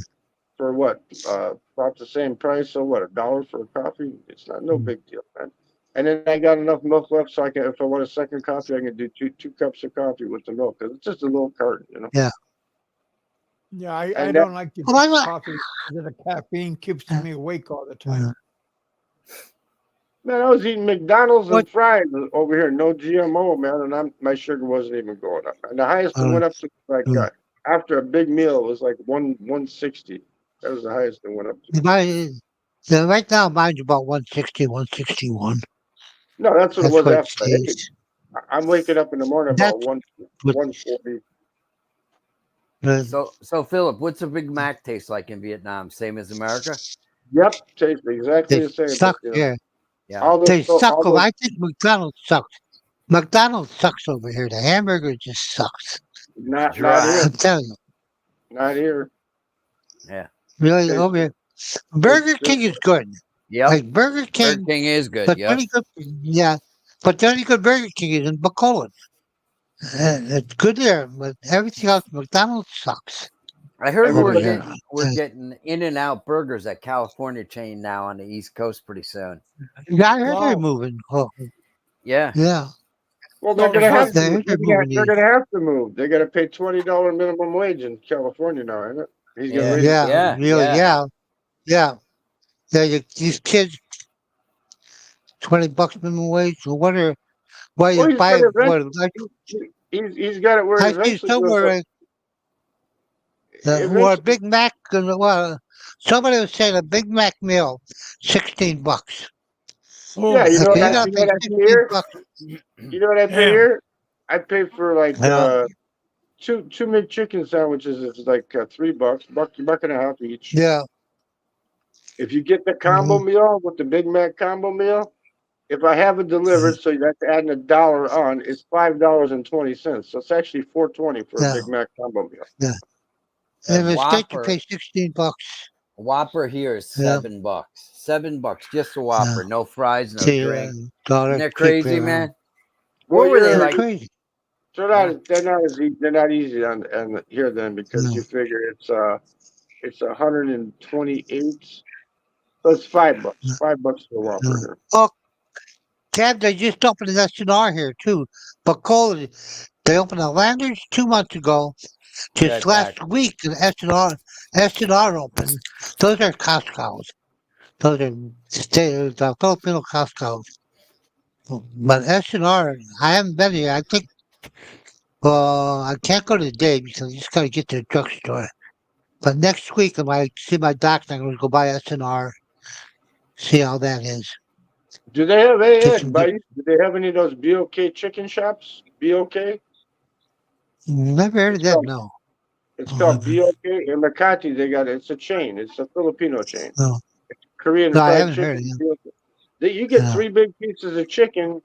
for what? About the same price. So what? $1 for a coffee? It's not no big deal, man. And then I got enough milk left, so I can, if I want a second coffee, I can do two cups of coffee with the milk. 'Cause it's just a little carton. Yeah. Yeah, I And that, don't like to Well, I drink like. coffee because the caffeine keeps me awake all the time. man, I was eating McDonald's What? and fries over here, no GMO, man, and my sugar wasn't even going up. And the highest it went up to like after a big meal, it was like 160. That was the highest it went up to. Right now, mine's about 160, 161. No, that's what it That's was what it after I ate. stays. I'm waking up in the morning about That's what. 140. Uh, So Philip, what's a Big Mac taste like in Vietnam? Same as America? Yep, tastes exactly they the same. But suck here. Yeah. all They those, suck all over. those, I think McDonald's sucks. McDonald's sucks over here. The hamburger just sucks. not Dry. here, I'm telling you. not here. Yeah. Really, Tastes, over here. Burger tastes King is good. Yep. Like Burger Burger King, King is good. but the Yep. only good, yeah. But the only good Burger King is in Bacolod. It's good there, but everything else, McDonald's sucks I heard over everybody. here. we're getting In and Out Burgers at California chain now on the East Coast pretty soon. Yeah, I heard they're Wow. moving. Oh, Yeah. yeah, Well, they're So gonna so have I to. heard they're They're moving these. gonna have to move. They got to pay $20 minimum wage in California now, isn't it? He's gonna Yeah. raise it. Yeah, Yeah. really, Yeah. yeah. These kids, $20 minimum wage. So what Well, you he's buy? gonna rent. What like He's got it where I see eventually somewhere or a eventually. Big Mac. Somebody was saying a Big Mac meal, $16. Yeah, oh, Okay, you wow. gotta pay I pay 16 here. bucks. You know what I pay Damn. here? I pay for like Yeah, two McChicken sandwiches. It's like $3, buck and a half each. yeah. If you get the combo Mhm. meal with the Big Mac combo meal, if I have it delivered, so you have to add $1 on, it's $5.20. So it's actually $4.20 for a Yeah, Big Mac combo meal. yeah. A In the state, you Whopper. pay $16. Whopper here is Yeah, $7. $7, just a yeah. Whopper. No fries, no See, drink. dollar Isn't that cheap crazy, here. man? Well, What were they That's like? crazy. So Yeah. they're not easy on here then because No. you figure it's 128. So it's $5. $5 for a Whopper No. here. Oh, Cab, they just opened an S&R here too. But Cole, they opened a Landers 2 months ago. Just Check back. last week, an S&R opened. Those are Costco's. Those are the Filipino Costco's. But S&R, I haven't been here. I think, I can't go today because I just got to get to the drugstore. But next week, I might see my doctor. I'm going to go buy S&R, see how that is. Do they have Get Ed, some good. buddy? Do they have any of those BOK chicken shops? BOK? Never heard It's of them, called no. it's Oh, called never. BOK in Makati. They got it. It's a chain. It's a Filipino chain. No, Korean no, I fried haven't heard of chicken. them. BOK. You get No. 3 big pieces of chicken.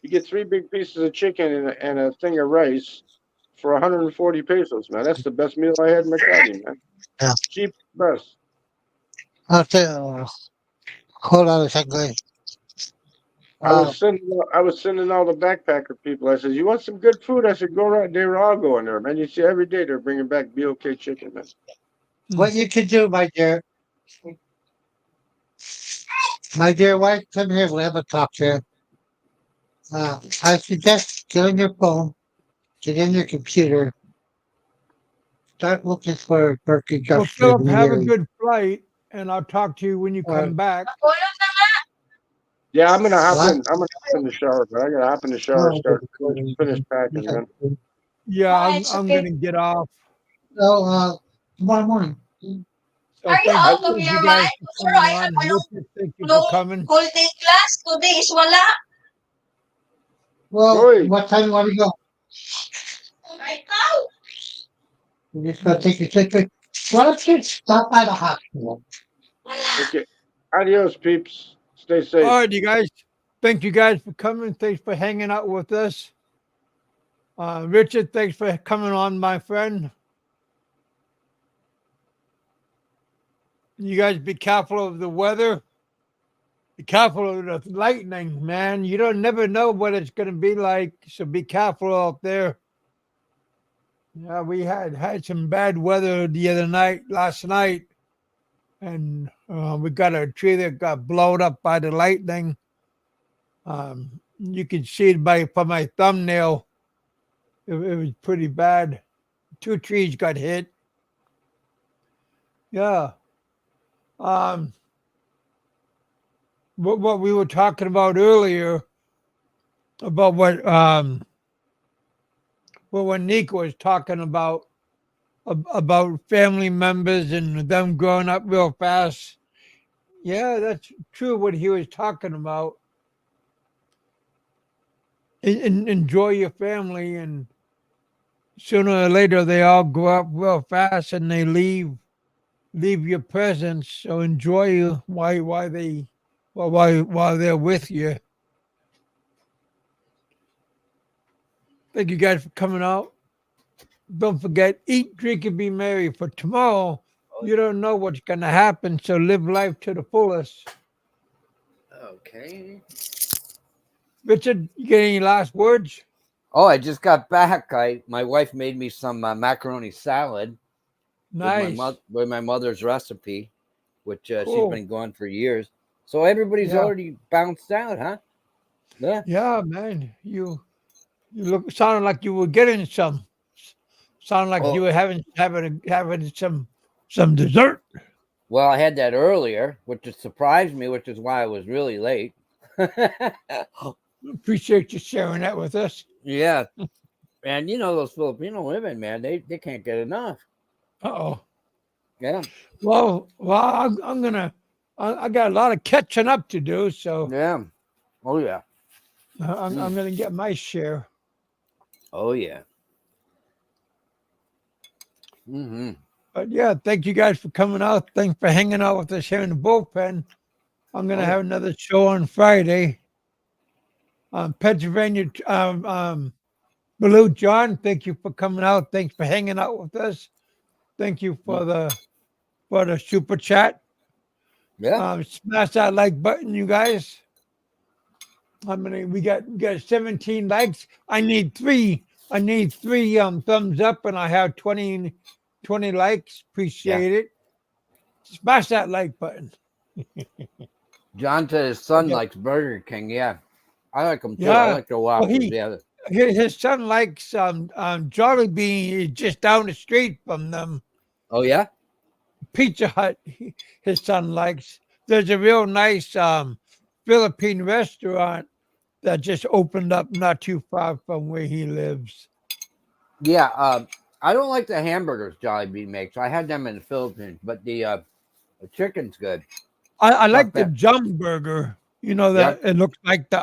You get 3 big pieces of chicken and a thing of rice for 140 pesos, man. That's the best meal I had in Makati, man. Yeah. Cheap, best. I'll say, hold on a second. I was sending all the backpacker people. I said, "You want some good food?" I said, "Go right." They were all going there, man. You see, every day they're bringing back BOK chicken, man. What you can do, my dear wife, come here. We'll have a talk here. I suggest get on your phone, get in your computer, start looking for Berkeley Well, Justice Philip, in the have a area. good flight, and I'll talk to you when you Or, come back. Yeah, I'm gonna hop what? in. I'm gonna hop in the shower, but I gotta hop in the shower and No, start finish packing, man. Yeah, I'm gonna get off. so, tomorrow morning. So I thank you guys for coming on. Lucas, thank you for coming. Whole day class, 2 days, wala. Well, Roy, what time you want to go? We're just gonna take a quick. Why don't you stop by the hospital? okay. Adios, peeps. Stay All safe. right, you guys. Thank you guys for coming. Thanks for hanging out with us. Richard, thanks for coming on, my friend. You guys be careful of the weather. Be careful of the lightning, man. You don't never know what it's going to be like. So be careful out there. Yeah, we had some bad weather the other night, last night, and we got a tree that got blown up by the lightning. You can see it by from my thumbnail. It was pretty bad. 2 trees got hit. Yeah. Um, what we were talking about earlier about what Nico was talking about family members and them growing up real fast. Yeah, that's true. What he was talking about. Enjoy your family, and sooner or later they all grow up real fast and they leave your presence. So enjoy while they're with you. Thank you guys for coming out. Don't forget, eat, drink, and be merry. For tomorrow, you don't know what's going to happen. So live life to the fullest. Okay. Richard, you get any last words? Oh, I just got back. My wife made me some macaroni salad Nice. with my mother's recipe, which she's Cool. been going for years. So everybody's Yeah. already bounced out, huh? Yeah. Yeah, man. You look sounded like you were getting some. Sound like you Oh, were having some dessert. well, I had that earlier, which just surprised me, which is why I was really late. Appreciate you sharing that with us. Yeah. And you know those Filipino women, man, they can't get enough. Oh. Yeah. Well, I'm gonna. I got a lot of catching up to do, so Yeah. Oh yeah. I'm gonna get my share. Oh yeah. Mm-hmm. But yeah, thank you guys for coming out. Thanks for hanging out with us here in the bullpen. I'm gonna Oh, have another show on Friday. Pennsylvania, Balut John, thank you for coming out. Thanks for hanging out with us. Thank you for the super chat. yeah. Smash that like button, you guys. We got 17 likes. I need three thumbs up, and I have 20 likes. Appreciate it. Smash that like button. John said his son Okay. likes Burger King. Yeah. I like them too. I Yeah. like the Well, Whoppers. Yeah. his son likes Jollibee just down the street from them. Oh yeah. Pizza Hut. His son likes. There's a real nice Philippine restaurant that just opened up not too far from where he lives. Yeah. I don't like the hamburgers Jollibee makes. I had them in the Philippines, but the chicken's good. I Not like the bad. Jum Burger. You know that Yeah. it looks like the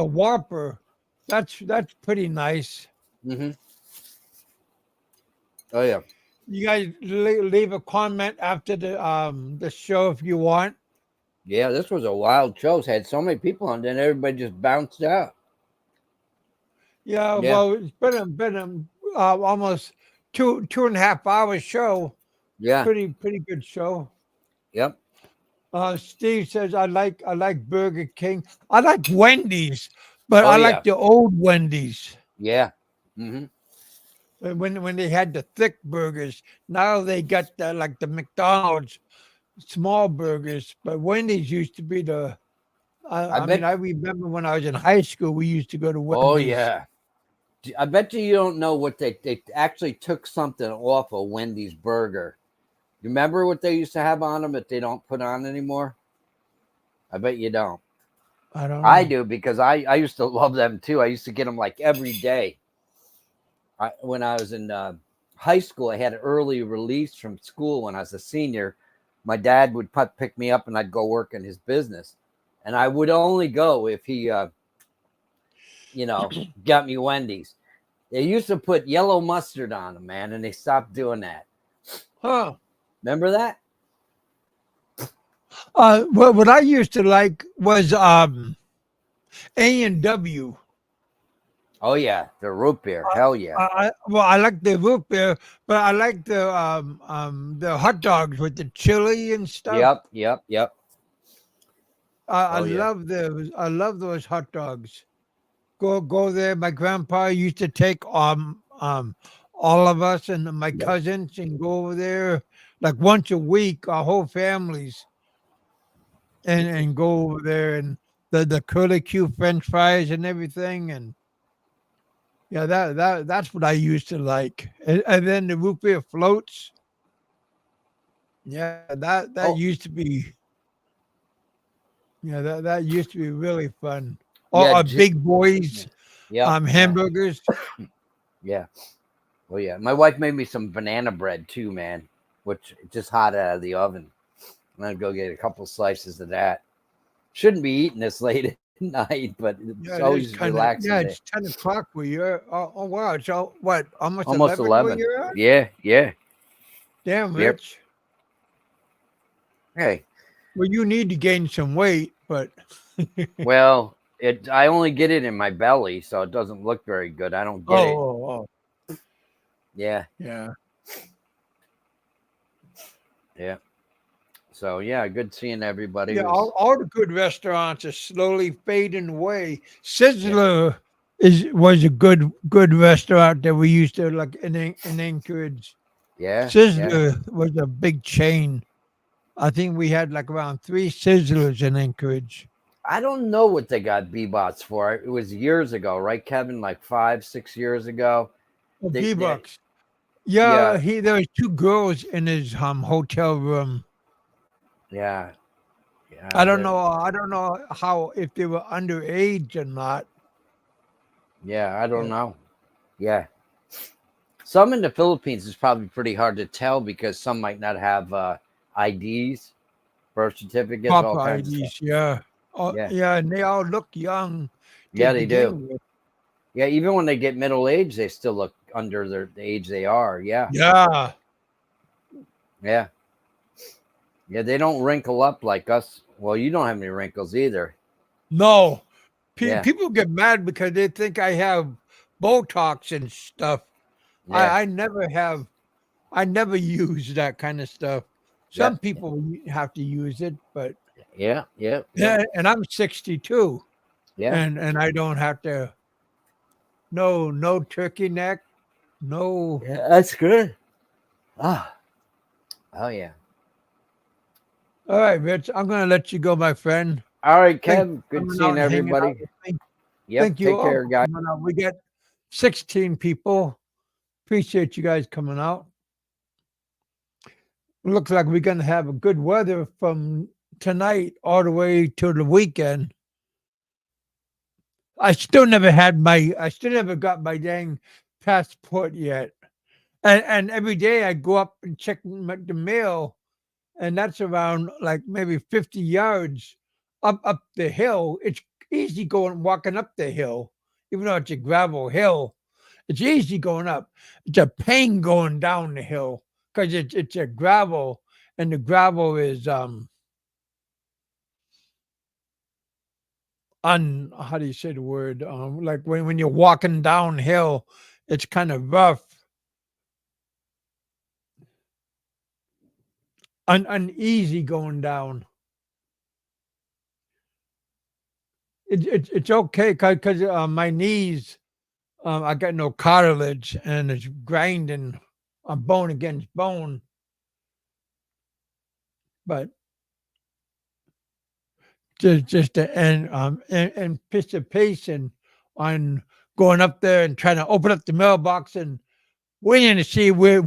Whopper. That's pretty nice. Mm-hmm. Oh yeah. You guys leave a comment after the show if you want. Yeah. This was a wild show. It had so many people on, then everybody just bounced out. Yeah, Yeah. well, it's been almost 2.5 hour show. Yeah. Pretty good show. Yep. Steve says I like Burger King. I like Wendy's, but Oh I yeah. like the old Wendy's. Yeah. Mm-hmm. When they had the thick burgers. Now they got the McDonald's small burgers, but Wendy's used to be the. I I mean, bet. I remember when I was in high school, we used to go to Oh Wendy's. yeah. I bet you don't know what they actually took something off of Wendy's burger. You remember what they used to have on them that they don't put on anymore? I bet you don't. I don't I know. do because I used to love them too. I used to get them like every day. When I was in high school, I had an early release from school when I was a senior. My dad would pick me up and I'd go work in his business. And I would only go if he got me Wendy's. They used to put yellow mustard on them, man, and they stopped doing that. Huh. Remember that? What I used to like was A&W. Oh yeah, the root beer. Hell yeah. I like the root beer, but I like the hot dogs with the chili and stuff. Yep. I Oh yeah. love those. I love those hot dogs. Go there. My grandpa used to take all of us and my cousins and go over there like once a week, our whole families, and go over there and the curly Q French fries and everything. And yeah, that's what I used to like. And then the root beer floats. Yeah, that Oh used to be, yeah, that used to be really fun. yeah. Or big boys Yep. hamburgers. Yeah. Oh yeah. My wife made me some banana bread too, man, which just hot out of the oven. I'm gonna go get a couple slices of that. Shouldn't be eating this late at night, but it's Yeah, it is always kind of. relaxing Yeah, day. it's 10 o'clock where you're. Oh wow, it's what almost Almost 11 where 11. you're at. Yeah. Damn, Yep. Rich. Hey, Well, you need to gain some weight, but well, I only get it in my belly, so it doesn't look very good. I don't get it. oh, Yeah. yeah. So yeah, good seeing everybody. Yeah, It was, all the good restaurants are slowly fading away. Sizzler was a good restaurant that we used to like in Anchorage. yeah. Sizzler was a big chain. I think we had like around 3 Sizzlers in Anchorage. I don't know what they got B-bots for. It was years ago, right, Kevin? Like 5, 6 years ago. Oh, They, V-Bucks. yeah, Yeah, there was 2 girls in his hotel room. yeah. I don't know. I don't know how if they were underage or not. Yeah, I don't But know. Yeah. Some in the Philippines is probably pretty hard to tell because some might not have IDs, birth certificates, all proper kinds of stuff. IDs, yeah. Oh, Yeah. yeah, and they all look young to Yeah, they do. begin with. Yeah, even when they get middle age, they still look under the age they are. Yeah. Yeah. Yeah. Yeah, they don't wrinkle up like us. Well, you don't have any wrinkles either. No. Yeah. People get mad because they think I have Botox and stuff. Yeah. I never have. I never use that kind of stuff. Yeah. Some people have to use it, but Yeah. yeah, and I'm 62, Yeah. and I don't have to. No turkey neck. No. Yeah, that's good. Ah. Oh yeah. All right, Rich. I'm gonna let you go, my friend. All right, Thanks Kev. for Good coming out seeing and hanging out everybody. with me. Yep. Thank you Take all care, for guys. coming out. We got 16 people. Appreciate you guys coming out. Looks like we're gonna have a good weather from tonight all the way to the weekend. I still never got my dang passport yet. And every day I go up and check the mail, and that's around like maybe 50 yards up the hill. It's easy walking up the hill, even though it's a gravel hill. It's easy going up. It's a pain going down the hill because it's a gravel, and the gravel is how do you say the word? Like when you're walking downhill, it's kind of rough, uneasy going down. It's okay because my knees, I got no cartilage and it's grinding on bone against bone. But just to anticipation on going up there and trying to open up the mailbox and waiting to see where's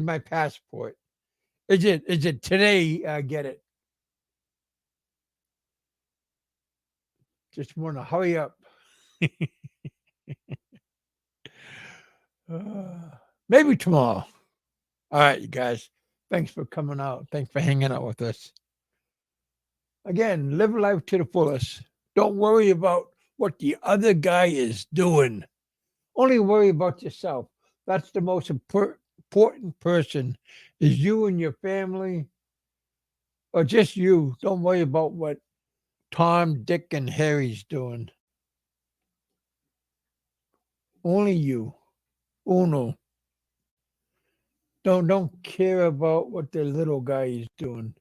my passport. Is it today? I get it. Just want to hurry up. Maybe tomorrow. All right, you guys. Thanks for coming out. Thanks for hanging out with us. Again, live life to the fullest. Don't worry about what the other guy is doing. Only worry about yourself. That's the most important person is you and your family, or just you. Don't worry about what Tom, Dick, and Harry's doing. Only you. Uno. Don't care about what the little guy is doing.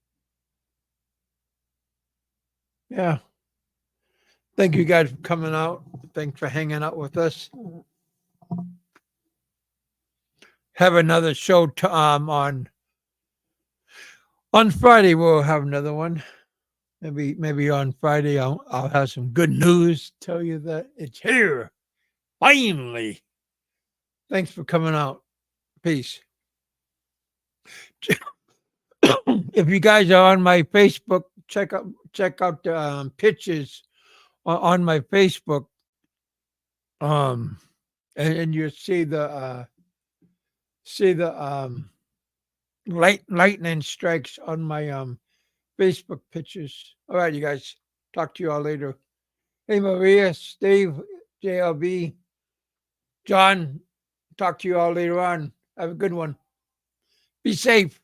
Yeah. Thank you guys for coming out. Thanks for hanging out with us. Have another show on Friday. We'll have another one. Maybe on Friday I'll have some good news. Tell you that it's here finally. Thanks for coming out. Peace. If you guys are on my Facebook, check out the pictures on my Facebook. And you see the lightning strikes on my Facebook pictures. All right, you guys. Talk to you all later. Hey, Maria, Steve, JLB, John. Talk to you all later on. Have a good one. Be safe.